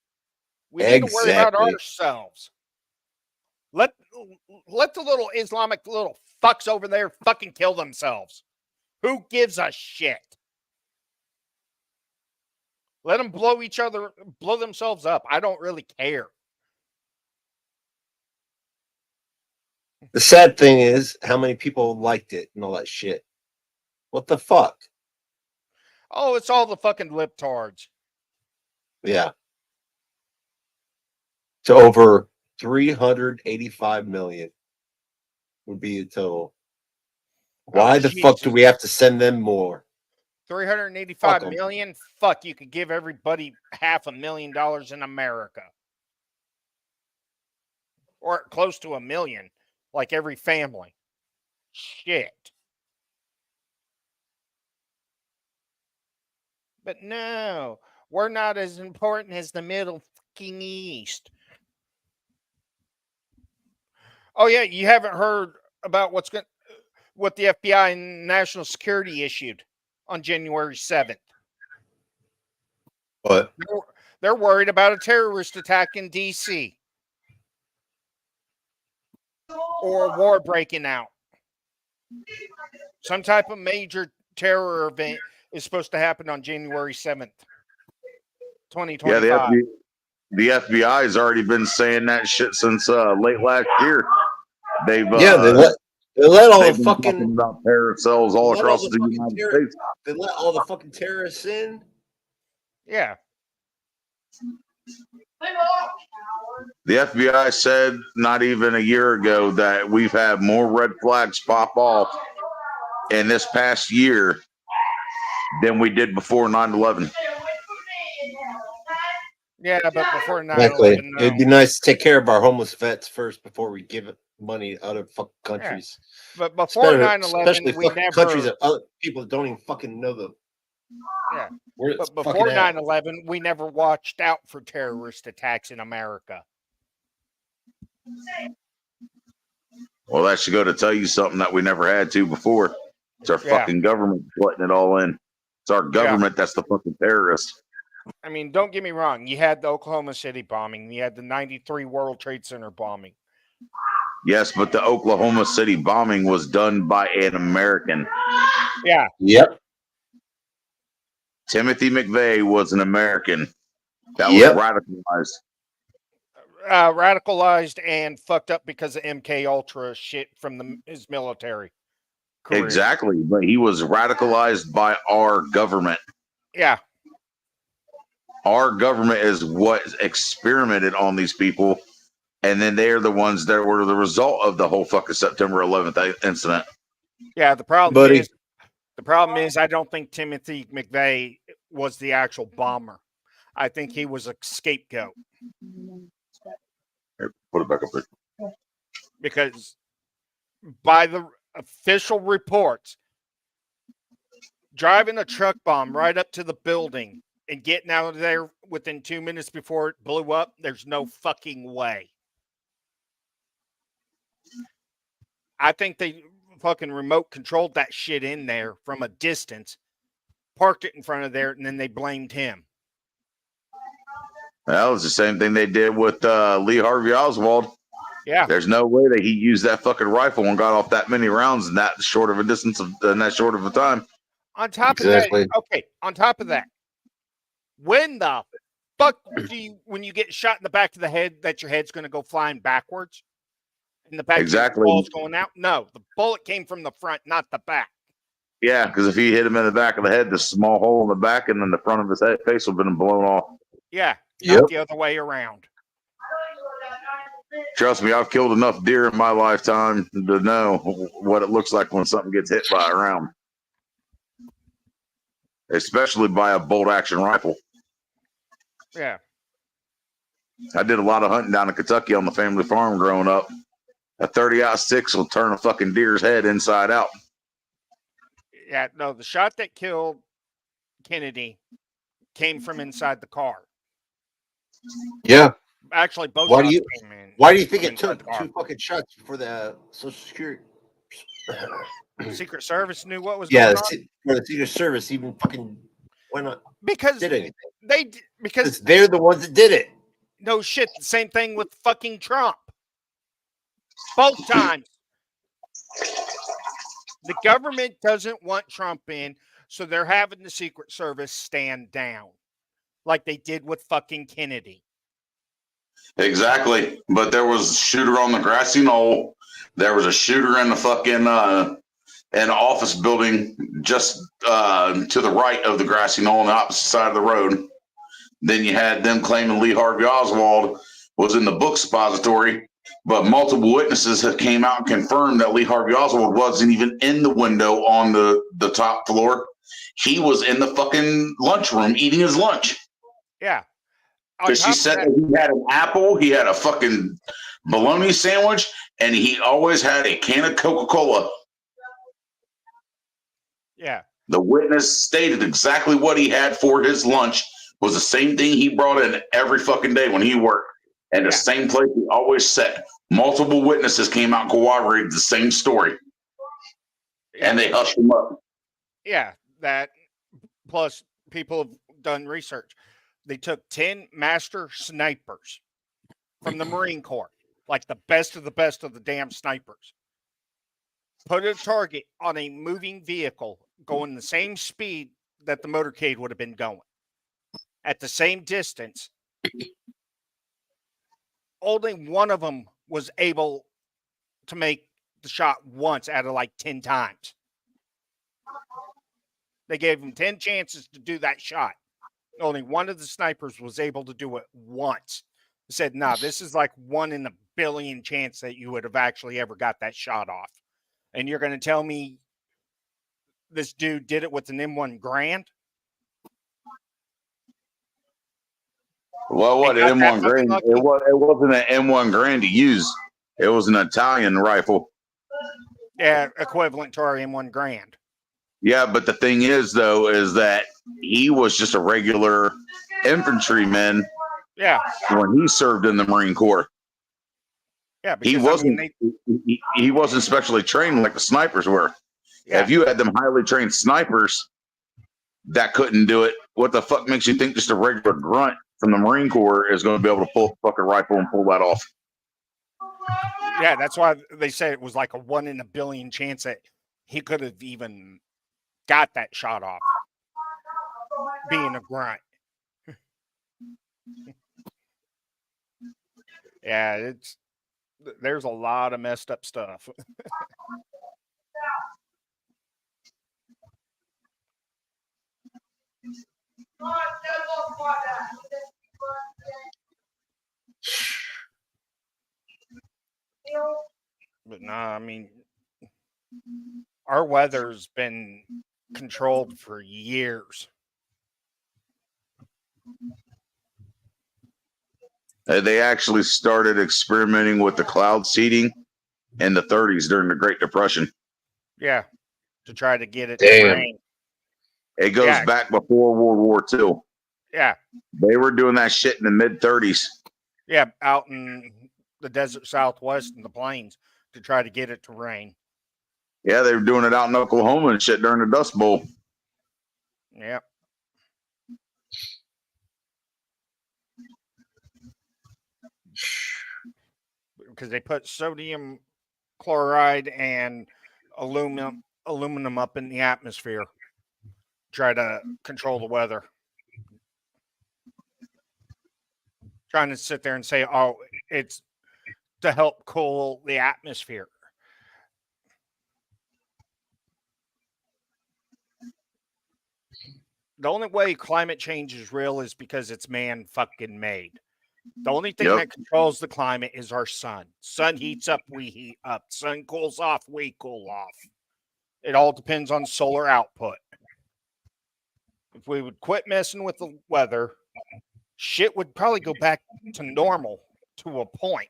Speaker 5: We need to worry about ourselves. Let the little Islamic little fucks over there fucking kill themselves. Who gives a shit? Let them blow themselves up. I don't really care.
Speaker 3: The sad thing is how many people liked it and all that shit. What the fuck?
Speaker 5: Oh, it's all the fucking libtards.
Speaker 3: Yeah. To over 385 million would be the total. Why the fuck do we have to send them more?
Speaker 5: 385 million? Fuck, you could give everybody $500,000 in America. Or close to $1 million, like every family. Shit. But no, we're not as important as the Middle fucking East. Oh yeah, you haven't heard about what the FBI and National Security issued on January 7th.
Speaker 3: What?
Speaker 5: They're worried about a terrorist attack in D.C. or a war breaking out. Some type of major terror event is supposed to happen on January 7th, 2025.
Speaker 17: Yeah, the FBI has already been saying that shit since late last year. They've
Speaker 3: They let all
Speaker 17: They've
Speaker 3: the
Speaker 17: been
Speaker 3: fucking
Speaker 17: talking about terrorist cells all across the United States.
Speaker 3: They let all the fucking terrorists in.
Speaker 5: Yeah.
Speaker 17: The FBI said not even a year ago that we've had more red flags pop off in this past year than we did before 9/11.
Speaker 5: Yeah, but before 9/11,
Speaker 3: Exactly.
Speaker 5: no.
Speaker 3: It'd be nice to take care of our homeless vets first before we give it money to other fucking countries.
Speaker 5: But before
Speaker 3: Especially
Speaker 5: 9/11, we
Speaker 3: fucking countries
Speaker 5: never.
Speaker 3: that other people that don't even fucking know the.
Speaker 5: Yeah.
Speaker 3: Where it's
Speaker 5: But
Speaker 3: fucking
Speaker 5: before
Speaker 3: at.
Speaker 5: 9/11, we never watched out for terrorist attacks in America.
Speaker 17: Well, that should go to tell you something that we never had to before. It's our
Speaker 5: Yeah.
Speaker 17: fucking government putting it all in. It's our government that's the fucking terrorist.
Speaker 5: I mean, don't get me wrong. You had the Oklahoma City bombing. You had the 93 World Trade Center bombing.
Speaker 17: Yes, but the Oklahoma City bombing was done by an American.
Speaker 5: Yeah.
Speaker 3: Yep.
Speaker 17: Timothy McVeigh was an American that
Speaker 3: Yep.
Speaker 17: was radicalized.
Speaker 5: Radicalized and fucked up because of MK Ultra shit from his military career.
Speaker 17: Exactly, but he was radicalized by our government.
Speaker 5: Yeah.
Speaker 17: Our government is what experimented on these people, and then they're the ones that were the result of the whole fucking September 11th incident.
Speaker 5: Yeah, the problem
Speaker 3: Buddy.
Speaker 5: is I don't think Timothy McVeigh was the actual bomber. I think he was a scapegoat.
Speaker 17: Here, put it back up there.
Speaker 5: Because by the official reports, driving a truck bomb right up to the building and getting out of there within 2 minutes before it blew up, there's no fucking way. I think they fucking remote controlled that shit in there from a distance, parked it in front of there, and then they blamed him.
Speaker 17: Well, it was the same thing they did with Lee Harvey Oswald.
Speaker 5: Yeah.
Speaker 17: There's no way that he used that fucking rifle and got off that many rounds in that short of a distance in that short of a time.
Speaker 5: On top of that, on top of that, when the fuck do you, when you get shot in the back of the head, that your head's going to go flying backwards? And the back of your ball's going out? No, the bullet came from the front, not the back.
Speaker 17: Yeah, because if he hit him in the back of the head, the small hole in the back and then the front of his face would have been blown off.
Speaker 5: Yeah, not the other way around.
Speaker 17: Trust me, I've killed enough deer in my lifetime to know what it looks like when something gets hit by a round. Especially by a bolt action rifle.
Speaker 5: Yeah.
Speaker 17: I did a lot of hunting down in Kentucky on the family farm growing up. A 30-06 will turn a fucking deer's head inside out.
Speaker 5: Yeah, no, the shot that killed Kennedy came from inside the car.
Speaker 3: Yeah.
Speaker 5: Actually, both
Speaker 3: Why
Speaker 5: shots
Speaker 3: do you?
Speaker 5: came in.
Speaker 3: Why do you think it
Speaker 5: inside
Speaker 3: took
Speaker 5: the car.
Speaker 3: 2 fucking shots before the Social Security?
Speaker 5: Secret Service knew what was
Speaker 3: Yeah,
Speaker 5: going on?
Speaker 3: for the Secret Service even fucking went on.
Speaker 5: Because
Speaker 3: did anything.
Speaker 5: Because
Speaker 3: they're the ones that did it.
Speaker 5: No shit. The same thing with fucking Trump. Both times. The government doesn't want Trump in, so they're having the Secret Service stand down, like they did with fucking Kennedy.
Speaker 17: Exactly. But there was a shooter on the grassy knoll. There was a shooter in the fucking an office building just to the right of the grassy knoll on the opposite side of the road. Then you had them claiming Lee Harvey Oswald was in the book suppository, but multiple witnesses have came out and confirmed that Lee Harvey Oswald wasn't even in the window on the top floor. He was in the fucking lunchroom eating his lunch.
Speaker 5: Yeah.
Speaker 17: Because she said that he had an apple, he had a fucking bologna sandwich, and he always had a can of Coca-Cola.
Speaker 5: Yeah.
Speaker 17: The witness stated exactly what he had for his lunch was the same thing he brought in every fucking day when he worked. And the same place he always sat. Multiple witnesses came out and corroborated the same story. And they hushed him up.
Speaker 5: Yeah, that plus people have done research. They took 10 master snipers from the Marine Corps, like the best of the damn snipers. Put a target on a moving vehicle going the same speed that the motorcade would have been going. At the same distance, only one of them was able to make the shot once out of like 10 times. They gave him 10 chances to do that shot. Only one of the snipers was able to do it once. He said, nah, this is like 1 in a billion chance that you would have actually ever got that shot off. And you're going to tell me this dude did it with an M1 Grand?
Speaker 17: Well, what M1 Grand? It wasn't an M1 Grand to use. It was an Italian rifle.
Speaker 5: Yeah, equivalent to our M1 Grand.
Speaker 17: Yeah, but the thing is, though, is that he was just a regular infantryman.
Speaker 5: Yeah.
Speaker 17: When he served in the Marine Corps.
Speaker 5: Yeah, because
Speaker 17: he wasn't. He wasn't specially trained like the snipers were.
Speaker 5: Yeah.
Speaker 17: If you had them highly trained snipers that couldn't do it, what the fuck makes you think just a regular grunt from the Marine Corps is going to be able to pull a fucking rifle and pull that off?
Speaker 5: Yeah, that's why they say it was like a 1 in a billion chance that he could have even got that shot off being a grunt. Yeah, there's a lot of messed up stuff. But no, I mean, our weather's been controlled for years.
Speaker 17: They actually started experimenting with the cloud seeding in the 30s during the Great Depression.
Speaker 5: Yeah, to try to get it
Speaker 17: Damn.
Speaker 5: to rain.
Speaker 17: It goes back before World War II.
Speaker 5: Yeah.
Speaker 17: They were doing that shit in the mid 30s.
Speaker 5: Yeah, out in the desert Southwest and the plains to try to get it to rain.
Speaker 17: Yeah, they were doing it out in Oklahoma and shit during the Dust Bowl.
Speaker 5: Yeah. Because they put sodium chloride and aluminum up in the atmosphere. Try to control the weather. Trying to sit there and say, oh, it's to help cool the atmosphere. The only way climate change is real is because it's man fucking made. The only thing that controls the climate is our sun. Sun heats up, we heat up. Sun cools off, we cool off. It all depends on solar output. If we would quit messing with the weather, shit would probably go back to normal to a point.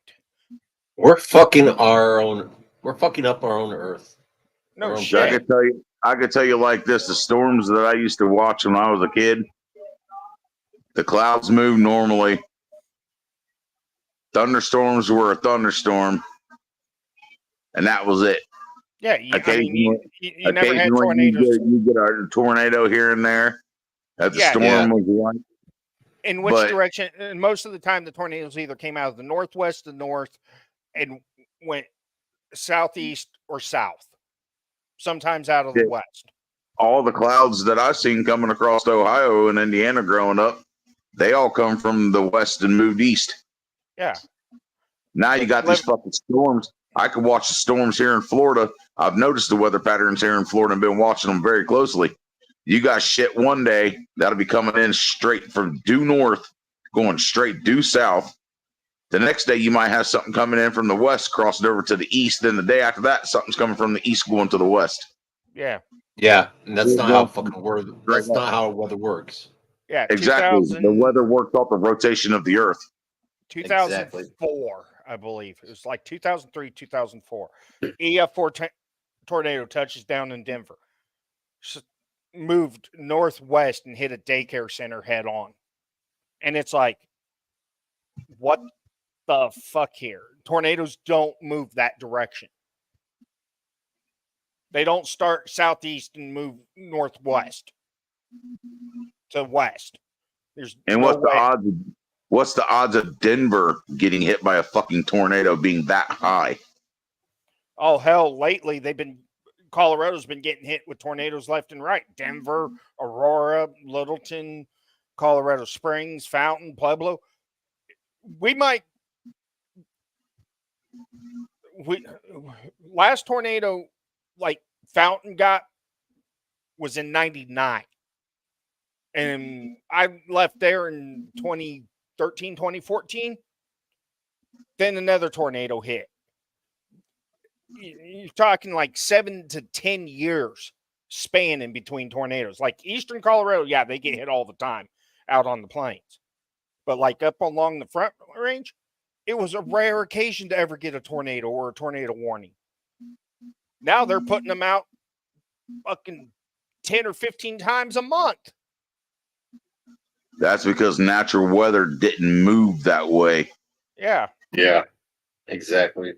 Speaker 3: We're fucking up our own Earth.
Speaker 5: No
Speaker 17: I
Speaker 5: shit.
Speaker 17: could tell you like this: the storms that I used to watch when I was a kid, the clouds move normally. Thunderstorms were a thunderstorm, and that was it.
Speaker 5: Yeah, you never had tornadoes.
Speaker 17: You get a tornado here and there. That the storm was like.
Speaker 5: In which direction? And most of the time, the tornadoes either came out of the northwest, the north, and went southeast or south. Sometimes out of the west.
Speaker 17: All the clouds that I've seen coming across Ohio and Indiana growing up, they all come from the west and moved east.
Speaker 5: Yeah.
Speaker 17: Now you got these fucking storms. I could watch the storms here in Florida. I've noticed the weather patterns here in Florida and been watching them very closely. You got shit one day that'll be coming in straight from due north, going straight due south. The next day you might have something coming in from the west, crossing over to the east. Then the day after that, something's coming from the east going to the west.
Speaker 5: Yeah.
Speaker 3: Yeah, and that's not how that's not how weather works.
Speaker 5: Yeah,
Speaker 17: exactly. The weather works off the rotation of the earth.
Speaker 5: 2004, I believe. It was like 2003, 2004. EF4 tornado touches down in Denver. Moved northwest and hit a daycare center head on. And it's like, what the fuck here? Tornadoes don't move that direction. They don't start southeast and move northwest to west. There's
Speaker 17: What's the odds of Denver getting hit by a fucking tornado being that high?
Speaker 5: Oh hell, lately Colorado's been getting hit with tornadoes left and right. Denver, Aurora, Littleton, Colorado Springs, Fountain, Pueblo. last tornado, like Fountain got, was in 99. And I left there in 2013, 2014. Then another tornado hit. You're talking like 7 to 10 years span in between tornadoes. Like Eastern Colorado, yeah, they get hit all the time out on the plains. But like up along the front range, it was a rare occasion to ever get a tornado or a tornado warning. Now they're putting them out fucking 10 or 15 times a month.
Speaker 17: That's because natural weather didn't move that way.
Speaker 5: Yeah.
Speaker 3: Yeah, exactly.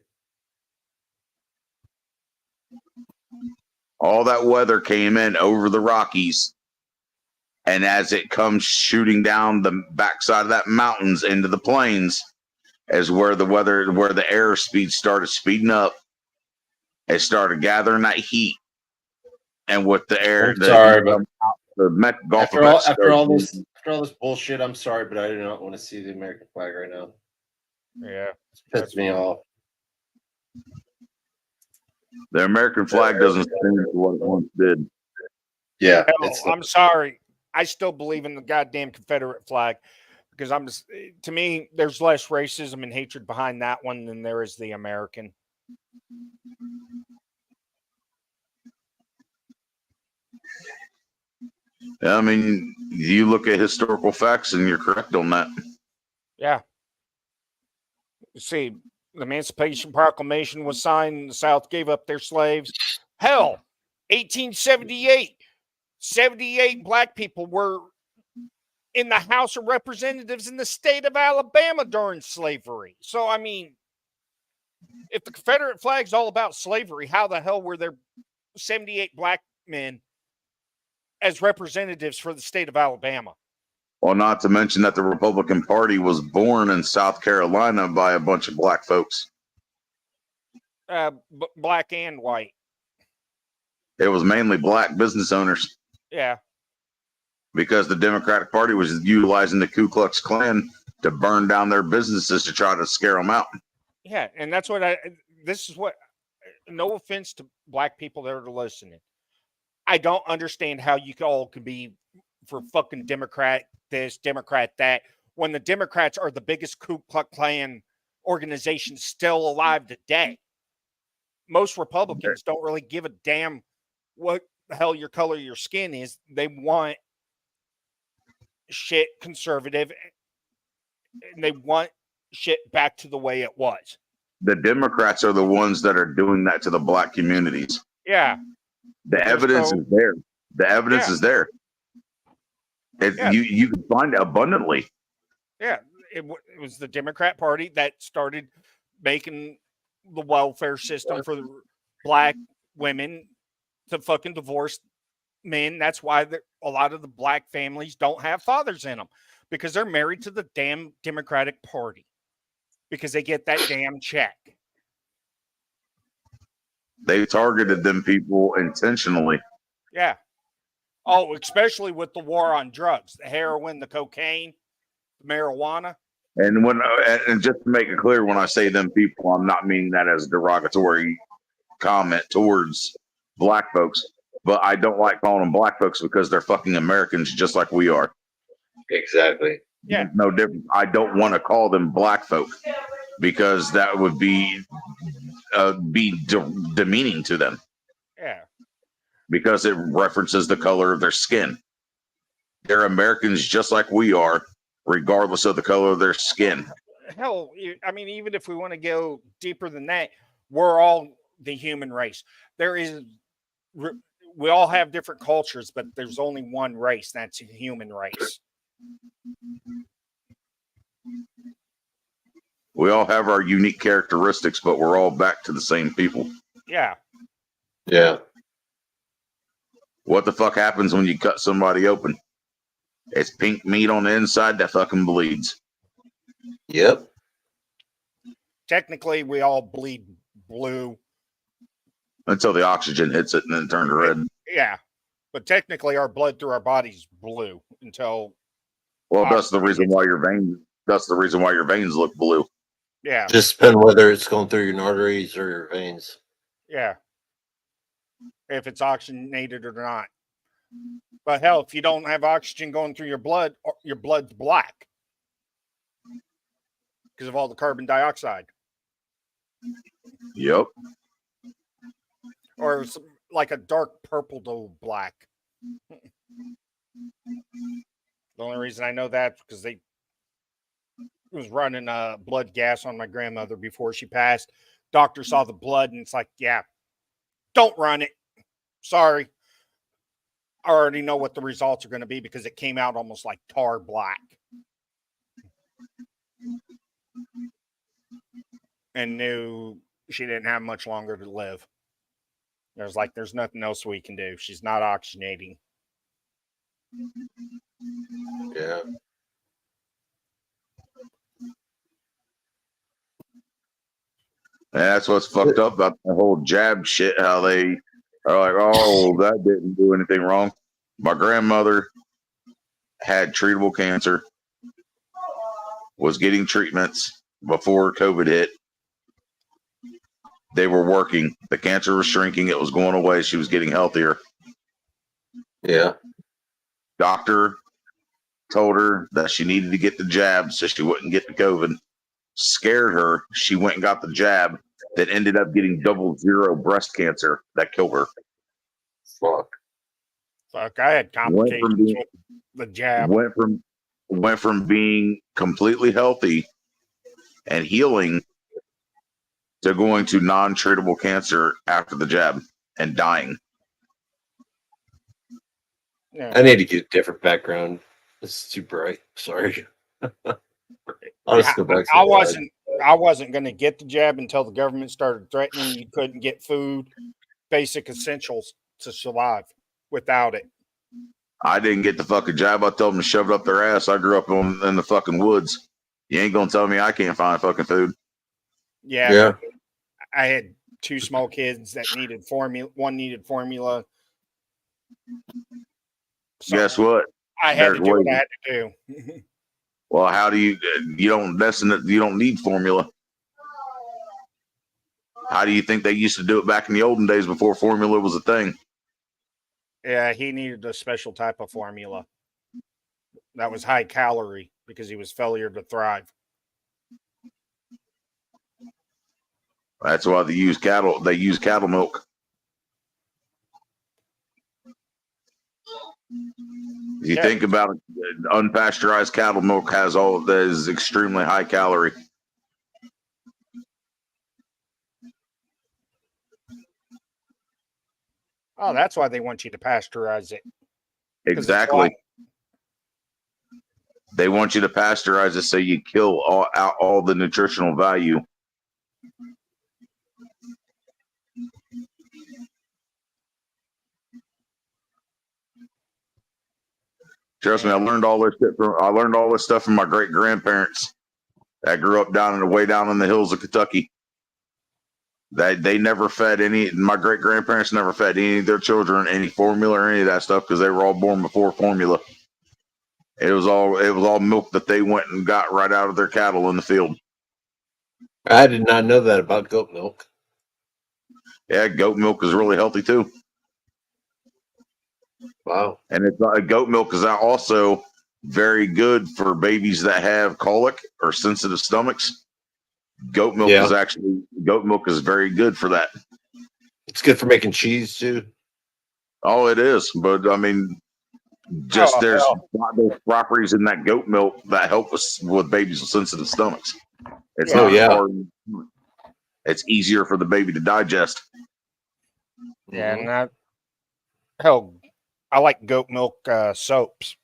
Speaker 17: All that weather came in over the Rockies. And as it comes shooting down the backside of that mountains into the plains, is where the air speed started speeding up. It started gathering that heat. And with the air,
Speaker 3: I'm sorry, but
Speaker 17: Gulf
Speaker 3: after
Speaker 17: of
Speaker 3: all,
Speaker 17: Mexico,
Speaker 3: after all this bullshit, I'm sorry, but I do not want to see the American flag right now.
Speaker 5: Yeah,
Speaker 3: It's pissed me off.
Speaker 17: the American flag doesn't stand for what it once did.
Speaker 3: Yeah,
Speaker 5: I'm sorry. I still believe in the goddamn Confederate flag because to me, there's less racism and hatred behind that one than there is the American.
Speaker 17: I mean, you look at historical facts and you're correct on that.
Speaker 5: Yeah. See, the Emancipation Proclamation was signed and the South gave up their slaves. Hell, 1878, 78 black people were in the House of Representatives in the state of Alabama during slavery. So, I mean, if the Confederate flag's all about slavery, how the hell were there 78 black men as representatives for the state of Alabama?
Speaker 17: Well, not to mention that the Republican Party was born in South Carolina by a bunch of black folks.
Speaker 5: Black and white.
Speaker 17: It was mainly black business owners.
Speaker 5: Yeah.
Speaker 17: Because the Democratic Party was utilizing the Ku Klux Klan to burn down their businesses to try to scare them out.
Speaker 5: Yeah, and that's what no offense to black people that are listening. I don't understand how you all could be for fucking Democrat this, Democrat that, when the Democrats are the biggest Ku Klux Klan organization still alive today. Most Republicans don't really give a damn what the hell your color of your skin is. They want shit conservative, and they want shit back to the way it was.
Speaker 17: The Democrats are the ones that are doing that to the black communities.
Speaker 5: Yeah.
Speaker 17: The evidence is there. The evidence is there. You can find it abundantly.
Speaker 5: Yeah. It was the Democrat Party that started making the welfare system for the black women to fucking divorce men. That's why a lot of the black families don't have fathers in them, because they're married to the damn Democratic Party because they get that damn check.
Speaker 17: They targeted them people intentionally.
Speaker 5: Yeah. Oh, especially with the war on drugs, the heroin, the cocaine, the marijuana.
Speaker 17: And and just to make it clear, when I say them people, I'm not meaning that as a derogatory comment towards black folks, but I don't like calling them black folks because they're fucking Americans just like we are.
Speaker 3: Exactly.
Speaker 5: Yeah.
Speaker 17: No difference. I don't want to call them black folk because that would be demeaning to them.
Speaker 5: Yeah.
Speaker 17: Because it references the color of their skin. They're Americans just like we are, regardless of the color of their skin.
Speaker 5: Hell, I mean, even if we want to go deeper than that, we're all the human race. We all have different cultures, but there's only one race. That's the human race.
Speaker 17: We all have our unique characteristics, but we're all back to the same people.
Speaker 5: Yeah.
Speaker 3: Yeah.
Speaker 17: What the fuck happens when you cut somebody open? It's pink meat on the inside that fucking bleeds.
Speaker 3: Yep.
Speaker 5: Technically, we all bleed blue.
Speaker 17: Until the oxygen hits it and then turns red.
Speaker 5: Yeah. But technically, our blood through our body's blue until.
Speaker 17: Well, that's the reason why your veins. That's the reason why your veins look blue.
Speaker 5: Yeah.
Speaker 3: Just depends whether it's going through your arteries or your veins.
Speaker 5: Yeah. If it's oxygenated or not. But hell, if you don't have oxygen going through your blood's black because of all the carbon dioxide.
Speaker 17: Yep.
Speaker 5: Or it's like a dark purple to black. The only reason I know that is because they was running blood gas on my grandmother before she passed. Doctor saw the blood and it's like, yeah, don't run it. Sorry. I already know what the results are going to be because it came out almost like tar black. And knew she didn't have much longer to live. There's like, there's nothing else we can do. She's not oxygenating.
Speaker 3: Yeah.
Speaker 17: And that's what's fucked up about the whole jab shit. How they are like, oh, that didn't do anything wrong. My grandmother had treatable cancer, was getting treatments before COVID hit. They were working. The cancer was shrinking. It was going away. She was getting healthier.
Speaker 3: Yeah.
Speaker 17: Doctor told her that she needed to get the jab so she wouldn't get the COVID. Scared her. She went and got the jab that ended up getting 00 breast cancer that killed her.
Speaker 3: Fuck.
Speaker 5: Fuck, I had complications with the jab.
Speaker 17: Went from being completely healthy and healing to going to non-treatable cancer after the jab and dying.
Speaker 5: Yeah.
Speaker 3: I need to get a different background. This is too bright. Sorry. I'll just go back to
Speaker 5: I wasn't going to get the jab until the government started threatening you couldn't get food, basic essentials to survive without it.
Speaker 17: I didn't get the fucking jab. I told them to shove it up their ass. I grew up in the fucking woods. You ain't gonna tell me I can't find fucking food.
Speaker 5: Yeah. I had 2 small kids that needed formula. One needed formula. So
Speaker 17: guess what?
Speaker 5: I had to do what I had to do.
Speaker 17: Well, how do you don't need formula. How do you think they used to do it back in the olden days before formula was a thing?
Speaker 5: Yeah, he needed a special type of formula that was high calorie because he was failure to thrive.
Speaker 17: That's why they use cattle. They use cattle milk. You think about it, unpasteurized cattle milk has all of that is extremely high calorie.
Speaker 5: Oh, that's why they want you to pasteurize it.
Speaker 17: Exactly. They want you to pasteurize it so you kill all the nutritional value. Trust me, I learned all this stuff from my great grandparents that grew up way down in the hills of Kentucky. They never fed my great grandparents never fed any of their children any formula or any of that stuff because they were all born before formula. It was all milk that they went and got right out of their cattle in the field.
Speaker 3: I did not know that about goat milk.
Speaker 17: Yeah, goat milk is really healthy too.
Speaker 3: Wow.
Speaker 17: And goat milk is also very good for babies that have colic or sensitive stomachs. Goat milk is very good for that.
Speaker 3: It's good for making cheese too.
Speaker 17: Oh, it is. But I mean, there's properties in that goat milk that help us with babies with sensitive stomachs. It's it's easier for the baby to digest.
Speaker 5: Yeah, and I like goat milk soaps.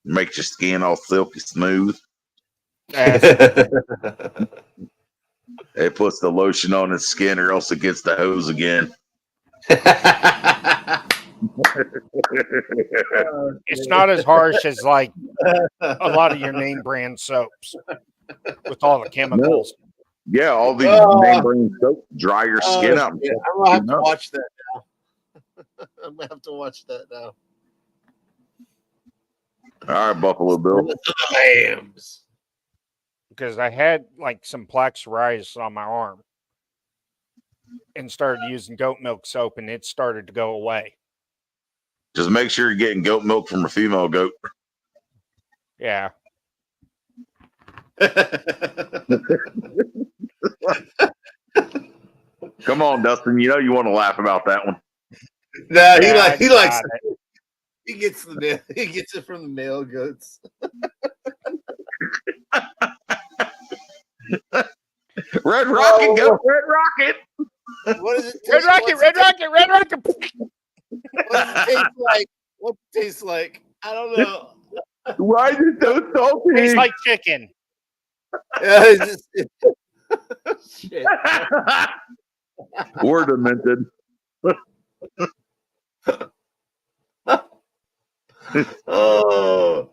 Speaker 17: Makes your skin all silky smooth. It puts the lotion on its skin, or else it gets the hose again.
Speaker 5: It's not as harsh as like a lot of your name brand soaps with all the chemicals.
Speaker 17: No. Yeah, all these name brand soaps dry your skin out.
Speaker 3: Yeah, I'm gonna have to watch that now. I'm gonna have to watch that now.
Speaker 17: All right, Buffalo Bill.
Speaker 3: Lambs.
Speaker 5: because I had like some plaque psoriasis on my arm and started using goat milk soap, and it started to go away.
Speaker 17: Just make sure you're getting goat milk from a female goat.
Speaker 5: Yeah.
Speaker 17: Come on, Dustin. You know you want to laugh about that one.
Speaker 3: No, he likes
Speaker 5: it.
Speaker 3: he gets it from the male goats.
Speaker 17: Red Rocket, goat, Red Rocket.
Speaker 3: What does it
Speaker 5: Red Rocket, Red Rocket, Red Rocket.
Speaker 3: What does it taste like? What it tastes like? I don't know.
Speaker 17: Why is it so salty?
Speaker 5: Tastes like chicken.
Speaker 3: Yeah, it's just, shit.
Speaker 17: We're demented.
Speaker 3: Oh,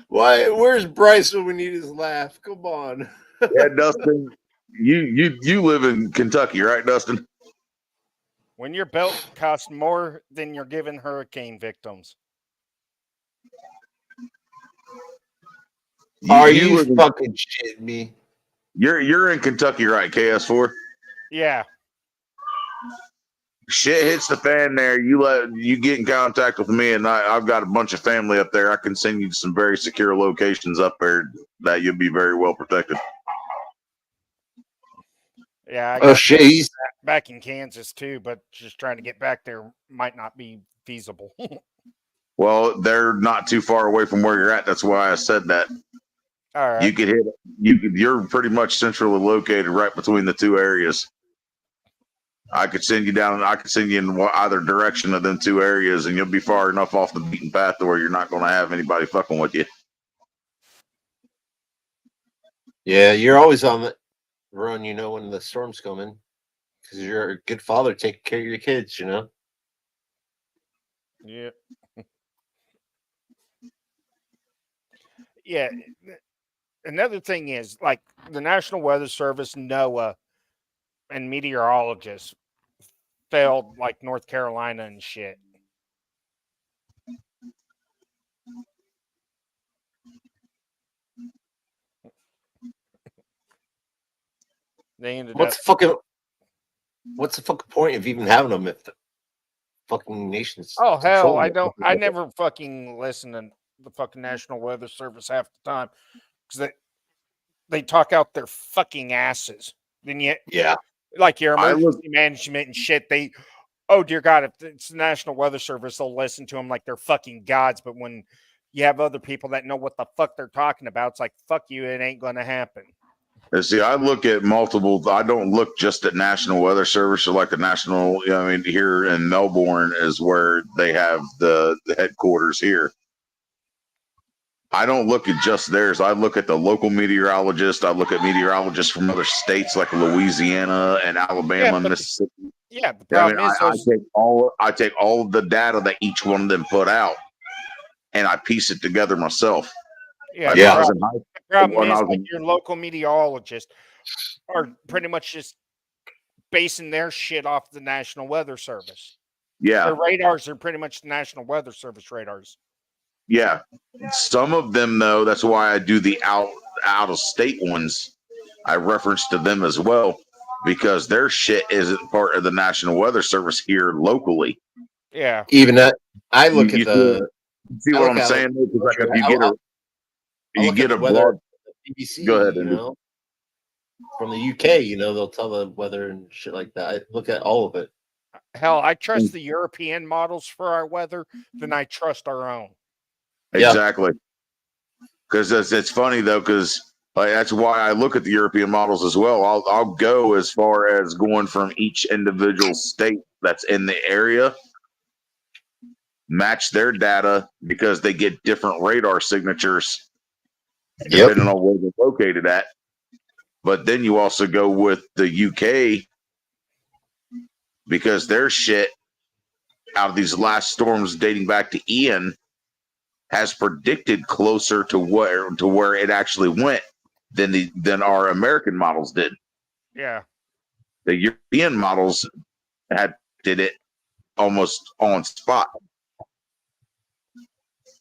Speaker 3: why? Where's Bryce when we need his laugh? Come on.
Speaker 17: Yeah, Dustin, you live in Kentucky, right, Dustin?
Speaker 5: When your belt costs more than you're giving hurricane victims.
Speaker 3: Are you fucking shitting me?
Speaker 17: You're in Kentucky, right? KS4.
Speaker 5: Yeah.
Speaker 17: Shit hits the fan there. You get in contact with me, and I've got a bunch of family up there. I can send you to some very secure locations up there that you'll be very well protected.
Speaker 5: Yeah. I
Speaker 3: Oh shit, he's
Speaker 5: back in Kansas too, but just trying to get back there might not be feasible.
Speaker 17: Well, they're not too far away from where you're at. That's why I said that.
Speaker 5: All right.
Speaker 17: You could hit. You're pretty much centrally located, right between the two areas. I could send you down. I could send you in either direction of them two areas, and you'll be far enough off the beaten path to where you're not going to have anybody fucking with you.
Speaker 3: Yeah, you're always on the run. You know when the storm's coming because you're a good father taking care of your kids. You know.
Speaker 5: Yeah. Yeah. Another thing is like the National Weather Service, NOAA, and meteorologists failed like North Carolina and shit. They ended
Speaker 3: What's the fucking point of even having them if the fucking nation's
Speaker 5: Oh hell, I
Speaker 3: controlling
Speaker 5: don't. I never fucking listen to the fucking National Weather Service half the time because they talk out their fucking asses. Then yet,
Speaker 3: yeah,
Speaker 5: like your emergency management and shit. Oh dear God, if it's the National Weather Service, they'll listen to them like they're fucking gods. But when you have other people that know what the fuck they're talking about, it's like fuck you, it ain't going to happen.
Speaker 17: And see, I look at multiple. I don't look just at National Weather Service or like the national. I mean, here in Melbourne is where they have the headquarters here. I don't look at just theirs. I look at the local meteorologist. I look at meteorologists from other states like Louisiana and Alabama, and Mississippi.
Speaker 5: Yeah, the problem is
Speaker 17: I take all of the data that each one of them put out, and I piece it together myself.
Speaker 5: Yeah, the problem is like your local meteorologists are pretty much just basing their shit off the National Weather Service.
Speaker 17: Yeah,
Speaker 5: their radars are pretty much the National Weather Service radars.
Speaker 17: Yeah, some of them though. That's why I do the out of state ones. I reference to them as well because their shit isn't part of the National Weather Service here locally.
Speaker 5: Yeah,
Speaker 3: even that. I look at the.
Speaker 17: See what I'm saying? Like if you get a broad
Speaker 3: BBC,
Speaker 17: go ahead,
Speaker 3: you know, from the UK, you know, they'll tell the weather and shit like that. I look at all of it.
Speaker 5: Hell, I trust the European models for our weather than I trust our own.
Speaker 17: Exactly. Because it's funny though, because that's why I look at the European models as well. I'll go as far as going from each individual state that's in the area, match their data because they get different radar signatures depending on where they're located at. But then you also go with the UK because their shit out of these last storms dating back to Ian has predicted closer to where it actually went than our American models did.
Speaker 5: Yeah.
Speaker 17: The European models did it almost on spot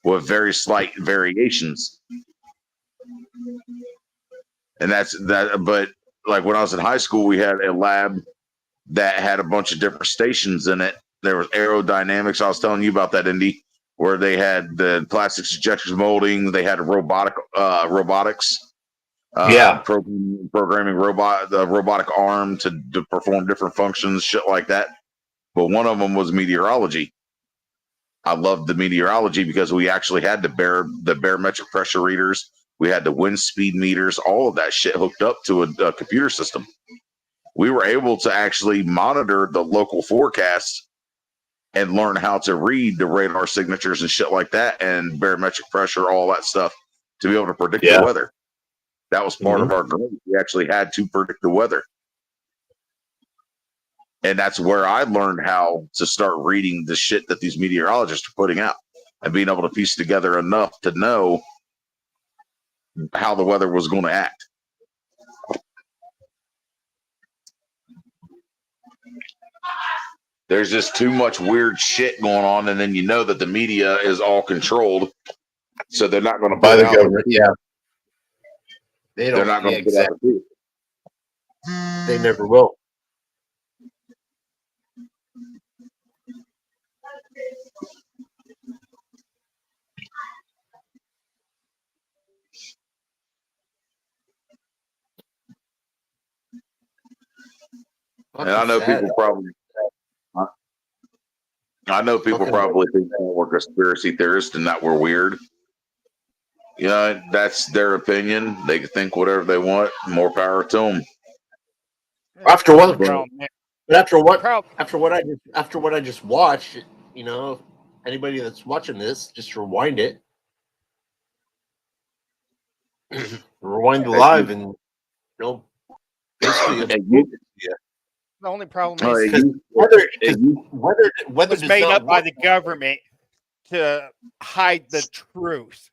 Speaker 17: with very slight variations. And that's that. But like when I was in high school, we had a lab that had a bunch of different stations in it. There was aerodynamics. I was telling you about that, Indy, where they had the plastics injection molding. They had a robotics. Programming the robotic arm to perform different functions, shit like that. But one of them was meteorology. I loved the meteorology because we actually had the barometric pressure readers. We had the wind speed meters, all of that shit hooked up to a computer system. We were able to actually monitor the local forecasts and learn how to read the radar signatures and shit like that, and barometric pressure, all that stuff, to be able to predict the weather. That was part of our grade. We actually had to predict the weather. And that's where I learned how to start reading the shit that these meteorologists are putting out and being able to piece together enough to know how the weather was going to act. There's just too much weird shit going on, and then you know that the media is all controlled, so they're not going to
Speaker 3: by the government. Yeah, they're
Speaker 17: not going to put out the truth.
Speaker 3: They never will.
Speaker 17: And I know people probably. I know people probably think that we're conspiracy theorists and that we're weird. Yeah, that's their opinion. They can think whatever they want. More power to them.
Speaker 3: After what I just watched, you know, anybody that's watching this, just rewind it, rewind the live, and you know, basically,
Speaker 5: The only problem
Speaker 3: because
Speaker 5: is
Speaker 3: weather
Speaker 5: was
Speaker 3: does
Speaker 5: made
Speaker 3: not
Speaker 5: up by
Speaker 3: work.
Speaker 5: the government to hide the truth.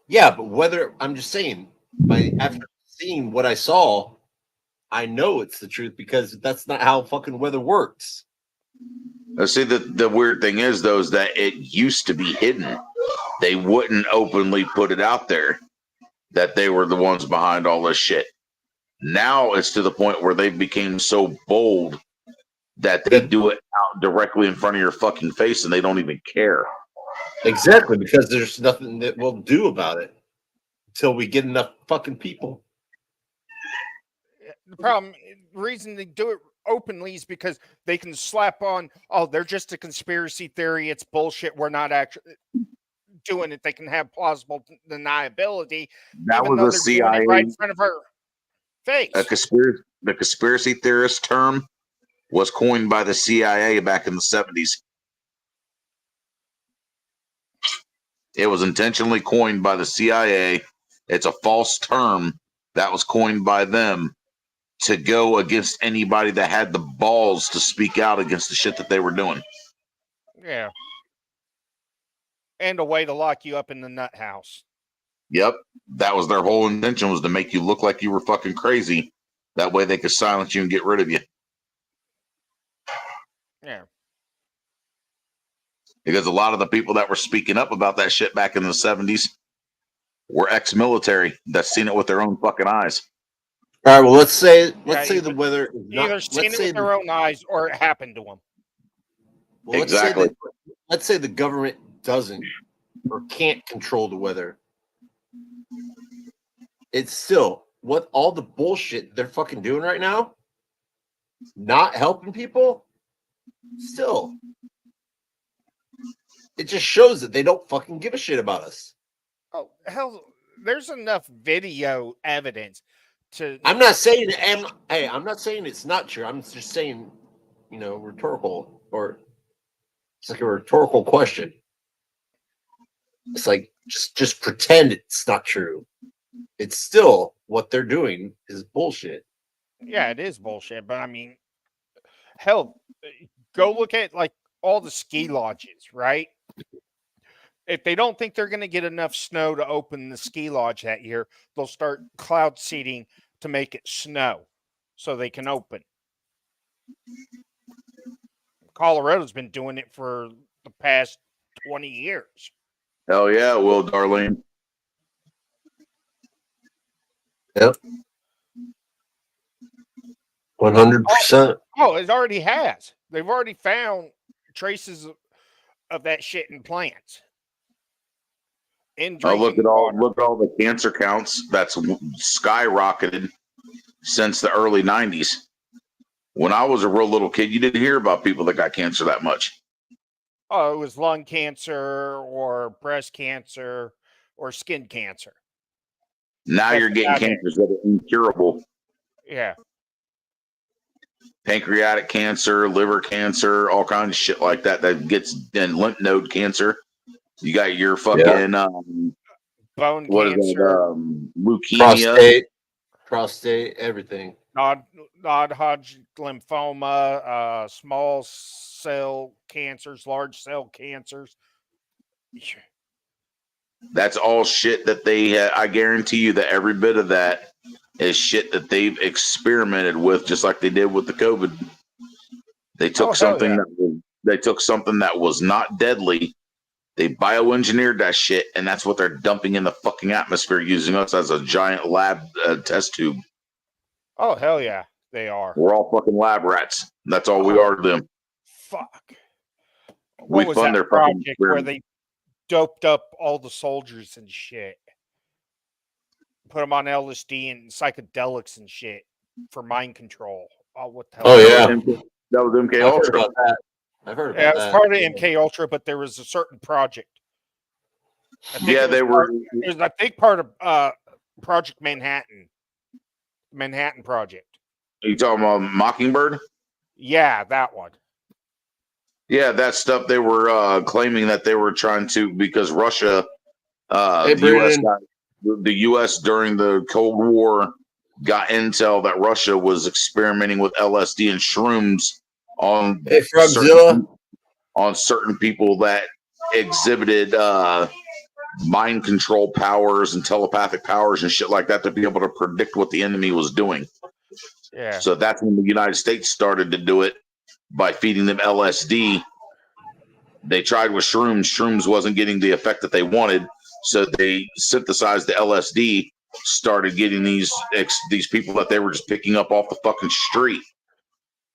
Speaker 3: Yeah, but whether I'm just saying, after seeing what I saw, I know it's the truth because that's not how fucking weather works.
Speaker 17: See, the weird thing is, though, is that it used to be hidden. They wouldn't openly put it out there that they were the ones behind all this shit. Now it's to the point where they became so bold that they do it out directly in front of your fucking face and they don't even care.
Speaker 3: Exactly, because there's nothing that we'll do about it until we get enough fucking people.
Speaker 5: The reason they do it openly is because they can slap on, oh, they're just a conspiracy theory. It's bullshit. We're not actually doing it. They can have plausible deniability.
Speaker 17: That
Speaker 5: even
Speaker 17: was
Speaker 5: though
Speaker 17: a
Speaker 5: they're
Speaker 17: CIA.
Speaker 5: doing it right in front of our face.
Speaker 17: The conspiracy theorist term was coined by the CIA back in the 70s. It was intentionally coined by the CIA. It's a false term that was coined by them to go against anybody that had the balls to speak out against the shit that they were doing.
Speaker 5: Yeah. And a way to lock you up in the nut house.
Speaker 17: Yep. That was their whole intention, was to make you look like you were fucking crazy. That way they could silence you and get rid of you.
Speaker 5: Yeah.
Speaker 17: Because a lot of the people that were speaking up about that shit back in the 70s were ex-military that's seen it with their own fucking eyes.
Speaker 3: All right, well, let's say the weather is not,
Speaker 5: Either seen it with their own eyes or it happened to them.
Speaker 3: Well,
Speaker 17: exactly.
Speaker 3: Let's say the government doesn't or can't control the weather. It's still what all the bullshit they're fucking doing right now, not helping people. Still, it just shows that they don't fucking give a shit about us.
Speaker 5: Oh, hell, there's enough video evidence to.
Speaker 3: I'm not saying, I'm not saying it's not true. I'm just saying, you know, rhetorical, or it's like a rhetorical question. It's like just pretend it's not true. It's still what they're doing is bullshit.
Speaker 5: Yeah, it is bullshit. But I mean, hell, go look at like all the ski lodges, right? If they don't think they're going to get enough snow to open the ski lodge that year, they'll start cloud seeding to make it snow so they can open. Colorado's been doing it for the past 20 years.
Speaker 17: Hell yeah, Will, Darlene.
Speaker 3: Yep. 100%.
Speaker 5: Oh, it already has. They've already found traces of that shit in plants.
Speaker 17: Oh, look at all the cancer counts that's skyrocketed since the early 90s. When I was a real little kid, you didn't hear about people that got cancer that much.
Speaker 5: Oh, it was lung cancer or breast cancer or skin cancer.
Speaker 17: Now
Speaker 5: That's
Speaker 17: you're getting cancers that are incurable.
Speaker 5: Yeah.
Speaker 17: Pancreatic cancer, liver cancer, all kinds of shit like that gets in lymph node cancer. You got your fucking
Speaker 5: bone
Speaker 17: what is
Speaker 5: cancer,
Speaker 17: it? Leukemia,
Speaker 3: prostate, everything.
Speaker 5: non-Hodgkin lymphoma, small cell cancers, large cell cancers.
Speaker 17: That's all shit that they. I guarantee you that every bit of that is shit that they've experimented with, just like they did with the COVID. They took something that was not deadly. They bioengineered that shit, and that's what they're dumping in the fucking atmosphere, using us as a giant lab test tube.
Speaker 5: Oh hell yeah, they are.
Speaker 17: We're all fucking lab rats. That's all we are to them.
Speaker 5: Fuck.
Speaker 17: We
Speaker 5: What was
Speaker 17: fund
Speaker 5: that
Speaker 17: their fucking
Speaker 5: project where they doped up all the soldiers and shit? Put them on LSD and psychedelics and shit for mind control. Oh, what the hell?
Speaker 3: Oh yeah,
Speaker 17: that was MK
Speaker 3: I've heard
Speaker 17: Ultra.
Speaker 3: about that. I've heard about
Speaker 5: Yeah, it
Speaker 3: that.
Speaker 5: was part of MK Ultra, but there was a certain project.
Speaker 17: Yeah, they were.
Speaker 5: It was, I think, part of Project Manhattan. Manhattan Project.
Speaker 17: Are you talking about Mockingbird?
Speaker 5: Yeah, that one.
Speaker 17: Yeah, that stuff they were claiming that they were trying to, because Russia, the U.S. during the Cold War got intel that Russia was experimenting with LSD and shrooms on certain people that exhibited mind control powers and telepathic powers and shit like that to be able to predict what the enemy was doing.
Speaker 5: Yeah.
Speaker 17: So that's when the United States started to do it by feeding them LSD. They tried with shrooms. Shrooms wasn't getting the effect that they wanted, so they synthesized the LSD. Started getting these people that they were just picking up off the fucking street,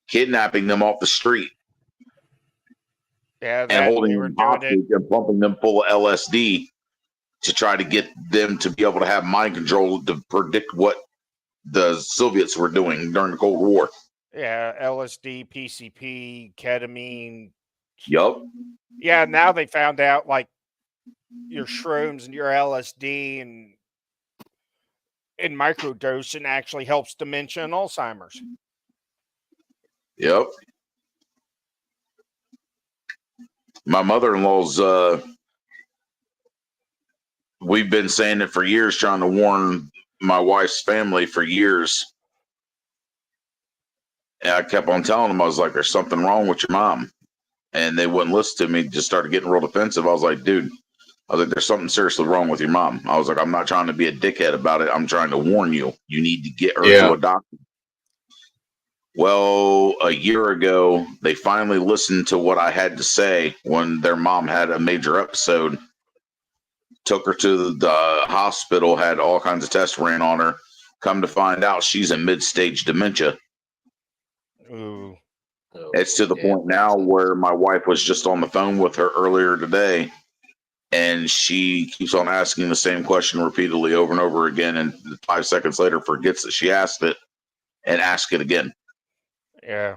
Speaker 17: kidnapping them off the street,
Speaker 5: and
Speaker 17: holding them hostage and pumping them full of LSD to try to get them to be able to have mind control to predict what the Soviets were doing during the Cold War.
Speaker 5: Yeah, LSD, PCP, ketamine.
Speaker 17: Yup.
Speaker 5: Yeah, now they found out like your shrooms and your LSD and microdosing actually helps dementia and Alzheimer's.
Speaker 17: Yep. My mother-in-law's we've been saying it for years, trying to warn my wife's family for years. And I kept on telling them, I was like, there's something wrong with your mom. And they wouldn't listen to me, just started getting real defensive. I was like, dude, there's something seriously wrong with your mom. I was like, I'm not trying to be a dickhead about it. I'm trying to warn you. You need to get her to a doctor. Well, a year ago, they finally listened to what I had to say when their mom had a major episode. Took her to the hospital, had all kinds of tests ran on her. Come to find out, she's in mid-stage dementia.
Speaker 5: Ooh.
Speaker 17: It's to the point now where my wife was just on the phone with her earlier today, and she keeps on asking the same question repeatedly over and over again, and 5 seconds later forgets that she asked it and asks it again.
Speaker 5: Yeah.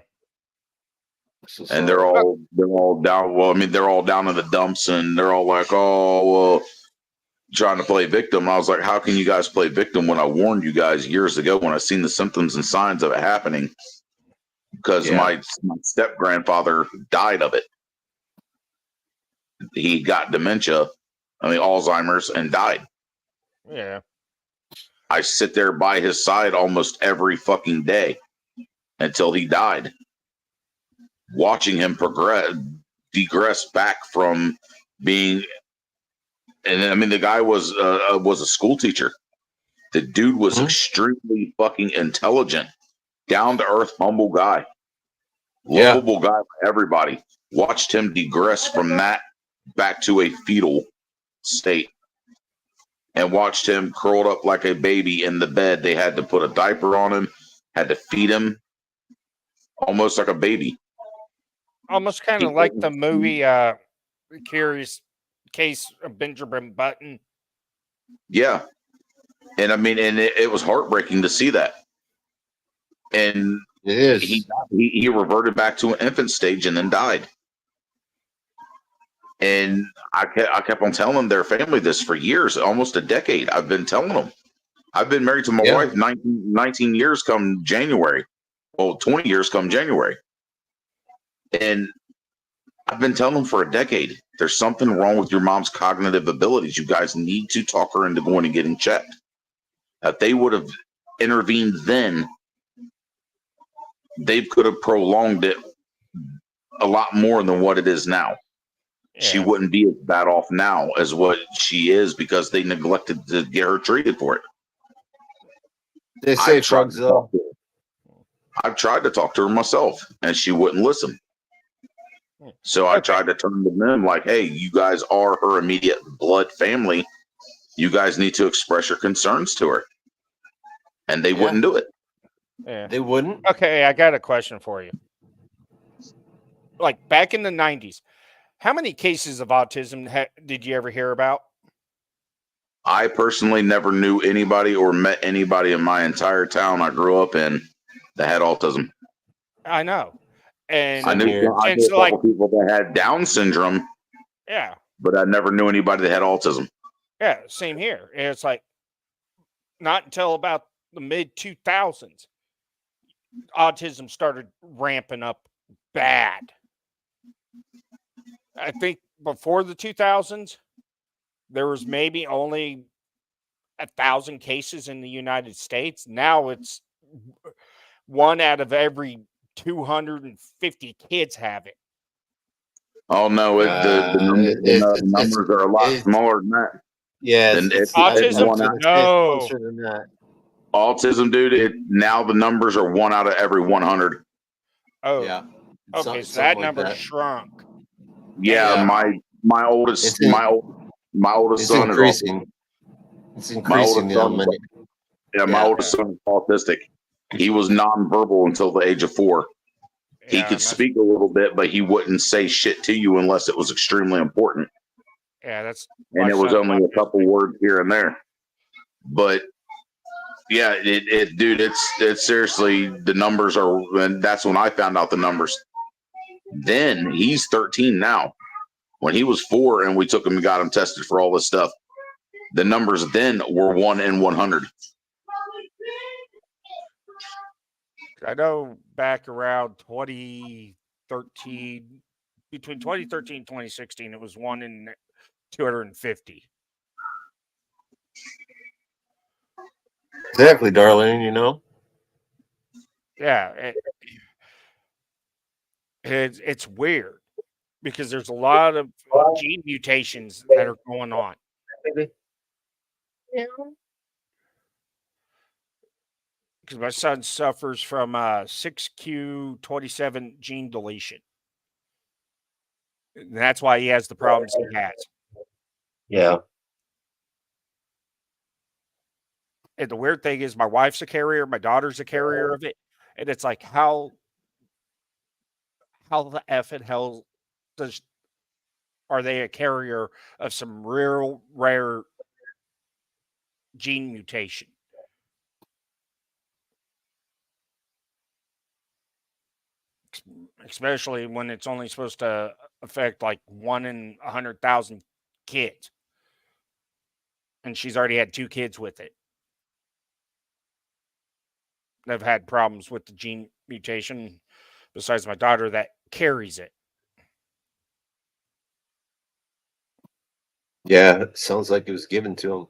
Speaker 17: And they're all down. Well, I mean, they're all down in the dumps, and they're all like, "Oh, well," trying to play victim. And I was like, "How can you guys play victim when I warned you guys years ago when I seen the symptoms and signs of it happening?" Because my step grandfather died of it. He got dementia, Alzheimer's, and died.
Speaker 5: Yeah.
Speaker 17: I sit there by his side almost every fucking day until he died, watching him digress back from being. And the guy was a school teacher. The dude was extremely fucking intelligent, down to earth, humble guy, lovable guy for everybody. Watched him digress from that back to a fetal state, and watched him curled up like a baby in the bed. They had to put a diaper on him, had to feed him, almost like a baby.
Speaker 5: Almost kind of like the movie Curious Case of Benjamin Button.
Speaker 17: Yeah. And I mean, and it was heartbreaking to see that. And
Speaker 3: it is.
Speaker 17: He reverted back to an infant stage and then died. And I kept on telling their family this for years, almost a decade. I've been telling them. I've been married to my wife 19 years come January. Well, 20 years come January. And I've been telling them for a decade, there's something wrong with your mom's cognitive abilities. You guys need to talk her into going and getting checked. If they would have intervened then, they could have prolonged it a lot more than what it is now. Yeah. She wouldn't be as bad off now as what she is because they neglected to get her treated for it.
Speaker 3: They say drugs, though.
Speaker 17: I've tried to talk to her myself, and she wouldn't listen. So I tried to turn to them like, hey, you guys are her immediate blood family. You guys need to express your concerns to her. And they wouldn't do it.
Speaker 5: Yeah.
Speaker 3: They wouldn't?
Speaker 5: Okay, I got a question for you. Like back in the 90s, how many cases of autism did you ever hear about?
Speaker 17: I personally never knew anybody or met anybody in my entire town I grew up in that had autism.
Speaker 5: I know. And
Speaker 17: I knew a couple people that had Down syndrome.
Speaker 5: Yeah.
Speaker 17: But I never knew anybody that had autism.
Speaker 5: Yeah, same here. And it's like not until about the mid 2000s, autism started ramping up bad. I think before the 2000s, there was maybe only 1,000 cases in the United States. Now it's 1 out of every 250 kids have it.
Speaker 17: Oh no, the numbers are a lot smaller than that.
Speaker 3: Yeah,
Speaker 5: autism. No,
Speaker 17: autism, dude. Now the numbers are 1 out of every 100.
Speaker 5: Oh,
Speaker 3: yeah.
Speaker 5: Okay, so that number shrunk.
Speaker 17: Yeah, my oldest son
Speaker 3: increasing. It's increasing.
Speaker 17: My oldest son is autistic. He was nonverbal until the age of 4. He could speak a little bit, but he wouldn't say shit to you unless it was extremely important.
Speaker 5: Yeah, that's
Speaker 17: and it was only a couple words here and there. But yeah, dude, it's seriously, the numbers are, and that's when I found out the numbers. Then he's 13 now. When he was 4 and we took him and got him tested for all this stuff, the numbers then were 1 in 100.
Speaker 5: I know back around 2013, between 2013 and 2016, it was 1 in 250.
Speaker 3: Exactly, darling, you know?
Speaker 5: Yeah. It's weird because there's a lot of gene mutations that are going on.
Speaker 3: Yeah.
Speaker 5: Because my son suffers from 6q27 gene deletion. And that's why he has the problems he has.
Speaker 3: Yeah.
Speaker 5: And the weird thing is my wife's a carrier, my daughter's a carrier of it. And it's like, how the F and hell are they a carrier of some real rare gene mutation? Especially when it's only supposed to affect like 1 in 100,000 kids. And she's already had 2 kids with it. They've had problems with the gene mutation besides my daughter that carries it.
Speaker 3: Yeah, it sounds like it was given to him.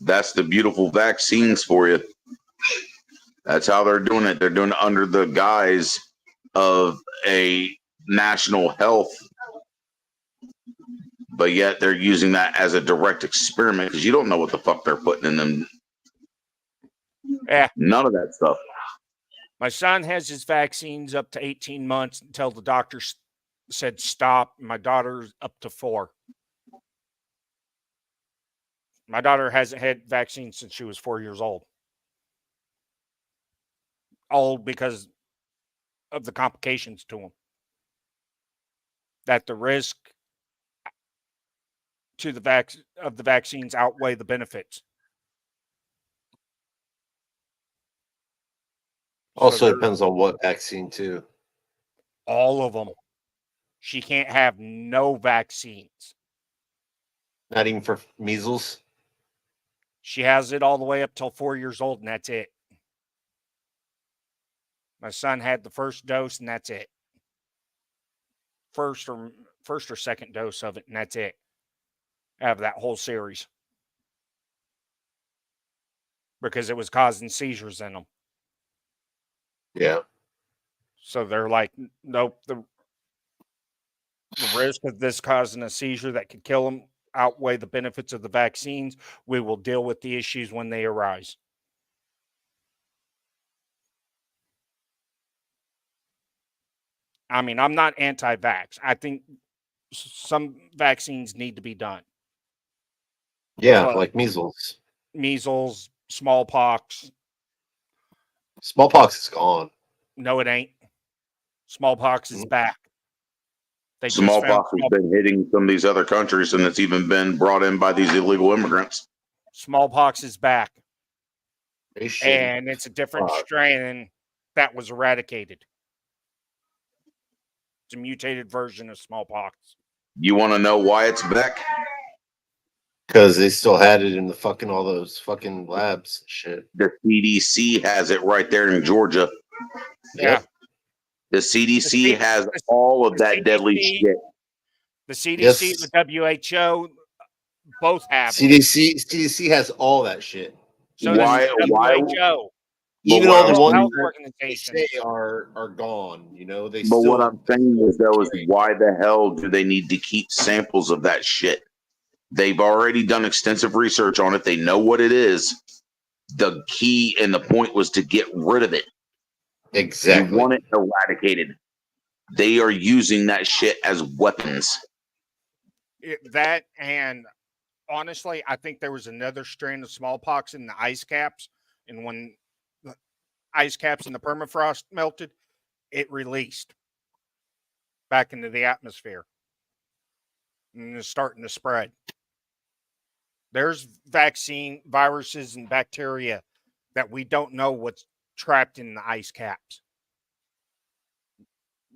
Speaker 17: That's the beautiful vaccines for you. That's how they're doing it. They're doing it under the guise of a national health, but yet they're using that as a direct experiment because you don't know what the fuck they're putting in them.
Speaker 5: Yeah.
Speaker 17: None of that stuff.
Speaker 5: My son has his vaccines up to 18 months until the doctor said stop. My daughter's up to 4. My daughter hasn't had vaccines since she was 4 years old. all because of the complications to them. That the risk to the vaccines outweigh the benefits.
Speaker 3: Also depends on what vaccine too.
Speaker 5: All of them. She can't have no vaccines.
Speaker 3: Not even for measles.
Speaker 5: She has it all the way up till 4 years old, and that's it. My son had the first dose, and that's it. First or second dose of it, and that's it. Out of that whole series. Because it was causing seizures in them.
Speaker 3: Yeah.
Speaker 5: So they're like, nope, the risk of this causing a seizure that could kill them outweigh the benefits of the vaccines. We will deal with the issues when they arise. I mean, I'm not anti-vax. I think some vaccines need to be done.
Speaker 3: Yeah, like measles.
Speaker 5: Measles, smallpox.
Speaker 3: Smallpox is gone.
Speaker 5: No, it ain't. Smallpox is back.
Speaker 17: Smallpox has been hitting some of these other countries, and it's even been brought in by these illegal immigrants.
Speaker 5: Smallpox is back.
Speaker 3: Shitty.
Speaker 5: And it's a different strain that was eradicated. It's a mutated version of smallpox.
Speaker 17: You want to know why it's back?
Speaker 3: Because they still had it in the fucking all those fucking labs and shit.
Speaker 17: The CDC has it right there in Georgia.
Speaker 5: Yeah.
Speaker 17: The CDC has all of that deadly shit.
Speaker 5: The CDC, the WHO, both have it.
Speaker 3: CDC has all that shit.
Speaker 5: So does the WHO.
Speaker 3: Even all the
Speaker 5: World
Speaker 3: ones
Speaker 5: Health
Speaker 3: that
Speaker 5: Organization.
Speaker 3: they say are gone. You know, they
Speaker 17: But
Speaker 3: still.
Speaker 17: what I'm saying is, though, is why the hell do they need to keep samples of that shit? They've already done extensive research on it. They know what it is. The key and the point was to get rid of it.
Speaker 3: Exactly.
Speaker 17: You want it eradicated. They are using that shit as weapons.
Speaker 5: That, and honestly, I think there was another strain of smallpox in the ice caps. And when the ice caps and the permafrost melted, it released back into the atmosphere. And it's starting to spread. There's vaccine viruses and bacteria that we don't know what's trapped in the ice caps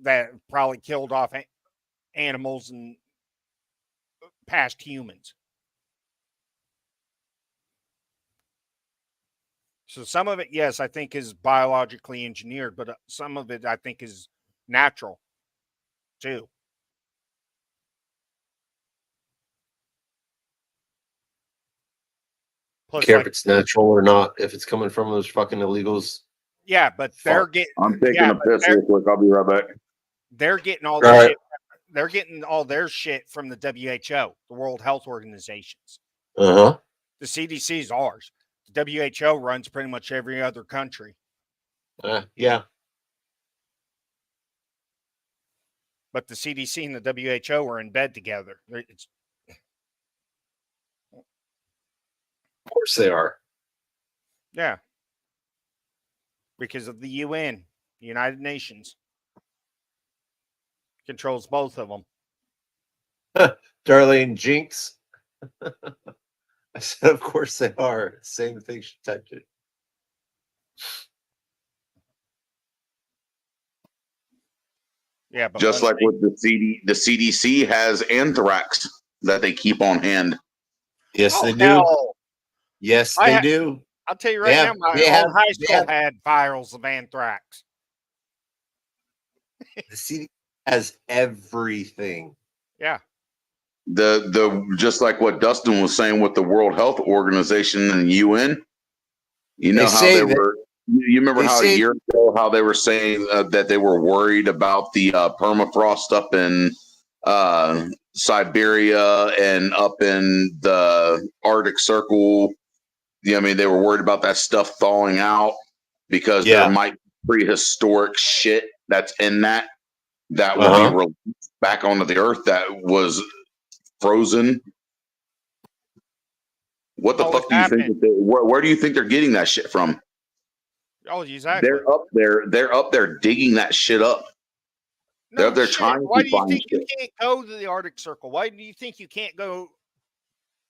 Speaker 5: that probably killed off animals and past humans. So some of it, yes, I think is biologically engineered, but some of it I think is natural too. Plus,
Speaker 3: Care
Speaker 5: like,
Speaker 3: if it's natural or not, if it's coming from those fucking illegals.
Speaker 5: yeah, but they're getting.
Speaker 17: I'm taking a piss real quick. I'll be right back.
Speaker 5: They're getting all
Speaker 3: All
Speaker 5: their
Speaker 3: right.
Speaker 5: shit. They're getting all their shit from the WHO, the World Health Organizations.
Speaker 3: Uh-huh.
Speaker 5: The CDC is ours. The WHO runs pretty much every other country.
Speaker 3: Yeah.
Speaker 5: But the CDC and the WHO are in bed together.
Speaker 3: Of course they are.
Speaker 5: Yeah. Because of the UN, the United Nations. Controls both of them.
Speaker 3: Darlene Jinx. I said, of course they are. Same thing she typed it.
Speaker 5: Yeah, but
Speaker 17: Just like with the CDC has anthrax that they keep on hand.
Speaker 3: Yes, they do.
Speaker 5: Hell.
Speaker 3: Yes, they do.
Speaker 5: I'll tell you right now, my old high school had virals of anthrax.
Speaker 3: The CDC has everything.
Speaker 5: Yeah.
Speaker 17: The just like what Dustin was saying with the World Health Organization and UN. You know how they were. You remember how a year ago how they were saying that they were worried about the permafrost up in Siberia and up in the Arctic Circle. I mean, they were worried about that stuff thawing out because there might be prehistoric shit that's in that would be released back onto the earth that was frozen. What the fuck do you think? Where do you think they're getting that shit from?
Speaker 5: Oh, exactly.
Speaker 17: They're up there digging that shit up. They're up there trying
Speaker 5: Why
Speaker 17: to
Speaker 5: do you
Speaker 17: find
Speaker 5: think you
Speaker 17: shit.
Speaker 5: can't go to the Arctic Circle? Why do you think you can't go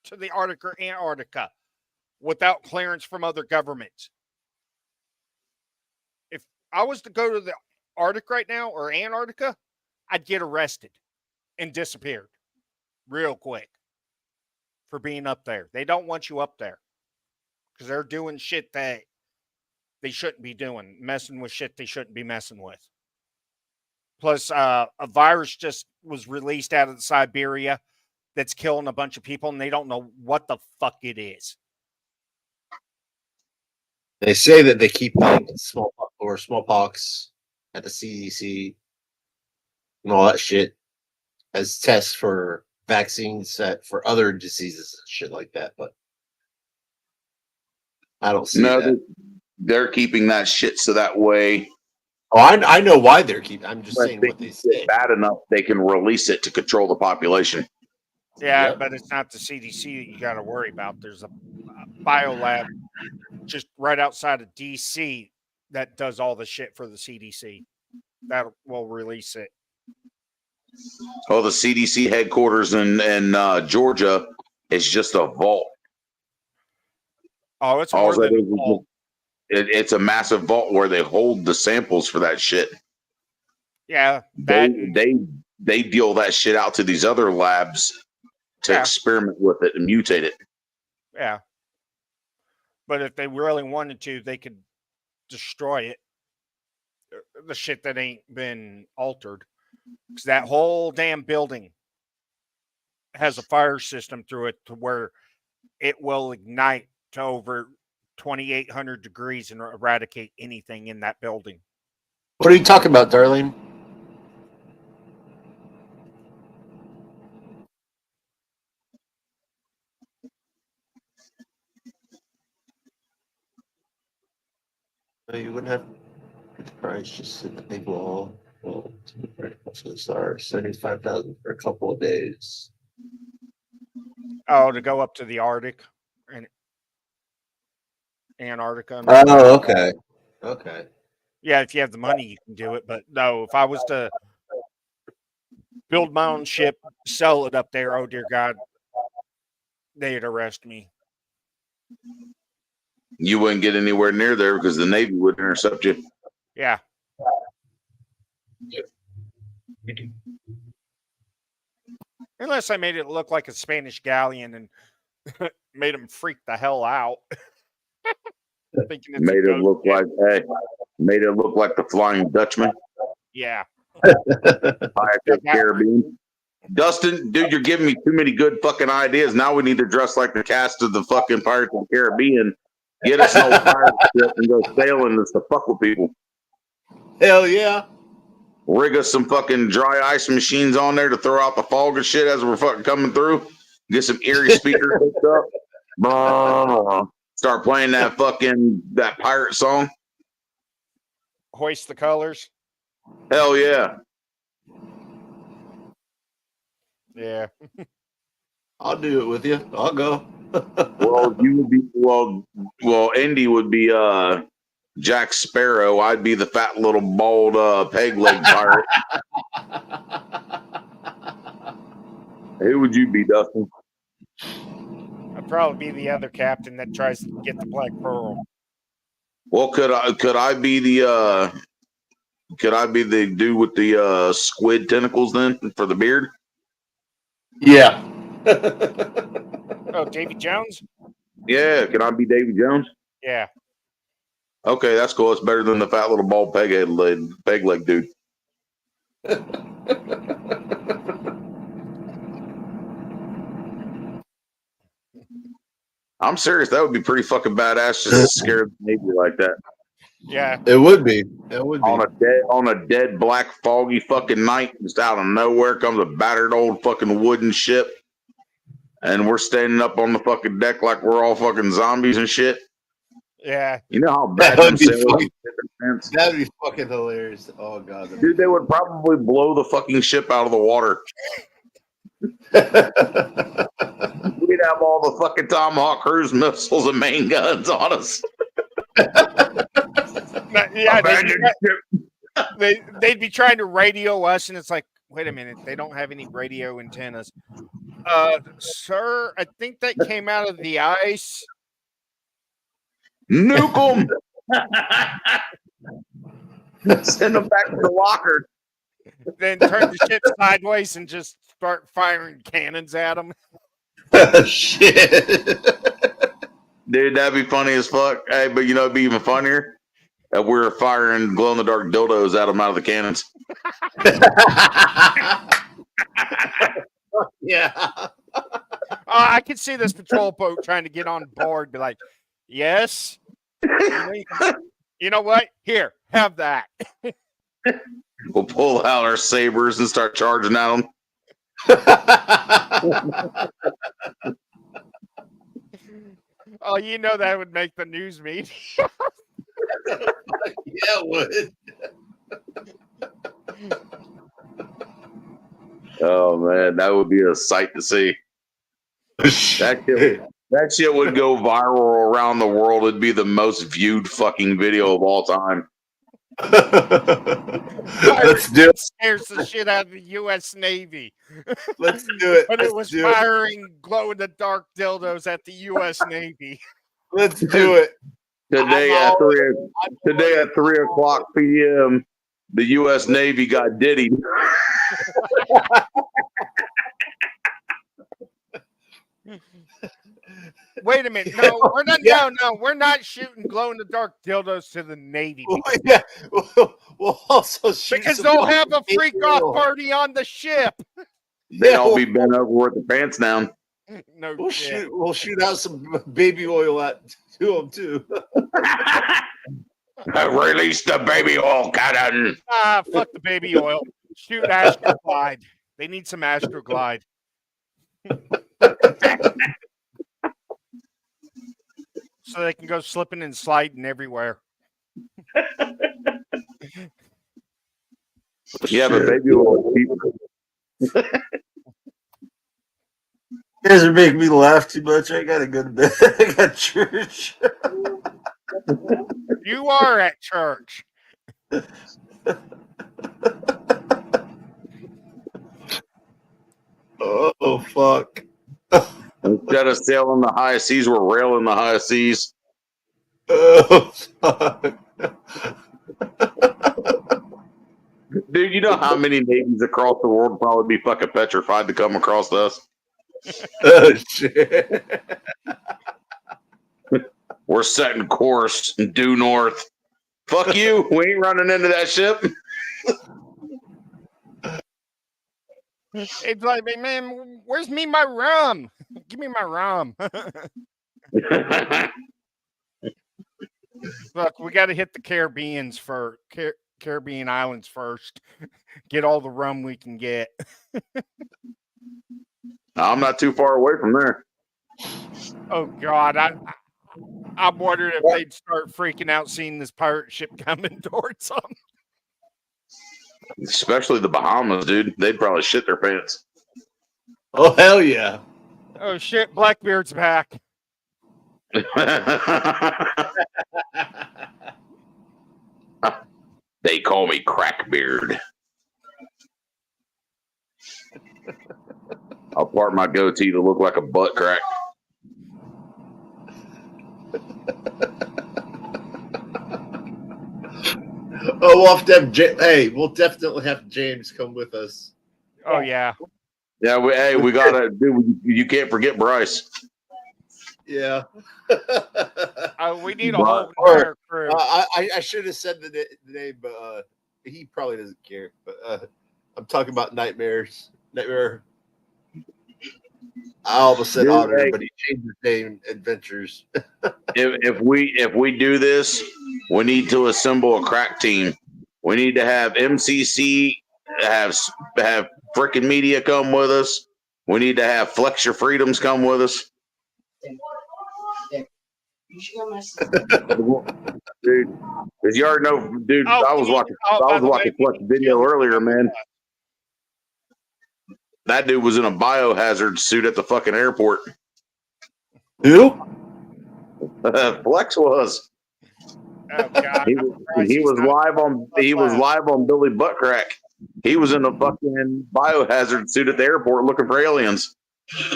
Speaker 5: to the Arctic or Antarctica without clearance from other governments? If I was to go to the Arctic right now or Antarctica, I'd get arrested and disappeared real quick for being up there. They don't want you up there because they're doing shit that they shouldn't be doing, messing with shit they shouldn't be messing with. Plus, a virus just was released out of Siberia that's killing a bunch of people, and they don't know what the fuck it is.
Speaker 3: They say that they keep finding smallpox at the CDC and all that shit as tests for vaccines for other diseases and shit like that. But I don't see that.
Speaker 17: They're keeping that shit so that way.
Speaker 3: Oh, I know why they're keeping. I'm just saying what they say.
Speaker 17: Bad enough they can release it to control the population.
Speaker 5: Yeah, but it's not the CDC that you got to worry about. There's a biolab just right outside of DC that does all the shit for the CDC. That will release it.
Speaker 17: Oh, the CDC headquarters in Georgia is just a vault.
Speaker 5: Oh, it's more than a vault.
Speaker 17: It's a massive vault where they hold the samples for that shit.
Speaker 5: Yeah,
Speaker 17: they deal that shit out to these other labs to experiment with it and mutate it.
Speaker 5: Yeah. But if they really wanted to, they could destroy it. The shit that ain't been altered. Because that whole damn building has a fire system through it to where it will ignite to over 2,800 degrees and eradicate anything in that building.
Speaker 3: What are you talking about, Darlene? No, you wouldn't have the price just in the big wall. Well, sorry, 75,000 for a couple of days.
Speaker 5: Oh, to go up to the Arctic and Antarctica.
Speaker 3: Oh, okay. Okay.
Speaker 5: Yeah, if you have the money, you can do it. But no, if I was to build my own ship, sell it up there, oh dear God, they'd arrest me.
Speaker 17: You wouldn't get anywhere near there because the Navy would intercept you.
Speaker 5: Yeah. Unless I made it look like a Spanish galleon and made them freak the hell out.
Speaker 17: Made it look like the Flying Dutchman.
Speaker 5: Yeah.
Speaker 17: Pirates of the Caribbean. Dustin, dude, you're giving me too many good fucking ideas. Now we need to dress like the cast of the fucking Pirates of the Caribbean. Get us an old pirate ship and go sailing just to fuck with people.
Speaker 3: Hell yeah.
Speaker 17: Rig us some fucking dry ice machines on there to throw out the fog and shit as we're fucking coming through. Get some eerie speakers hooked up. Start playing that pirate song.
Speaker 5: Hoist the colors.
Speaker 17: Hell yeah.
Speaker 5: Yeah.
Speaker 3: I'll do it with you. I'll go.
Speaker 17: Well, you would be well, Indy would be Jack Sparrow. I'd be the fat little bald peg leg pirate. Who would you be, Dustin?
Speaker 5: I'd probably be the other captain that tries to get the Black Pearl.
Speaker 17: Well, could I be the dude with the squid tentacles then for the beard?
Speaker 3: Yeah.
Speaker 5: Oh, Davy Jones?
Speaker 17: Yeah, can I be Davy Jones?
Speaker 5: Yeah.
Speaker 17: Okay, that's cool. It's better than the fat little bald peg leg dude. I'm serious. That would be pretty fucking badass just to scare the Navy like that.
Speaker 5: Yeah.
Speaker 3: It would be. It would be.
Speaker 17: On a dead, black, foggy fucking night, just out of nowhere comes a battered old fucking wooden ship. And we're standing up on the fucking deck like we're all fucking zombies and shit.
Speaker 5: Yeah.
Speaker 17: You know how bad
Speaker 3: That'd
Speaker 17: be
Speaker 3: fucking hilarious. Oh god.
Speaker 17: Dude, they would probably blow the fucking ship out of the water. We'd have all the fucking Tomahawk cruise missiles and main guns on us.
Speaker 5: Yeah, they'd be trying to radio us, and it's like, wait a minute, they don't have any radio antennas. Sir, I think that came out of the ice.
Speaker 17: Nuke them. Send them back to the locker.
Speaker 5: Then turn the ship sideways and just start firing cannons at them.
Speaker 17: Shit. Dude, that'd be funny as fuck. Hey, but you know, it'd be even funnier if we were firing glow-in-the-dark dildos at them out of the cannons.
Speaker 3: Yeah.
Speaker 5: I could see this patrol boat trying to get on board, be like, yes. You know what? Here, have that.
Speaker 17: We'll pull out our sabers and start charging at them.
Speaker 5: Oh, you know that would make the news media.
Speaker 3: Yeah, it would.
Speaker 17: Oh man, that would be a sight to see. That shit would go viral around the world. It'd be the most viewed fucking video of all time.
Speaker 3: Let's do it.
Speaker 5: Scares the shit out of the U.S. Navy.
Speaker 3: Let's do it.
Speaker 5: But it
Speaker 3: Let's
Speaker 5: was
Speaker 3: do it.
Speaker 5: firing glow-in-the-dark dildos at the U.S. Navy.
Speaker 3: Let's do it.
Speaker 17: Today at 3 o'clock p.m., the U.S. Navy got diddied.
Speaker 5: Wait a minute. No, we're not. No, we're not shooting glow-in-the-dark dildos to the Navy.
Speaker 3: Yeah, we'll also shoot
Speaker 5: because
Speaker 3: some
Speaker 5: they'll have a
Speaker 3: baby
Speaker 5: freak-off
Speaker 3: oil.
Speaker 5: party on the ship.
Speaker 17: They'd all be bent over with the pants down.
Speaker 5: No
Speaker 3: We'll
Speaker 5: shit.
Speaker 3: shoot out some baby oil at to them too.
Speaker 17: Release the baby oil cannon.
Speaker 5: Ah, fuck the baby oil. Shoot Astroglide. They need some Astroglide. So they can go slipping and sliding everywhere.
Speaker 17: Yeah, but baby oil.
Speaker 3: You guys are making me laugh too much. I gotta go to bed. I got church.
Speaker 5: You are at church.
Speaker 3: Oh fuck.
Speaker 17: Instead of sailing the high seas, we're railing the high seas.
Speaker 3: Oh fuck.
Speaker 17: Dude, you know how many navies across the world would probably be fucking petrified to come across us?
Speaker 3: Oh shit.
Speaker 17: We're setting course due north. Fuck you. We ain't running into that ship.
Speaker 5: It's like, man, where's my rum? Give me my rum. Look, we got to hit the Caribbeans for Caribbean islands first. Get all the rum we can get.
Speaker 17: I'm not too far away from there.
Speaker 5: Oh God, I'm wondering if they'd start freaking out seeing this pirate ship coming towards them.
Speaker 17: Especially the Bahamas, dude. They'd probably shit their pants.
Speaker 3: Oh hell yeah.
Speaker 5: Oh shit, Blackbeard's back.
Speaker 17: They call me Crackbeard. I'll part my goatee to look like a butt crack.
Speaker 3: Oh, we'll have to have hey, we'll definitely have James come with us.
Speaker 5: Oh yeah.
Speaker 17: Yeah, we gotta do. You can't forget Bryce.
Speaker 3: Yeah.
Speaker 5: We need a whole entire crew.
Speaker 3: I should have said the name, but he probably doesn't care. But I'm talking about Nightmare. I almost said Otter, but he changed his name. Adventures.
Speaker 17: if we do this, we need to assemble a crack team. We need to have MCC, have frickin' media come with us. We need to have Flex Your Freedoms come with us. Dude, because you already know, dude. I was watching Flex video earlier, man. That dude was in a biohazard suit at the fucking airport.
Speaker 3: Who?
Speaker 17: Flex was.
Speaker 5: Oh God,
Speaker 17: He was live on Billy Buttcrack. He was in a fucking biohazard suit at the airport looking for aliens.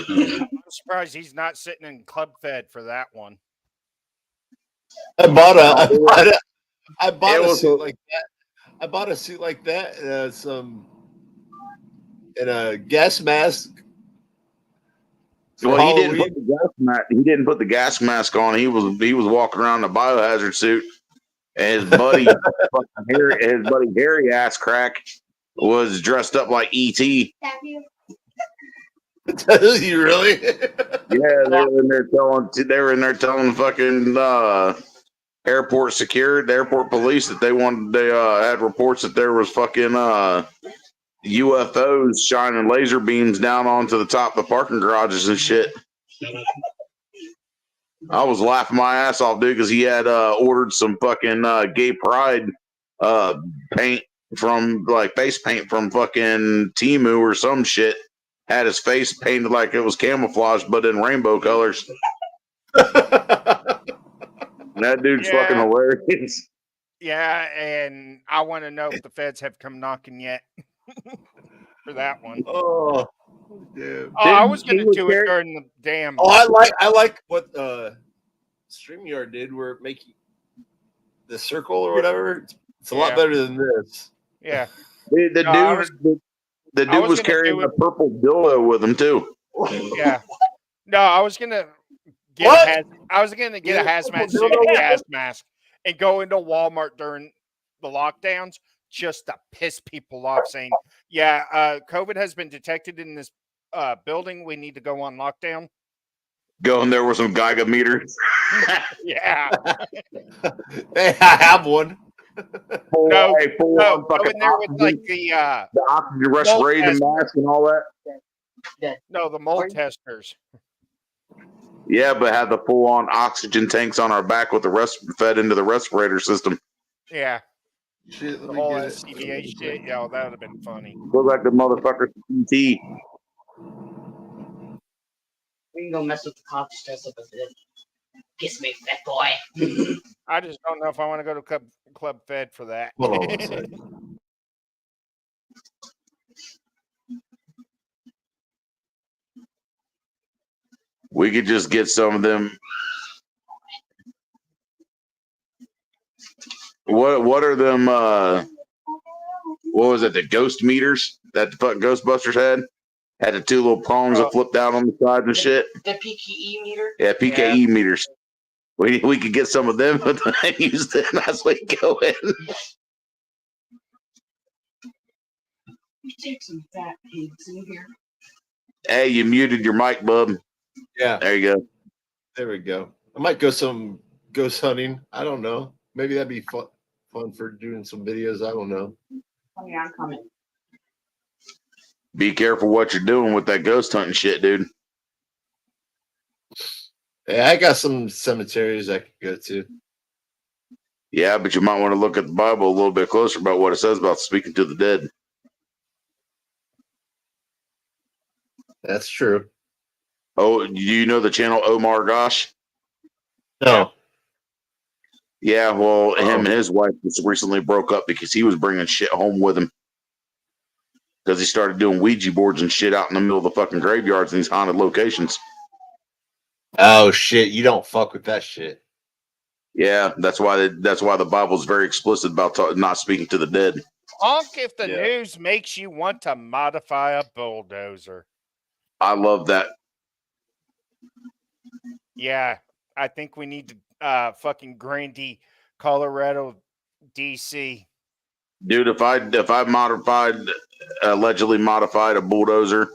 Speaker 5: I'm surprised he's not sitting in Club Fed for that one.
Speaker 3: I bought a suit like that. I bought a suit like that and a gas mask.
Speaker 17: Well, he didn't put the gas mask. He didn't put the gas mask on. He was walking around in a biohazard suit, and his buddy, his buddy Harry ass crack, was dressed up like E.T.
Speaker 3: You really?
Speaker 17: Yeah, they were in there telling fucking airport security, the airport police that they had reports that there was fucking UFOs shining laser beams down onto the top of the parking garages and shit. I was laughing my ass off, dude, because he had ordered some fucking gay pride paint from face paint from fucking Temu or some shit. Had his face painted like it was camouflage, but in rainbow colors. That dude's fucking hilarious.
Speaker 5: Yeah, and I want to know if the feds have come knocking yet for that one.
Speaker 3: Oh, dude.
Speaker 5: I was going to do it during the damn.
Speaker 3: Oh, I like what StreamYard did. We're making the circle or whatever. It's a lot better than this.
Speaker 5: Yeah.
Speaker 17: The dude was carrying a purple dildo with him too.
Speaker 5: Yeah. No, I was gonna get a hazmat suit and a gas mask and go into Walmart during the lockdowns just to piss people off, saying, "Yeah, COVID has been detected in this building. We need to go on lockdown."
Speaker 17: Go in there with some Geiger meters.
Speaker 5: Yeah.
Speaker 3: Hey, I have one.
Speaker 5: Go in there with like the
Speaker 17: oxygen respiration mask and all that.
Speaker 5: No, the mold testers.
Speaker 17: Yeah, but have the full-on oxygen tanks on our back with the rest fed into the respirator system.
Speaker 5: Yeah.
Speaker 3: Shit,
Speaker 5: the whole SCBA shit. Yeah, that would have been funny.
Speaker 17: Look like the motherfucker CT.
Speaker 15: We can go mess with the cops dress up a bit. Kiss me, fat boy.
Speaker 5: I just don't know if I want to go to Club Fed for that.
Speaker 3: Hold on a second.
Speaker 17: We could just get some of them. What are them? What was it? The ghost meters that the fuck Ghostbusters had the two little prongs that flipped out on the sides and shit.
Speaker 15: The PKE meter.
Speaker 17: Yeah, PKE meters. We could get some of them and use them as we go in.
Speaker 15: You take some fat pigs in here.
Speaker 17: Hey, you muted your mic, bub.
Speaker 3: Yeah.
Speaker 17: There you go.
Speaker 3: There we go. I might go some ghost hunting. I don't know. Maybe that'd be fun for doing some videos. I don't know.
Speaker 15: Oh, yeah, I'm coming.
Speaker 17: Be careful what you're doing with that ghost hunting shit, dude.
Speaker 3: Yeah, I got some cemeteries I could go to.
Speaker 17: Yeah, but you might want to look at the Bible a little bit closer about what it says about speaking to the dead.
Speaker 3: That's true.
Speaker 17: Oh, do you know the channel Omar Gosh?
Speaker 3: No.
Speaker 17: Yeah, well, him and his wife just recently broke up because he was bringing shit home with him. Because he started doing Ouija boards and shit out in the middle of the fucking graveyards in these haunted locations.
Speaker 3: Oh shit! You don't fuck with that shit.
Speaker 17: Yeah, that's why the Bible's very explicit about not speaking to the dead.
Speaker 5: Honk if the news makes you want to modify a bulldozer.
Speaker 17: I love that.
Speaker 5: Yeah, I think we need to fucking Grandy, Colorado, DC.
Speaker 17: Dude, if I allegedly modified a bulldozer,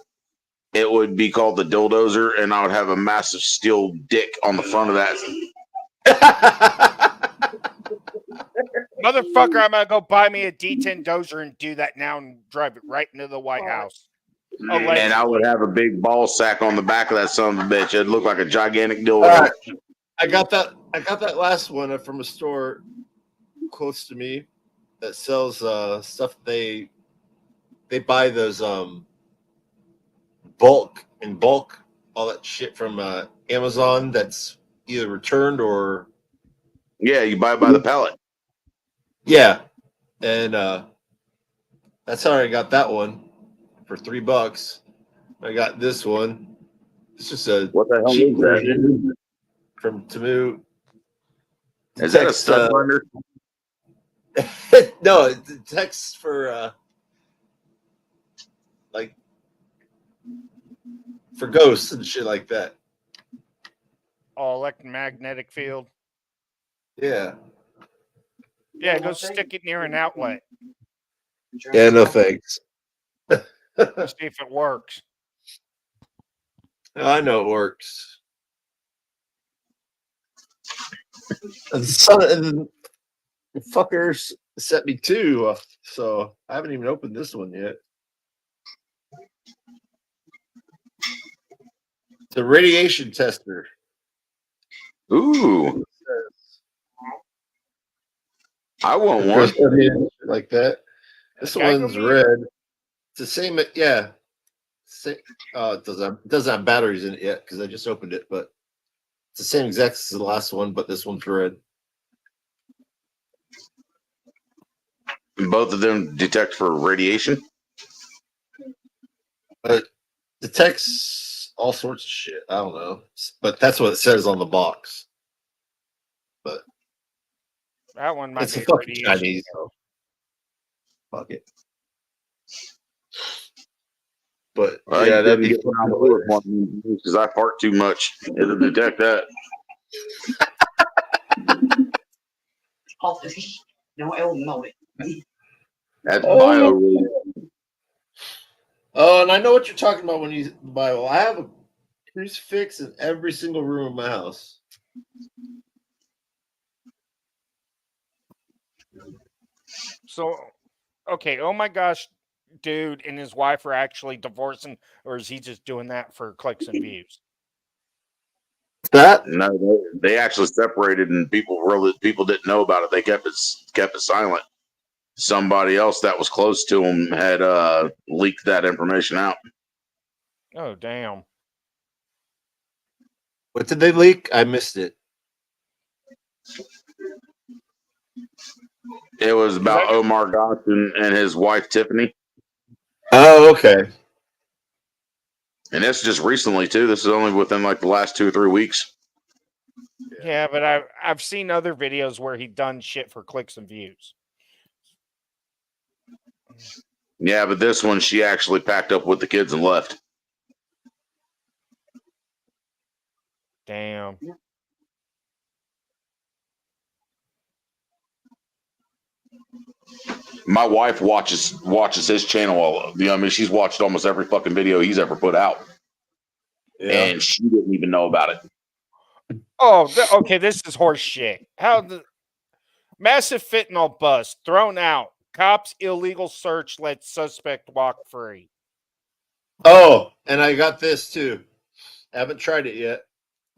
Speaker 17: it would be called the Dilldozer, and I would have a massive steel dick on the front of that.
Speaker 5: Motherfucker, I'm gonna go buy me a D10 dozer and do that now and drive it right into the White House.
Speaker 17: And I would have a big ball sack on the back of that son of a bitch. It'd look like a gigantic dildo.
Speaker 3: I got that last one from a store close to me that sells stuff. They buy those bulk all that shit from Amazon that's either returned or
Speaker 17: Yeah, you buy it by the pallet.
Speaker 3: Yeah, and that's how I got that one for $3. I got this one. It's just a
Speaker 17: What the hell
Speaker 3: cheap
Speaker 17: is that?
Speaker 3: version from Temu.
Speaker 17: Is that a stud binder?
Speaker 3: No, the text for like for ghosts and shit like that.
Speaker 5: Oh, electromagnetic field.
Speaker 3: Yeah.
Speaker 5: Yeah, go stick it near an outlet.
Speaker 3: Yeah, no thanks.
Speaker 5: See if it works.
Speaker 3: I know it works. And the fuckers sent me two, so I haven't even opened this one yet. The radiation tester.
Speaker 17: Ooh. I want one.
Speaker 3: Like that. This
Speaker 5: Can I go
Speaker 3: one's
Speaker 5: meet-
Speaker 3: red. It's the same, yeah. It doesn't have batteries in it yet because I just opened it, but it's the same exact as the last one, but this one's red.
Speaker 17: And both of them detect for radiation.
Speaker 3: Detects all sorts of shit. I don't know, but that's what it says on the box. But
Speaker 5: that one might
Speaker 3: it's
Speaker 5: be
Speaker 3: a fucking
Speaker 5: radiation.
Speaker 3: Chinese. So fuck it. But yeah, that'd be
Speaker 17: because I fart too much. It'll detect that.
Speaker 15: No, I don't know it.
Speaker 17: That's bio.
Speaker 3: Oh, and I know what you're talking about when you buy. Well, I have a crucifix in every single room of my house.
Speaker 5: So, okay, oh my gosh, dude and his wife are actually divorcing, or is he just doing that for clicks and views?
Speaker 3: That
Speaker 17: no, they actually separated, and people didn't know about it. They kept it silent. Somebody else that was close to him had leaked that information out.
Speaker 5: Oh, damn.
Speaker 3: What did they leak? I missed it.
Speaker 17: It was about Omar Goss and his wife Tiffany.
Speaker 3: Oh, okay.
Speaker 17: And this is just recently too. This is only within like the last 2 or 3 weeks.
Speaker 5: Yeah, but I've seen other videos where he done shit for clicks and views.
Speaker 17: Yeah, but this one she actually packed up with the kids and left.
Speaker 5: Damn.
Speaker 17: My wife watches his channel all. I mean, she's watched almost every fucking video he's ever put out, and she didn't even know about it.
Speaker 5: Oh, okay, this is horse shit. How the massive fentanyl bust thrown out. Cops illegal search lets suspect walk free.
Speaker 3: Oh, and I got this too. I haven't tried it yet.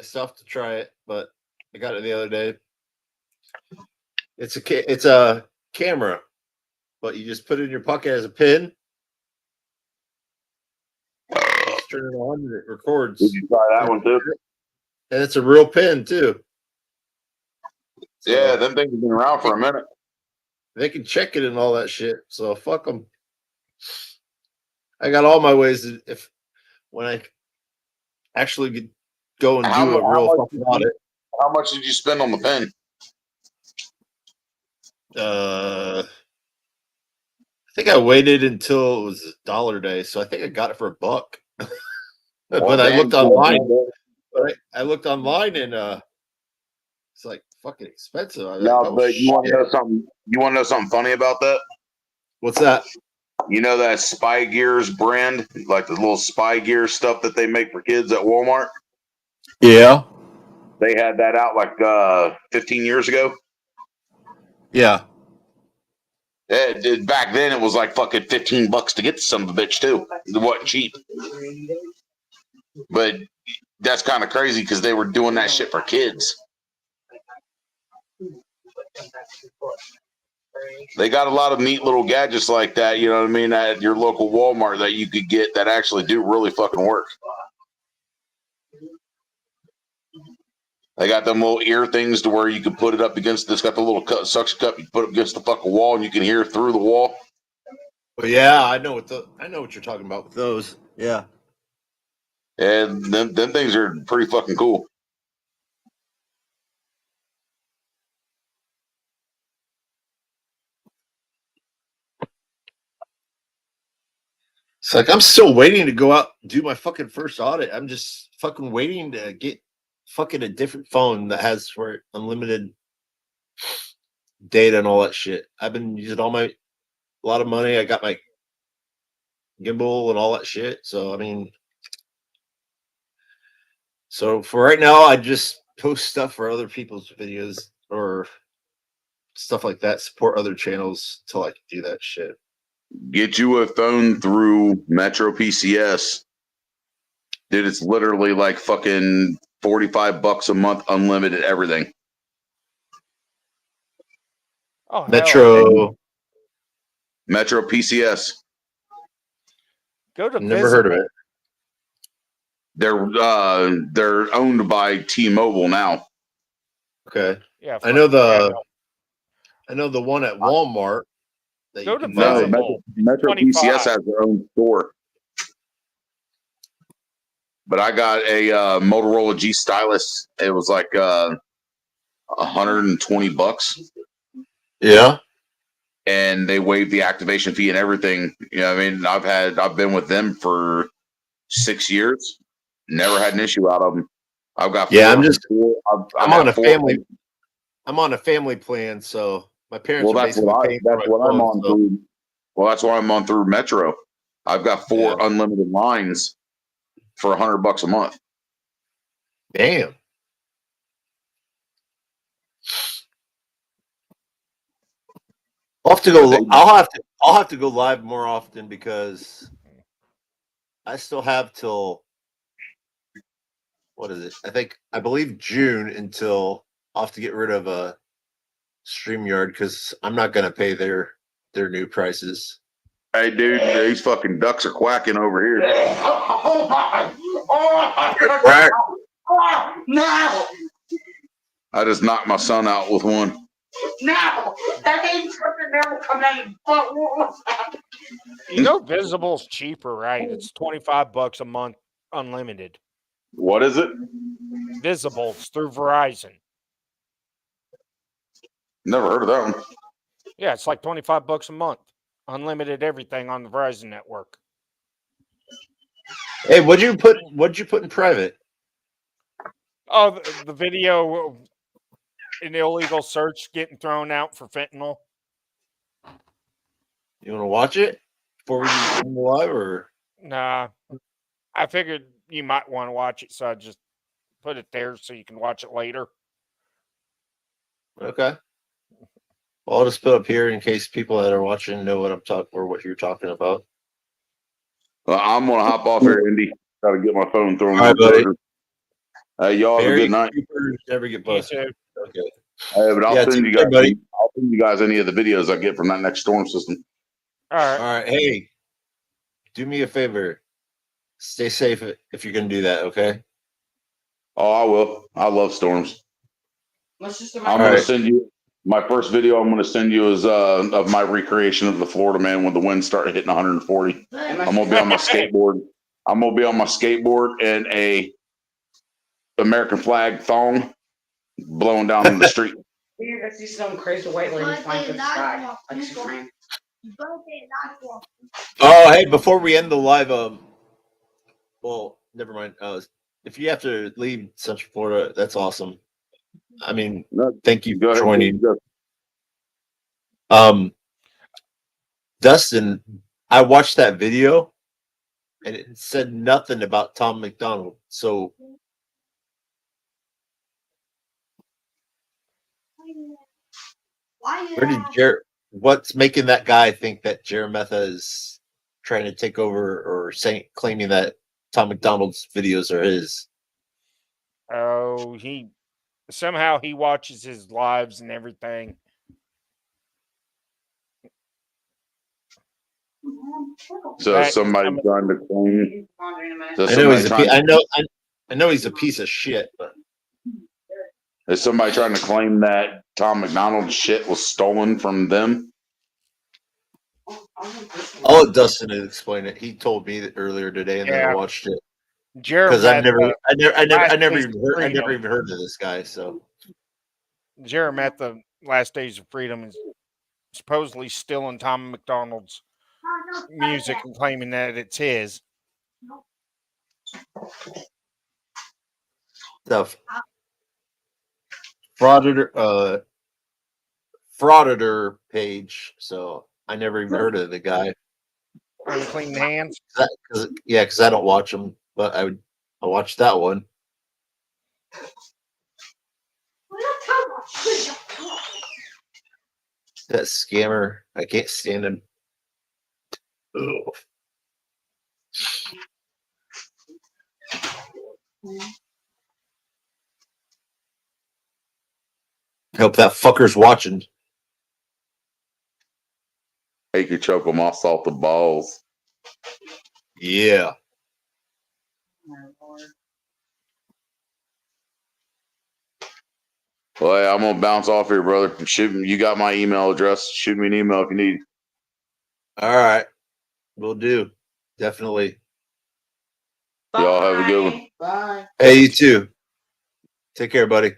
Speaker 3: I still have to try it, but I got it the other day. It's a camera, but you just put it in your pocket as a pin. Just turn it on and it records.
Speaker 17: Did you try that one too?
Speaker 3: And it's a real pin too. So
Speaker 17: yeah, them things have been around for a minute.
Speaker 3: They can check it and all that shit. So fuck them. I got all my ways when I actually go and do a real fucking audit.
Speaker 17: How much did you spend on the pen?
Speaker 3: I think I waited until it was $1 day, so I think I got it for $1. But I looked online. I looked online and it's like fucking expensive.
Speaker 17: No, but you want to know something? You want to know something funny about that?
Speaker 3: What's that?
Speaker 17: You know that Spy Gears brand, like the little Spy Gear stuff that they make for kids at Walmart?
Speaker 3: Yeah.
Speaker 17: They had that out like 15 years ago.
Speaker 3: Yeah.
Speaker 17: Back then, it was like fucking $15 to get the son of a bitch too. It wasn't cheap. But that's kind of crazy because they were doing that shit for kids. They got a lot of neat little gadgets like that, you know what I mean, at your local Walmart that you could get that actually do really fucking work. They got them little ear things to where you can put it up against. It's got the little suction cup. You put it against the fucking wall, and you can hear through the wall.
Speaker 3: But yeah, I know what you're talking about with those. Yeah,
Speaker 17: and them things are pretty fucking cool.
Speaker 3: It's like I'm still waiting to go out and do my fucking first audit. I'm just fucking waiting to get fucking a different phone that has for unlimited data and all that shit. I've been using a lot of money. I got my gimbal and all that shit. So I mean, so for right now, I just post stuff for other people's videos or stuff like that. Support other channels till I can do that shit.
Speaker 17: Get you a phone through Metro PCS. Dude, it's literally like fucking $45 a month, unlimited everything.
Speaker 5: Oh,
Speaker 3: Metro
Speaker 17: PCS.
Speaker 5: Go to
Speaker 3: Never heard of it.
Speaker 17: They're owned by T-Mobile now.
Speaker 3: Okay.
Speaker 5: Yeah,
Speaker 3: I know the one at Walmart. That
Speaker 5: Go
Speaker 3: you
Speaker 5: to
Speaker 3: can buy.
Speaker 17: Metro PCS has their own store. But I got a Motorola G Stylus. It was like $120.
Speaker 3: Yeah.
Speaker 17: And they waived the activation fee and everything. You know, I mean, I've been with them for 6 years. Never had an issue out of them. I've got
Speaker 3: I'm on a family. I'm on a family plan, so my parents.
Speaker 17: Well, that's what I'm on through. Well, that's why I'm on through Metro. I've got 4 unlimited lines for $100 a month.
Speaker 3: Damn. I'll have to go. I'll have to go live more often because I still have till what is it? I believe June until I'll have to get rid of a StreamYard because I'm not going to pay their new prices.
Speaker 17: Hey, dude, these fucking ducks are quacking over here. Oh my! Oh, no! I just knocked my son out with one.
Speaker 15: No, that ain't fucking never come in. But what was that?
Speaker 5: You know, Visible's cheaper, right? It's $25 a month, unlimited.
Speaker 17: What is it?
Speaker 5: Visibles through Verizon.
Speaker 17: Never heard of that one.
Speaker 5: Yeah, it's like $25 a month, unlimited everything on the Verizon network.
Speaker 3: Hey, what'd you put in private?
Speaker 5: Oh, the video, an illegal search getting thrown out for fentanyl.
Speaker 3: You want to watch it before we do the live, or?
Speaker 5: Nah, I figured you might want to watch it, so I just put it there so you can watch it later.
Speaker 3: Okay. Well, I'll just put up here in case people that are watching know what I'm talking or what you're talking about.
Speaker 17: Well, I'm gonna hop off here, Indy. Got to get my phone thrown.
Speaker 3: All right, buddy.
Speaker 17: Y'all have a good night.
Speaker 3: Never get busted. Okay.
Speaker 17: But I'll send you guys. I'll send you guys any of the videos I get from that next storm system.
Speaker 5: All right.
Speaker 3: All right. Hey, do me a favor. Stay safe if you're gonna do that. Okay.
Speaker 17: Oh, I will. I love storms.
Speaker 15: Let's just
Speaker 17: I'm gonna send you my first video. I'm gonna send you is of my recreation of the Florida man when the winds started hitting 140. I'm gonna be on my skateboard. I'm gonna be on my skateboard and a American flag thong blowing down in the street.
Speaker 15: You're gonna see some crazy white lady flying through the sky like Superman.
Speaker 3: Oh, hey! Before we end the live, well, never mind. If you have to leave Central Florida, that's awesome. I mean, thank you for joining. Dustin, I watched that video, and it said nothing about Tom McDonald. So, what's making that guy think that Jeremetha is trying to take over or claiming that Tom McDonald's videos are his?
Speaker 5: Oh, he watches his lives and everything.
Speaker 17: So somebody trying to claim.
Speaker 3: I know he's a piece of shit, but
Speaker 17: Is somebody trying to claim that Tom McDonald's shit was stolen from them?
Speaker 3: I'll let Dustin explain it. He told me that earlier today, and then I
Speaker 5: Yeah.
Speaker 3: watched it
Speaker 5: Jared
Speaker 3: because I
Speaker 5: met
Speaker 3: never
Speaker 5: Days
Speaker 3: even
Speaker 5: of
Speaker 3: heard,
Speaker 5: Freedom.
Speaker 3: heard of this guy. So
Speaker 5: Jared met the Last Days of Freedom and supposedly stealing Tom McDonald's music and claiming that it's his.
Speaker 3: the frauditor page. So I never even heard of the guy.
Speaker 5: Unclean Hands.
Speaker 3: Because I don't watch them, but I watched that one. That scammer, I can't stand him. Ugh. Hope that fucker's watching.
Speaker 17: He could choke them off salted balls.
Speaker 3: Yeah.
Speaker 17: Well, hey, I'm gonna bounce off here, brother. Shoot me. You got my email address. Shoot me an email if you need.
Speaker 3: All right. Will do. Definitely.
Speaker 17: Y'all have a good one.
Speaker 15: Bye.
Speaker 3: Hey, you too. Take care, buddy.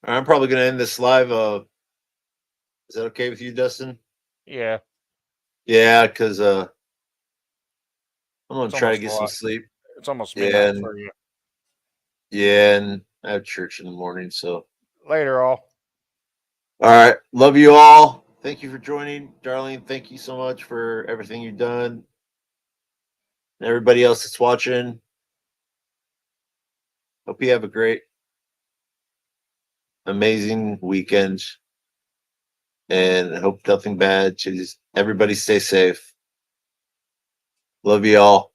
Speaker 3: I'm probably gonna end this live. Is that okay with you, Dustin?
Speaker 5: Yeah.
Speaker 3: Yeah, because I'm gonna
Speaker 5: It's
Speaker 3: try to
Speaker 5: almost
Speaker 3: get
Speaker 5: a
Speaker 3: some
Speaker 5: lot.
Speaker 3: sleep.
Speaker 5: It's almost midnight
Speaker 3: And
Speaker 5: for you.
Speaker 3: yeah, and I have church in the morning. So
Speaker 5: Later, all.
Speaker 3: all right, love you all. Thank you for joining, Darlene. Thank you so much for everything you've done. And everybody else that's watching. Hope you have a great, amazing weekend. And I hope nothing bad. Just everybody stay safe. Love you all.